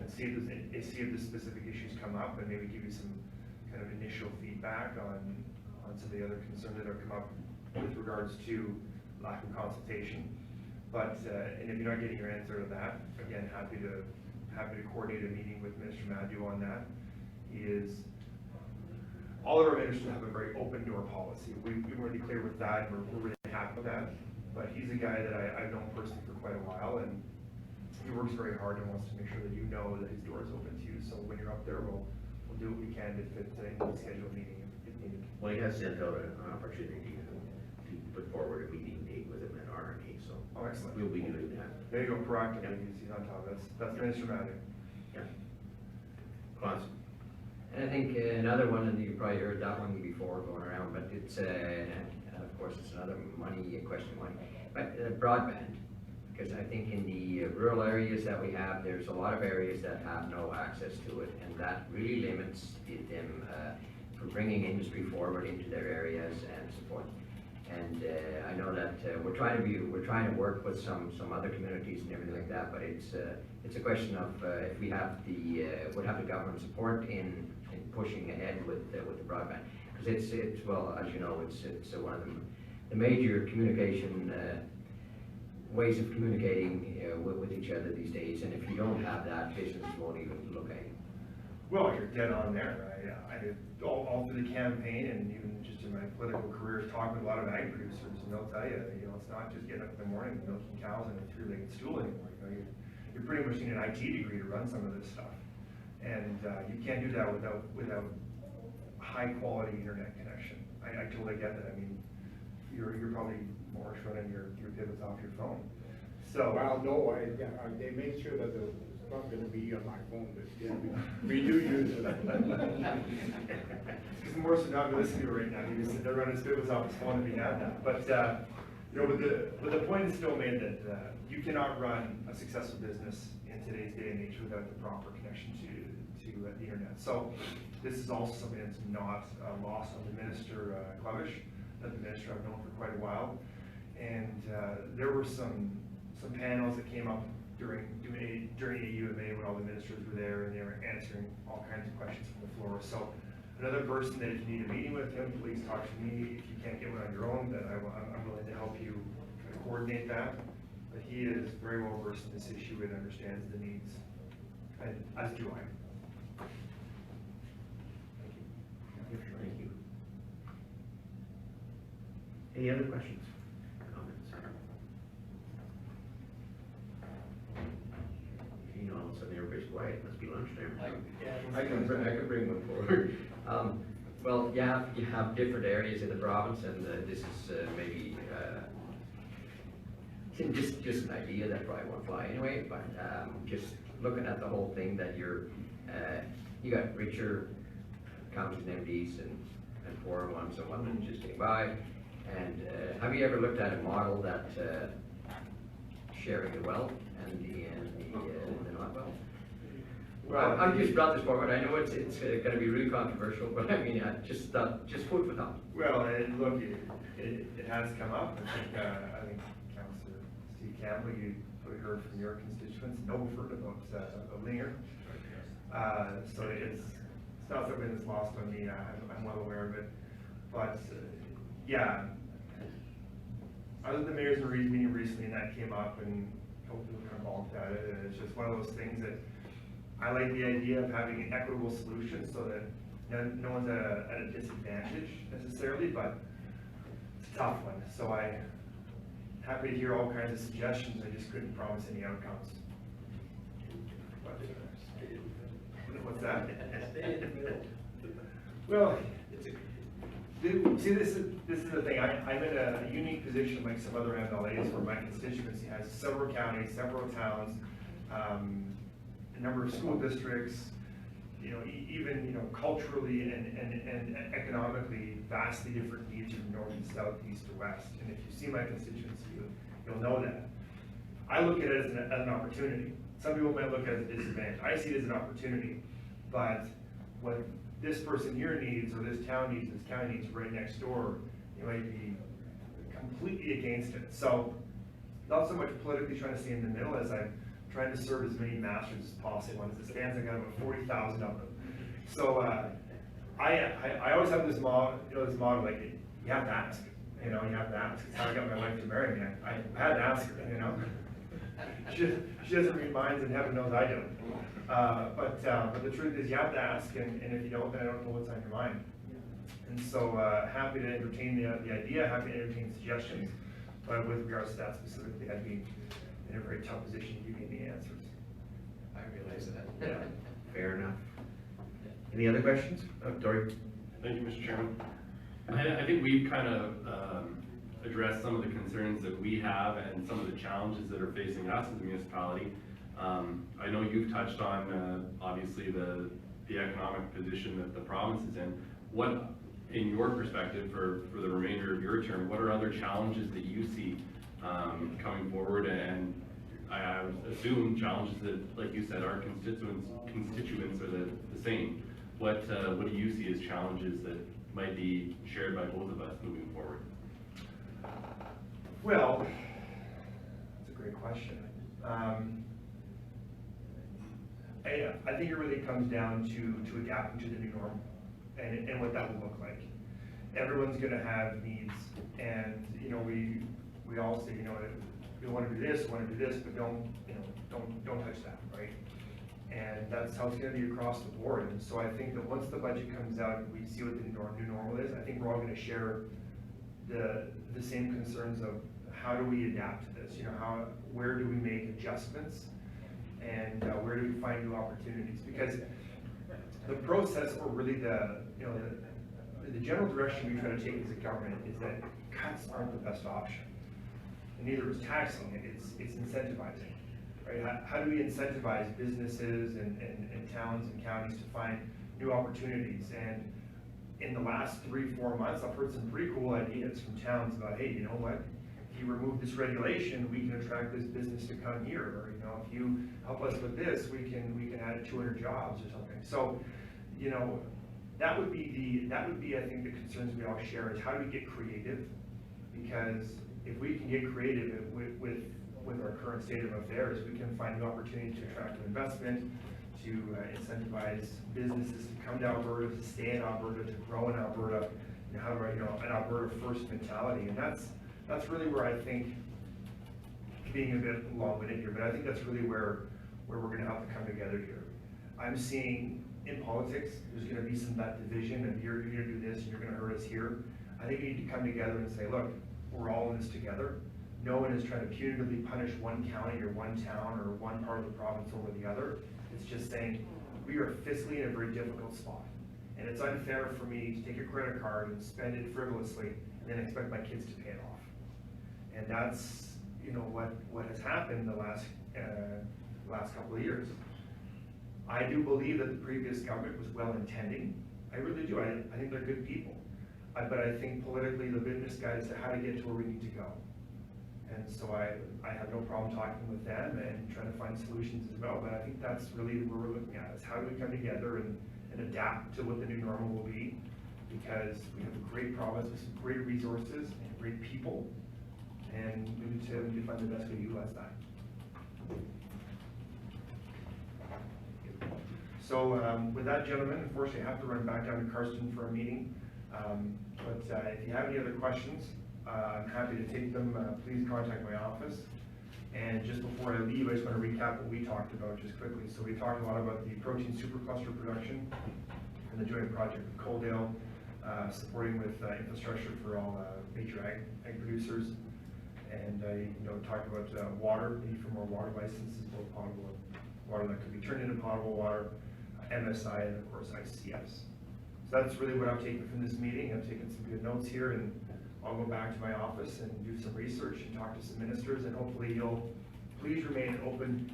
see if the specific issues come up, and maybe give you some kind of initial feedback on some of the other concerns that have come up with regards to lack of consultation. But, and if you're not getting your answer to that, again, happy to coordinate a meeting with Minister Madhu on that. All of our ministers have a very open door policy. We've been really clear with that, and we're really happy with that. But he's a guy that I've known personally for quite a while, and he works very hard and wants to make sure that you know that his door is open to you. So when you're up there, we'll do what we can to fit in the scheduled meeting if needed. Well, he has sent out an opportunity to put forward a meeting date with him at RNA, so. Oh, excellent. We'll be doing that. There you go, proactively, he's on top of this. That's Minister Madhu. Yeah. Claus? And I think another one, and you probably heard that one before going around, but it's, of course, it's another money question, but broadband. Because I think in the rural areas that we have, there's a lot of areas that have no access to it, and that really limits them from bringing industry forward into their areas and so forth. And I know that we're trying to work with some other communities and everything like that, but it's a question of if we have would have the government support in pushing ahead with the broadband. Because it's well, as you know, it's one of the major communication ways of communicating with each other these days, and if you don't have that, businesses won't even look at you. Well, you're dead on there. I did all through the campaign and even just in my political career, talking with a lot of ag producers, and they'll tell you, it's not just getting up in the morning and milking cows in a three-legged stool anymore. You pretty much need an IT degree to run some of this stuff. And you can't do that without high-quality internet connection. I totally get that. I mean, you're probably more running your pivots off your phone. So. Well, no, they make sure that it's not gonna be on my phone, but yeah, we do use it. Because Morris would not be listening to it right now, he was sitting there running his pivots off his phone if he had that. But, but the point is still made that you cannot run a successful business in today's day and age without the proper connection to the internet. So this is also something that's not lost on the Minister Clevish, that the Minister I've known for quite a while. And there were some panels that came up during AUMA when all the ministers were there, and they were answering all kinds of questions from the floor. So another person that if you need a meeting with him, please talk to me. If you can't get one on your own, then I'm willing to help you coordinate that. But he is very well versed in this issue and understands the needs, and as do I. Thank you. Any other questions, comments? All of a sudden everybody's quiet, it must be lunchtime. I can bring one forward. Well, you have different areas in the province, and this is maybe just an idea that probably won't fly anyway, but just looking at the whole thing that you got richer counties and MDs and poorer ones, and one just getting by. And have you ever looked at a model that sharing the wealth and the not wealth? Well, I just brought this forward. I know it's going to be really controversial, but I mean, just food for thought. Well, look, it has come up. I think Councillor Steve Campbell, you probably heard from your constituents, Nobleford, about Linger. So it's not something that's lost on me. I'm well aware of it. But yeah, I was at the Mayor's and Maries meeting recently, and that came up, and hopefully we're involved at it. And it's just one of those things that I like the idea of having an equitable solution so that no one's at a disadvantage necessarily, but it's a tough one. So I'm happy to hear all kinds of suggestions. I just couldn't promise any outcomes. What's that? Well, see, this is the thing. I'm in a unique position like some other MLAs where my constituency has several counties, several towns, a number of school districts, even culturally and economically vastly different needs from north and south, east to west. And if you see my constituency, you'll know that. I look at it as an opportunity. Some people might look at it as a disadvantage. I see it as an opportunity, but what this person here needs, or this town needs, this county needs right next door, you might be completely against it. So, not so much politically trying to stay in the middle as I'm trying to serve as many masters as possible. And as it stands, I got about 40,000 of them. So, I always have this model, like, you have to ask. You have to ask. It's how I got my wife to marry me. I had to ask her, She doesn't read minds, and heaven knows I don't. But the truth is, you have to ask, and if you don't, then I don't know what's on your mind. And so, happy to entertain the idea, happy to entertain suggestions, but with regards to that specifically, I'd be in a very tough position to give you any answers. I realize that. Yeah. Fair enough. Any other questions? Dory? Thank you, Mr. Chairman. I think we've kind of addressed some of the concerns that we have and some of the challenges that are facing us as a municipality. I know you've touched on obviously the economic position that the province is in. What, in your perspective, for the remainder of your term, what are other challenges that you see coming forward? And I assume challenges that, like you said, our constituents are the same. What do you see as challenges that might be shared by both of us moving forward? Well, that's a great question. I think it really comes down to adapting to the new normal and what that will look like. Everyone's gonna have needs, and, you know, we all say, you know, we wanna do this, but don't touch that, right? And that's how it's gonna be across the board. And so I think that once the budget comes out and we see what the new normal is, I think we're all gonna share the same concerns of how do we adapt to this? You know, where do we make adjustments? And where do we find new opportunities? Because the process, or really the general direction we try to take as a government, is that cuts aren't the best option. And neither is taxing it, it's incentivizing, right? How do we incentivize businesses and towns and counties to find new opportunities? And in the last 3-4 months, I've heard some pretty cool ideas from towns about, hey, you know what? If you remove this regulation, we can attract this business to come here, or, you know, if you help us with this, we can add 200 jobs or something. So, you know, that would be I think the concerns we all share, is how do we get creative? Because if we can get creative with our current state of affairs, we can find new opportunities to attract investment, to incentivize businesses to come to Alberta, to stay in Alberta, to grow in Alberta, and have an Alberta first mentality. And that's really where I think, being a bit long-winded here, but I think that's really where we're gonna have to come together here. I'm seeing in politics, there's gonna be some of that division, and you're gonna do this, and you're gonna hurt us here. I think we need to come together and say, look, we're all in this together. No one is trying to punitively punish one county or one town or one part of the province over the other. It's just saying, we are fiscally in a very difficult spot. And it's unfair for me to take a credit card and spend it frivolously and then expect my kids to pay it off. And that's, you know, what has happened the last couple of years. I do believe that the previous government was well-intending. I really do. I think they're good people. But I think politically they've been misguided as to how to get to where we need to go. And so I have no problem talking with them and trying to find solutions as well. But I think that's really what we're looking at, is how do we come together and adapt to what the new normal will be. Because we have a great province with some great resources and great people. And we need to find the best way to utilize that. So with that, gentlemen, unfortunately I have to run back down to Carson for a meeting. But if you have any other questions, I'm happy to take them. Please contact my office. And just before I leave, I just want to recap what we talked about just quickly. So we talked a lot about the protein supercluster production and the joint project with Coaldale, supporting with infrastructure for all major ag producers. And talked about water, the need for more water licenses, both potable water that could be turned into potable water, MSI, and of course ICS. So that's really what I'm taking from this meeting. I've taken some good notes here, and I'll go back to my office and do some research and talk to some ministers, and hopefully you'll please remain open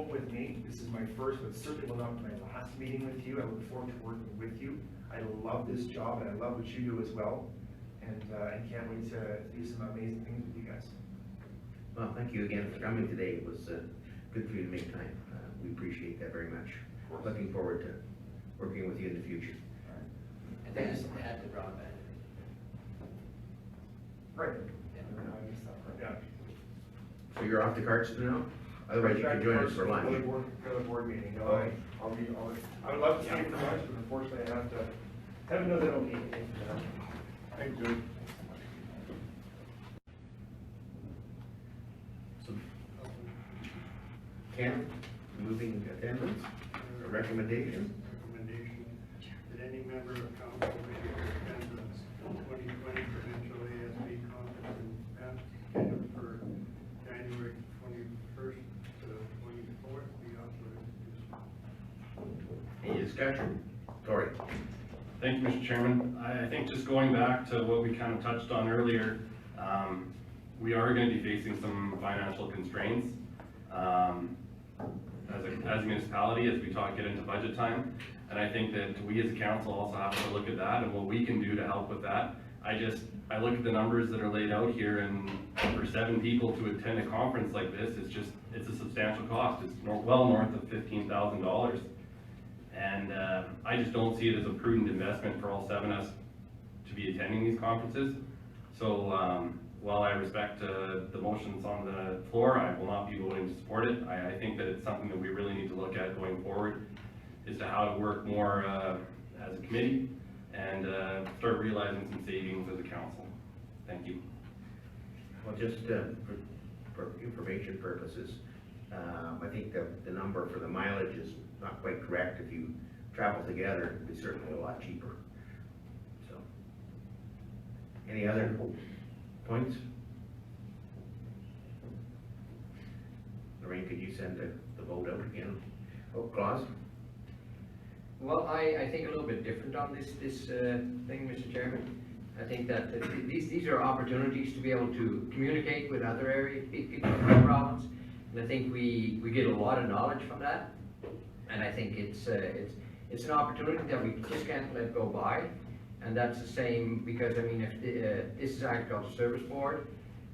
with me. This is my first, but certainly will not be my last meeting with you. I look forward to working with you. I love this job, and I love what you do as well. And I can't wait to do some amazing things with you guys. Well, thank you again for coming today. It was good for you to make time. We appreciate that very much. Looking forward to working with you in the future. And then just add the broadband. Right. Yeah. So you're off to Cardston now? Otherwise you can join us for lunch. For the board meeting. I would love to stay for lunch, but unfortunately I have to, heaven knows I don't need anything. Thank you. Ken, moving attendance, a recommendation? Recommendation that any member of council may attend the 2020 provincial ASB conference in Pasadena for January 21st to 24th, be authorized to do so. Any discussion? Tori? Thank you, Mr. Chairman. I think just going back to what we kind of touched on earlier, we are going to be facing some financial constraints as a municipality as we get into budget time. And I think that we as a council also have to look at that and what we can do to help with that. I look at the numbers that are laid out here, and for 7 people to attend a conference like this, it's a substantial cost. It's well north of $15,000. And I just don't see it as a prudent investment for all 7 of us to be attending these conferences. So while I respect the motions on the floor, I will not be voting to support it. I think that it's something that we really need to look at going forward, is to how to work more as a committee and start realizing some savings as a council. Thank you. Well, just for information purposes, I think the number for the mileage is not quite correct. If you travel together, it'd be certainly a lot cheaper. So, any other points? Lorraine, could you send the vote out again? Oh, Claus? Well, I think a little bit different on this thing, Mr. Chairman. I think that these are opportunities to be able to communicate with other area people in the province, and I think we get a lot of knowledge from that. And I think it's an opportunity that we just can't let go by. And that's the same because, I mean, if this is Agricultural Service Board,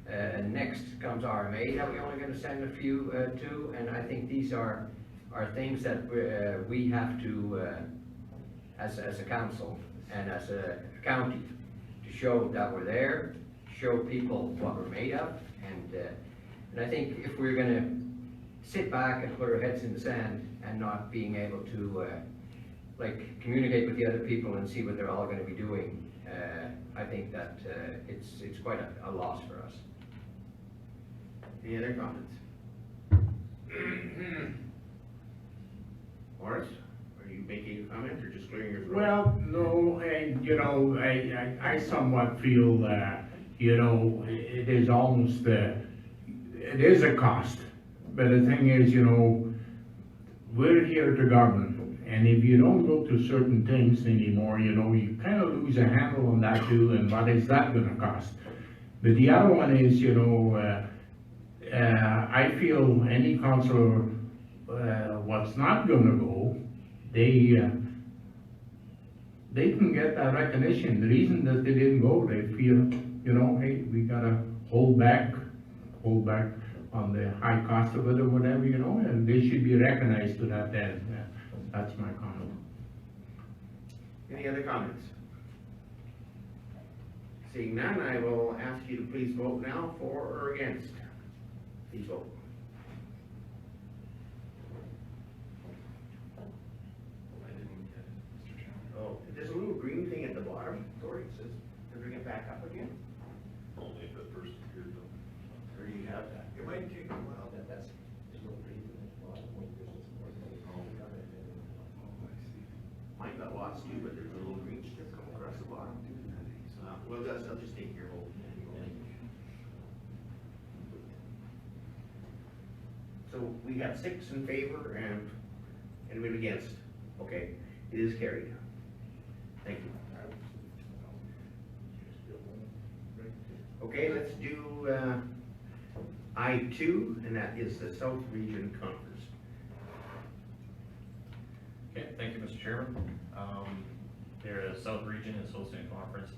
next comes RMA that we're only going to send a few to, and I think these are things that we have to, as a council and as a county, to show that we're there, show people what we're made of, and I think if we're going to sit back and put our heads in the sand and not being able to like communicate with the other people and see what they're all going to be doing, I think that it's quite a loss for us. Any other comments? Morris, are you making a comment or just clearing your throat? Well, no, and you know, I somewhat feel that, you know, it is almost, it is a cost. But the thing is, you know, we're here to govern, and if you don't go to certain things anymore, you know, you kind of lose a handle on that too, and what is that gonna cost? But the other one is, you know, I feel any councillor what's not gonna go, they can get that recognition. The reason that they didn't go, they feel, you know, hey, we gotta hold back on the high cost of it or whatever, you know, and they should be recognized to that end. That's my comment. Any other comments? Seeing none, I will ask you to please vote now for or against. Please vote. Oh, there's a little green thing at the bottom, Tori, it says to bring it back up again. Only if it first appeared though. Where do you have that? It might take a while. That's, there's a little green thing at the bottom. Mine got lost too, but there's a little green strip coming across the bottom. Well, I'll just take your vote. So we have 6 in favor and anybody against? Okay, it is carried. Thank you. Okay, let's do I-2, and that is the South Region Conference. Okay, thank you, Mr. Chairman. There's a South Region is hosting a conference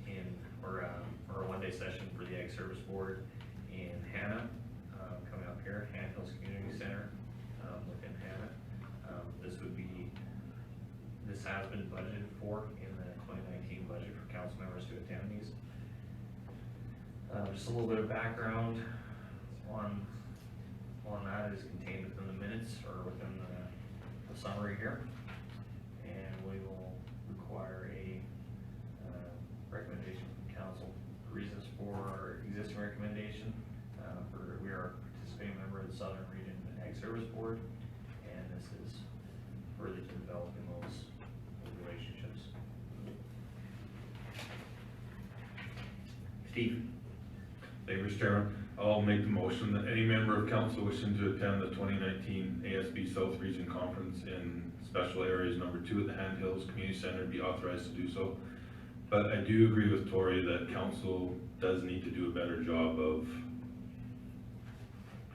or a one-day session for the Ag Service Board in Hannah, coming up here, Hannah Hills Community Center, within Hannah. This has been budgeted for in the 2019 budget for council members to attend these. Just a little bit of background on that is contained within the minutes or within the summary here. And we will require a recommendation from council. Reasons for our existing recommendation, we are a participating member of the Southern Region Ag Service Board, and this is further to developing those relationships. Steve? Thank you, Mr. Chairman. I'll make the motion that any member of council wishing to attend the 2019 ASB South Region Conference in Special Areas Number 2 at the Hand Hills Community Center be authorized to do so. But I do agree with Tori that council does need to do a better job of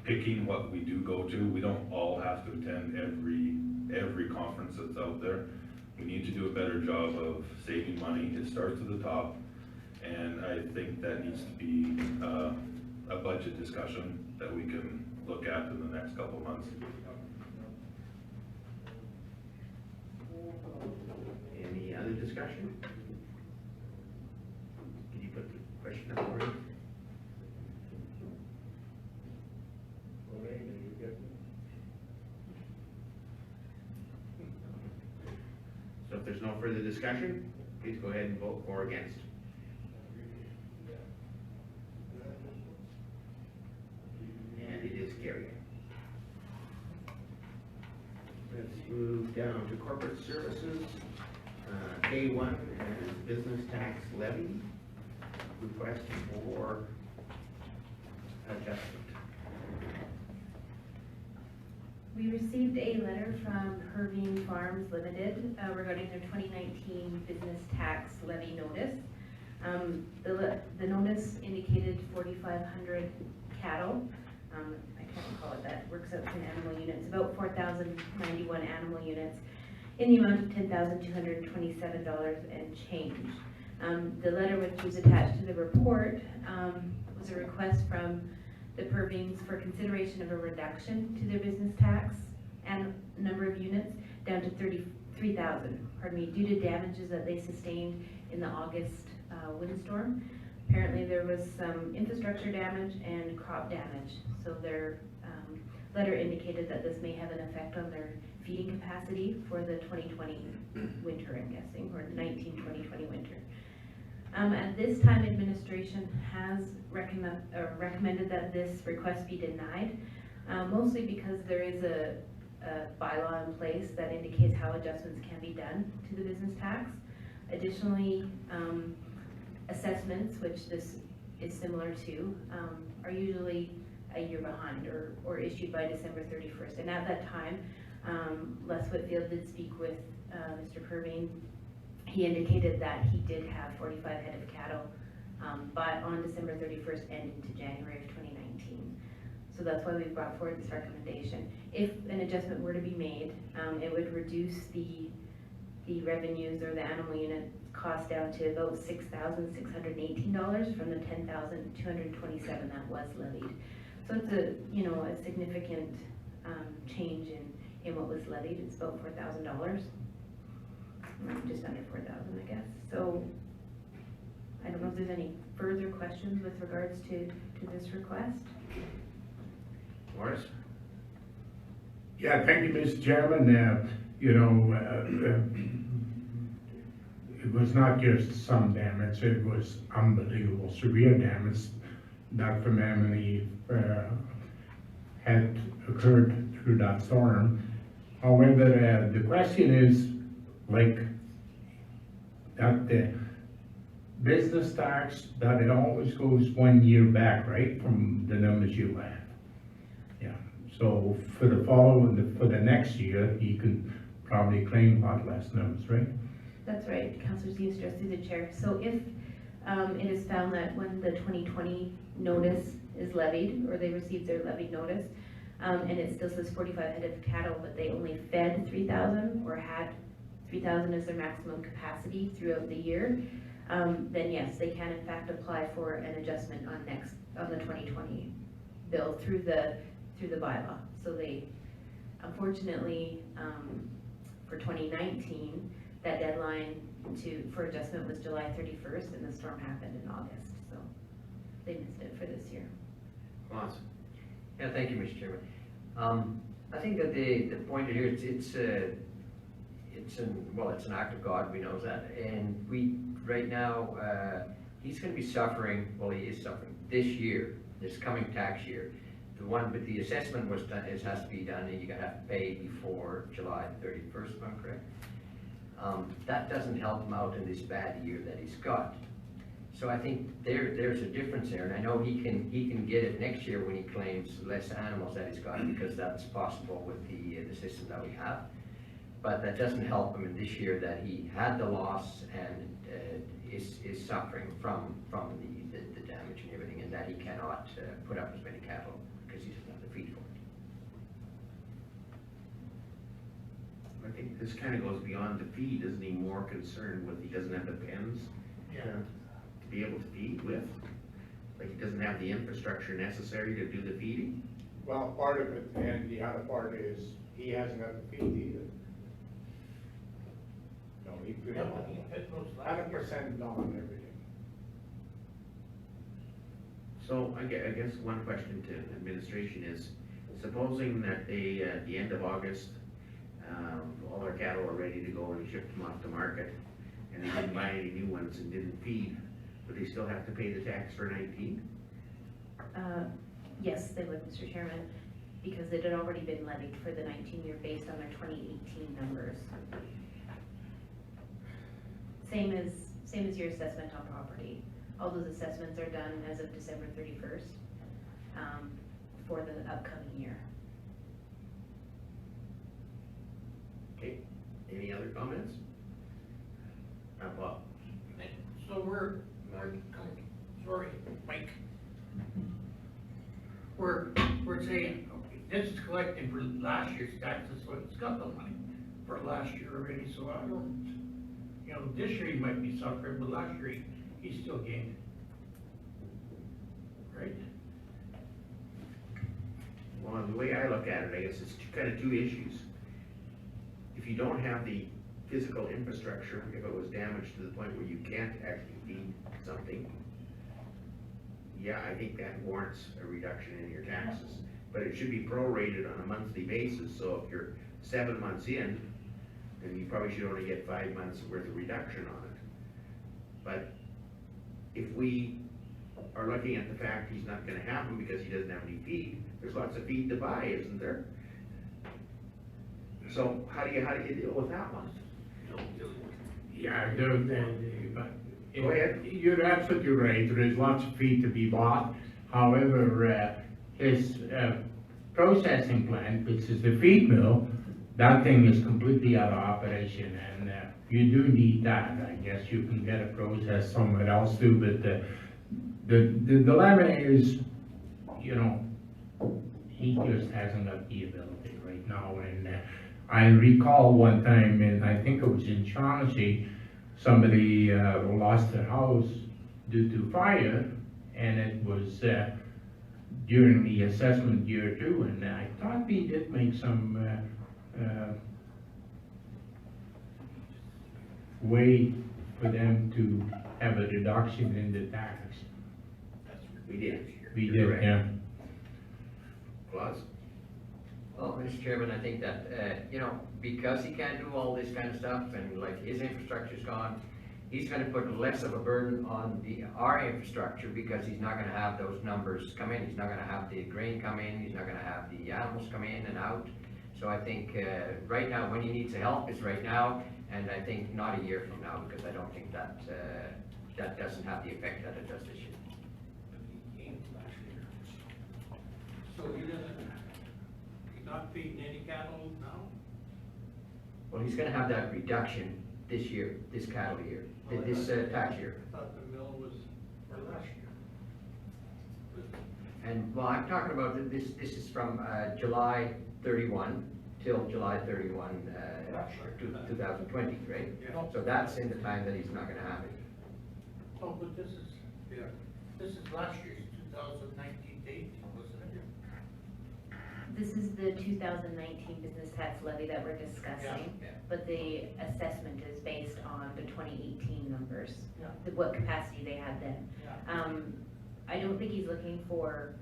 picking what we do go to. We don't all have to attend every conference that's out there. We need to do a better job of saving money. It starts at the top, and I think that needs to be a budget discussion that we can look at in the next couple of months. Any other discussion? Can you put the question up for me? if there's no further discussion, please go ahead and vote for or against. And it is carried. Let's move down to corporate services. K1 is business tax levy. Request for adjustment. We received a letter from Hervine Farms Limited regarding their 2019 business tax levy notice. The notice indicated 4,500 cattle. I can't recall it, that works out in animal units, about 4,091 animal units in the amount of $10,227 and change. The letter which was attached to the report was a request from the Purvines for consideration of a reduction to their business tax and number of units down to 33,000, due to damages that they sustained in the August windstorm. Apparently there was some infrastructure damage and crop damage, so their letter indicated that this may have an effect on their feeding capacity for the 2020 winter, I'm guessing, or 2020 winter. At this time, administration has recommended that this request be denied, mostly because there is a bylaw in place that indicates how adjustments can be done to the business tax. Additionally, assessments, which this is similar to, are usually a year behind or issued by December 31st. And at that time, Les Whitfield did speak with Mr. Purvine. He indicated that he did have 45 head of cattle, but on December 31st and into January of 2019. So that's why we brought forward this recommendation. If an adjustment were to be made, it would reduce the revenues or the animal unit cost down to about $6,618 from the $10,227 that was levied. So it's a significant change in what was levied. It's about $4,000. Just under 4,000, I guess. So I don't know if there's any further questions with regards to this request. Morris? Yeah, thank you, Mr. Chairman. It was not just some damage, it was unbelievable, severe damage that from Emily had occurred through that storm. However, the question is, like, that the business tax, that it always goes 1 year back, right, from the numbers you have. Yeah, so for the next year, you can probably claim a lot less numbers, right? That's right, Councillor Zeemstra through the chair. So if it is found that when the 2020 notice is levied, or they received their levied notice, and it still says 45 head of cattle, but they only fed 3,000 or had 3,000 as their maximum capacity throughout the year, then yes, they can in fact apply for an adjustment on the 2020 bill through the bylaw. So they, unfortunately, for 2019, that deadline for adjustment was July 31st, and the storm happened in August, so they missed it for this year. Lance? Yeah, thank you, Mr. Chairman. I think that the point here, it's an act of God, we know that, and we, right now, he's going to be suffering, well, he is suffering this year, this coming tax year. The one, but the assessment was done, it has to be done, and you're going to have to pay before July 31st, if I'm correct. That doesn't help him out in this bad year that he's got. So I think there's a difference there, and I know he can get it next year when he claims less animals that he's got, because that's possible with the system that we have. But that doesn't help him in this year that he had the loss and is suffering from the damage and everything, and that he cannot put up as many cattle because he doesn't have the feed for it. I think this kind of goes beyond the feed. Isn't he more concerned with he doesn't have the pens to be able to feed with? Like he doesn't have the infrastructure necessary to do the feeding? Well, part of it, and the other part is he hasn't got the feed either. No, he could Yeah, but he fed those last year. 100% on everything. So I guess one question to administration is, supposing that they, at the end of August, All their cattle were ready to go and he shipped them off to market, and he didn't buy any new ones and didn't feed, but they still have to pay the tax for 19? Yes, they would, Mr. Chairman, because it had already been levied for the 19 year based on their 2018 numbers. Same as your assessment on property. All those assessments are done as of December 31st for the upcoming year. Okay, any other comments? Bob? So we're, sorry, Mike. We're saying, okay, this is collecting for last year's taxes, so it's got the money for last year already, so I don't, you know, this year he might be suffering, but last year he still gained. Right? Well, the way I look at it, I guess it's kind of two issues. If you don't have the physical infrastructure, if it was damaged to the point where you can't actually feed something, yeah, I think that warrants a reduction in your taxes. But it should be prorated on a monthly basis, so if you're 7 months in, then you probably should only get 5 months worth of reduction on it. But if we are looking at the fact he's not gonna have them because he doesn't have any feed, there's lots of feed to buy, isn't there? So how do you deal with that one? Yeah, Go ahead. You're absolutely right, there is lots of feed to be bought. However, his processing plant, which is the feed mill, that thing is completely out of operation, and you do need that. I guess you can get a process somewhere else too, but the dilemma is, you know, he just hasn't got the ability right now. And I recall one time, and I think it was in Shaughnessy, somebody lost their house due to fire, and it was during the assessment year too, and I thought we did make some way for them to have a reduction in the tax. We did. We did, yeah. Claus? Well, Mr. Chairman, I think that, you know, because he can't do all this kind of stuff and like his infrastructure's gone, he's gonna put less of a burden on our infrastructure because he's not gonna have those numbers come in. He's not gonna have the grain come in, he's not gonna have the animals come in and out. So I think right now, when he needs the help is right now, and I think not a year from now, because I don't think that that doesn't have the effect that it does this year. So he doesn't, he's not feeding any cattle now? Well, he's gonna have that reduction this year, this cattle year, this tax year. I thought the mill was for last year. And, well, I'm talking about, this is from July 31 till July 31, 2020, right? Yeah. So that's in the time that he's not gonna have it. Oh, but this is, yeah, this is last year's 2019 date, wasn't it? This is the 2019 business tax levy that we're discussing, Yeah. but the assessment is based on the 2018 numbers, Yeah. what capacity they had then. Yeah. I don't think he's looking for,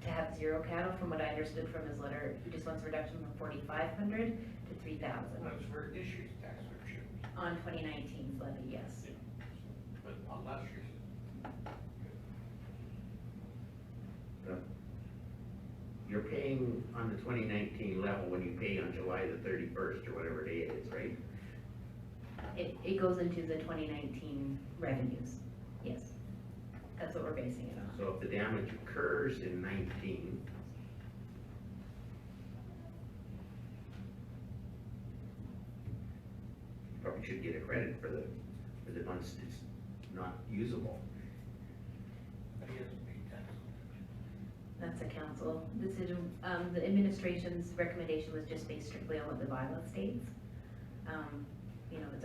to have zero cattle, from what I understood from his letter. He just wants a reduction from 4,500 to 3,000 That's for this year's tax rate, on 2019's levy, yes. but on last year's. You're paying on the 2019 level when you pay on July the 31st or whatever day it is, right? It goes into the 2019 revenues, yes. That's what we're basing it on. So if the damage occurs in 19, you probably should get a credit for the months it's not usable. But he hasn't paid tax. That's a council decision. The administration's recommendation was just based strictly on what the bylaw states. You know, it's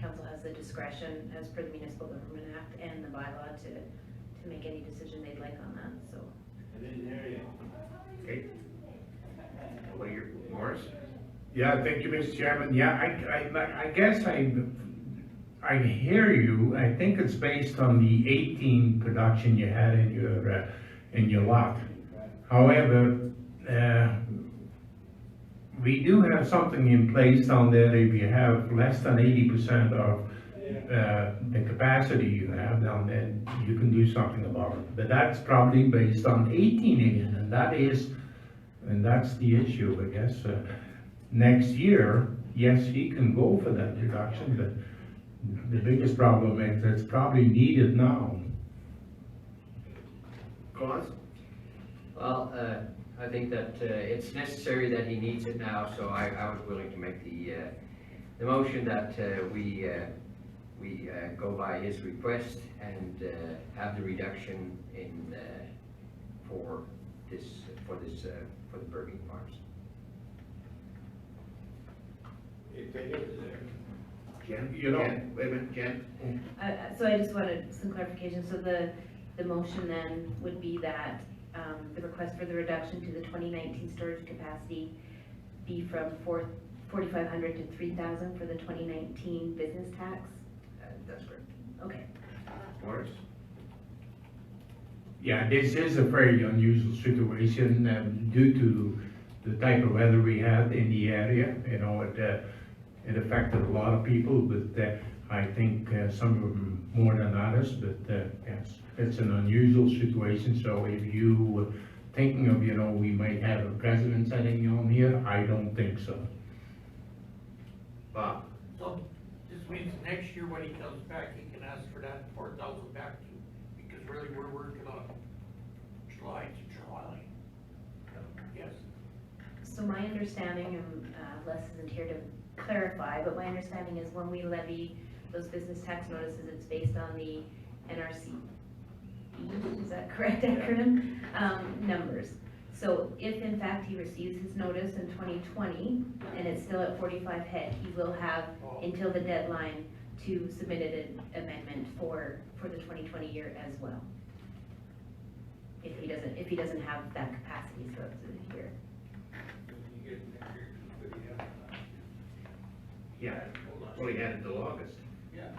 council has the discretion as per the Municipal Government Act and the bylaw to make any decision they'd like on that, so. Okay. What are your, Morris? Yeah, thank you, Mr. Chairman. Yeah, I guess I hear you. I think it's based on the 18 production you had in your lot. However, we do have something in place down there. If you have less than 80% of the capacity you have down there, you can do something about it. But that's probably based on 18 again, and that's the issue, I guess. Next year, yes, he can go for that reduction, but the biggest problem is it's probably needed now. Claus? Well, I think that it's necessary that he needs it now, so I was willing to make the motion that we go by his request and have the reduction in for the Burgundy Farms. Jen? You know- Jen, wait a minute, Jen? So I just wanted some clarification, so the motion then would be that, the request for the reduction to the 2019 storage capacity be from 4,500 to 3,000 for the 2019 business tax? That's correct. Okay. Morris? Yeah, this is a very unusual situation due to the type of weather we had in the area. You know, it affected a lot of people, but I think some of them more than others. But yes, it's an unusual situation. So if you thinking of, you know, we might have a president sitting on here, I don't think so. Bob? So this means next year when he comes back, he can ask for that 4,000 back to, because really we're working on July to July. Yes. So my understanding, and Les isn't here to clarify, but my understanding is when we levy those business tax notices, it's based on the NRC, is that correct acronym? Numbers. So if in fact he receives his notice in 2020 and it's still at 45 head, he will have until the deadline to submit an amendment for the 2020 year as well. If he doesn't have that capacity throughout the year. Yeah, well, he had it till August. Yeah.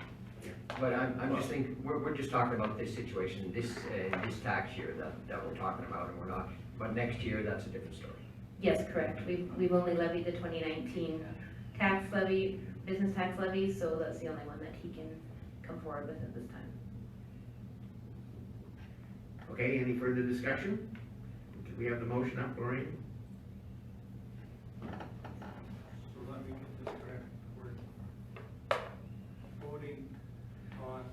But I'm just thinking, we're just talking about this situation, this tax year that we're talking about, and we're not, but next year, that's a different story. Yes, correct. We've only levied the 2019 tax levy, business tax levy, so that's the only one that he can come forward with at this time. Okay, any further discussion? Do we have the motion up, Lorraine? So let me get this correct. We're voting on,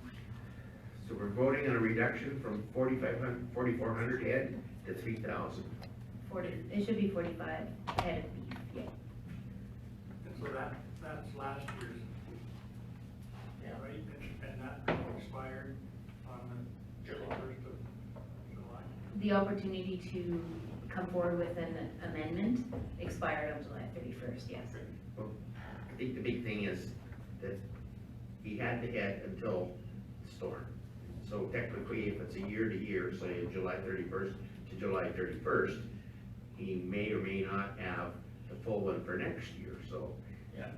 So we're voting on a reduction from 4,400 head to 3,000. 40, it should be 45 head of beef, yeah. and so that's last year's. Yeah. Right, and that expired on the 1st of July. The opportunity to come forward with an amendment expired on July 31st, yes. Well, I think the big thing is that he had the head until the storm. So technically, if it's a year to year, say July 31st to July 31st, he may or may not have the full one for next year, so. Yeah.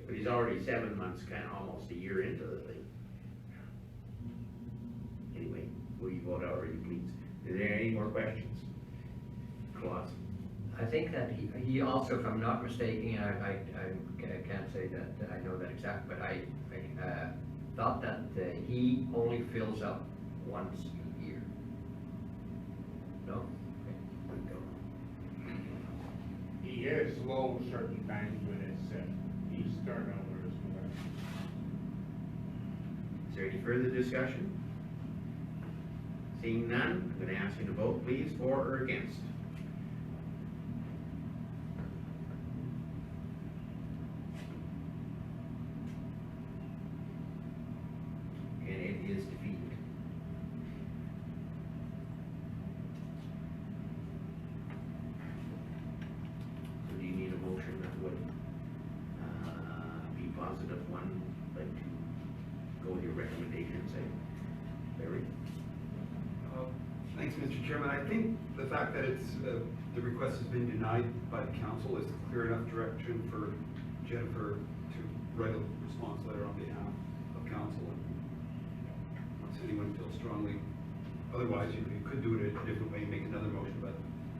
But he's already 7 months, kind of almost a year into the thing. Anyway, will you vote however you please? Is there any more questions? Claus? I think that he also, if I'm not mistaken, I can't say that I know that exactly, but I thought that he only fills up once a year. No? He is low certain times when it's, he's turnover as well. Is there any further discussion? Seeing none, I'm going to ask you to vote, please, for or against. And it is defeated. So do you need a motion that would be positive one, like to go with your recommendation, say, Barry? Thanks, Mr. Chairman. I think the fact that it's, the request has been denied by the council is clear enough direction for Jennifer to write a response letter on behalf of council. And unless anyone feels strongly otherwise, you could do it a different way, make another motion, but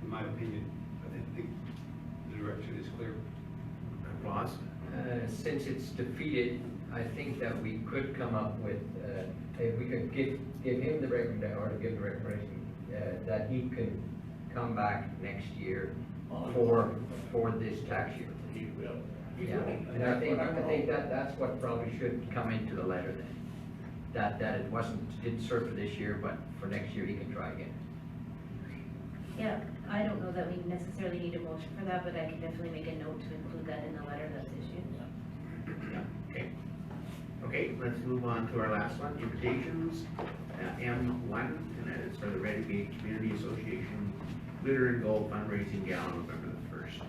in my opinion, I think the direction is clear. Ross? Since it's defeated, I think that we could come up with, if we could give him the recommendation, or to give the recommendation, that he could come back next year for this tax year. He will. Yeah, and I think that's what probably should come into the letter then. That it didn't serve for this year, but for next year he can try again. Yeah, I don't know that we necessarily need a motion for that, but I can definitely make a note to include that in the letter that's issued. Okay. Okay, let's move on to our last one, invitations, M1, and that is for the Ready-Made Community Association Glitter and Gold fundraising gala, November the 1st.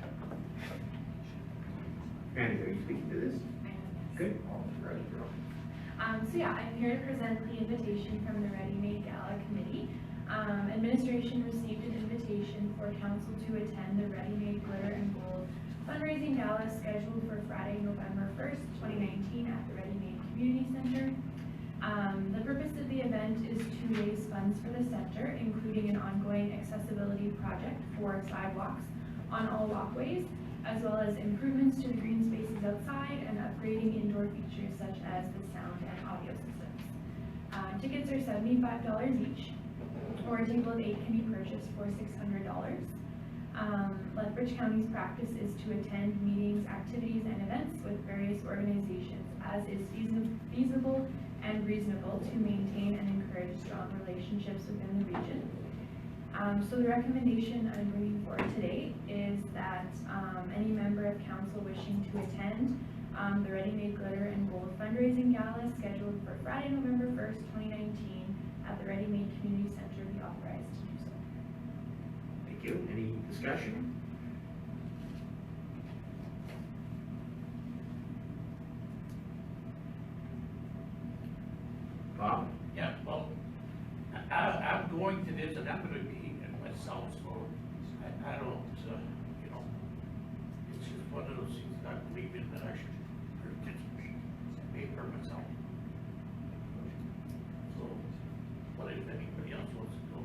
Randy, are you speaking to this? Good. So yeah, I'm here to present the invitation from the Ready Made Gala Committee. Administration received an invitation for council to attend the Ready Made Glitter and Gold fundraising gala scheduled for Friday, November 1st, 2019 at the Ready Made Community Center. The purpose of the event is to raise funds for the center, including an ongoing accessibility project for sidewalks on all walkways, as well as improvements to the green spaces outside and upgrading indoor features such as the sound and audio systems. Tickets are $75 each, or a table of 8 can be purchased for $600. Lethbridge County's practice is to attend meetings, activities, and events with various organizations as is feasible and reasonable to maintain and encourage strong relationships within the region. So the recommendation I'm bringing forward today is that any member of council wishing to attend the Ready Made Glitter and Gold fundraising gala scheduled for Friday, November 1st, 2019 at the Ready Made Community Center be authorized to do so. Thank you. Any discussion? Bob? Yeah, well, I'm going to this and I'm gonna be in myself, so I don't, you know, it's just one of those things that I believe in that I should participate and pay for myself. So, but if anybody else wants to go.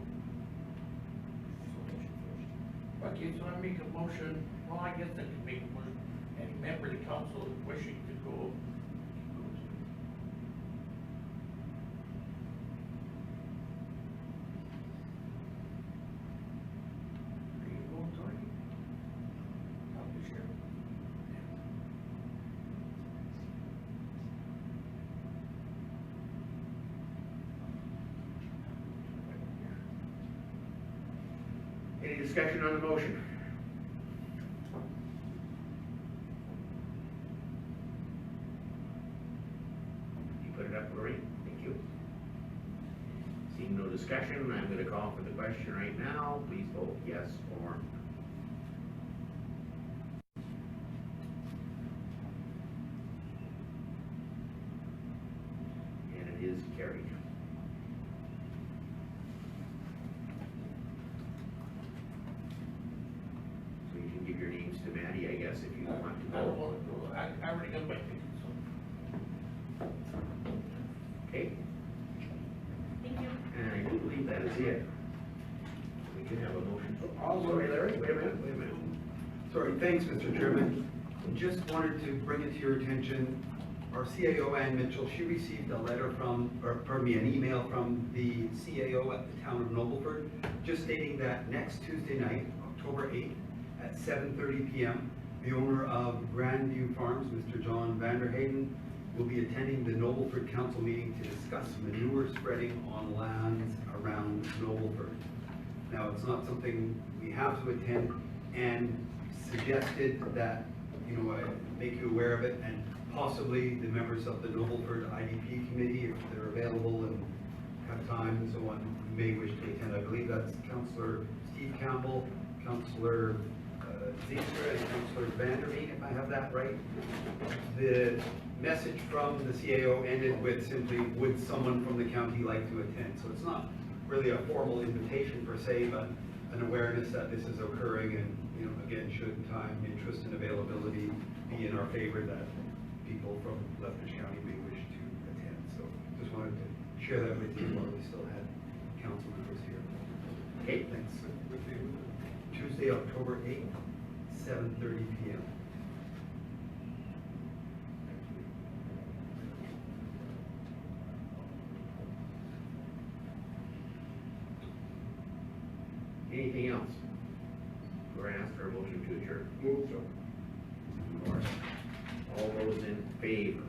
Okay, so I make a motion, well, I guess I can make a motion, any member of the council wishing to go. Any discussion on the motion? You put it up, Lori. Thank you. Seeing no discussion, I'm going to call for the question right now. Please vote yes or and it is carried. So you can give your names to Maddie, I guess, if you want to I don't go. want to go, I already got my ticket, so. Okay, Thank you. and I do believe that is it. We can have a motion. Sorry, Larry, wait a minute. Sorry, thanks, Mr. Chairman. Just wanted to bring it to your attention, our CAO, Ann Mitchell, she received a letter from, or pardon me, an email from the CAO at the town of Nobleford, just stating that next Tuesday night, October 8th, at 7:30 p.m., the owner of Grandview Farms, Mr. John Vanderhayden, will be attending the Nobleford Council meeting to discuss manure spreading on lands around Nobleford. Now, it's not something we have to attend, and suggested that, you know, I make you aware of it, and possibly the members of the Nobleford IDP committee, if they're available and have time and so on, may wish to attend. I believe that's Councillor Steve Campbell, Councillor Zeester, and Councillor Vandermeek, if I have that right. The message from the CAO ended with simply, would someone from the county like to attend? So it's not really a formal invitation per se, but an awareness that this is occurring, and, you know, again, should time, interest, and availability be in our favor, that people from Lethbridge County may wish to attend. So just wanted to share that with you while we still had council members here. Okay, Thanks. Tuesday, October 8th, 7:30 PM. Anything else? We're gonna ask for a motion to adjourn. Move so. Morris. All those in favor?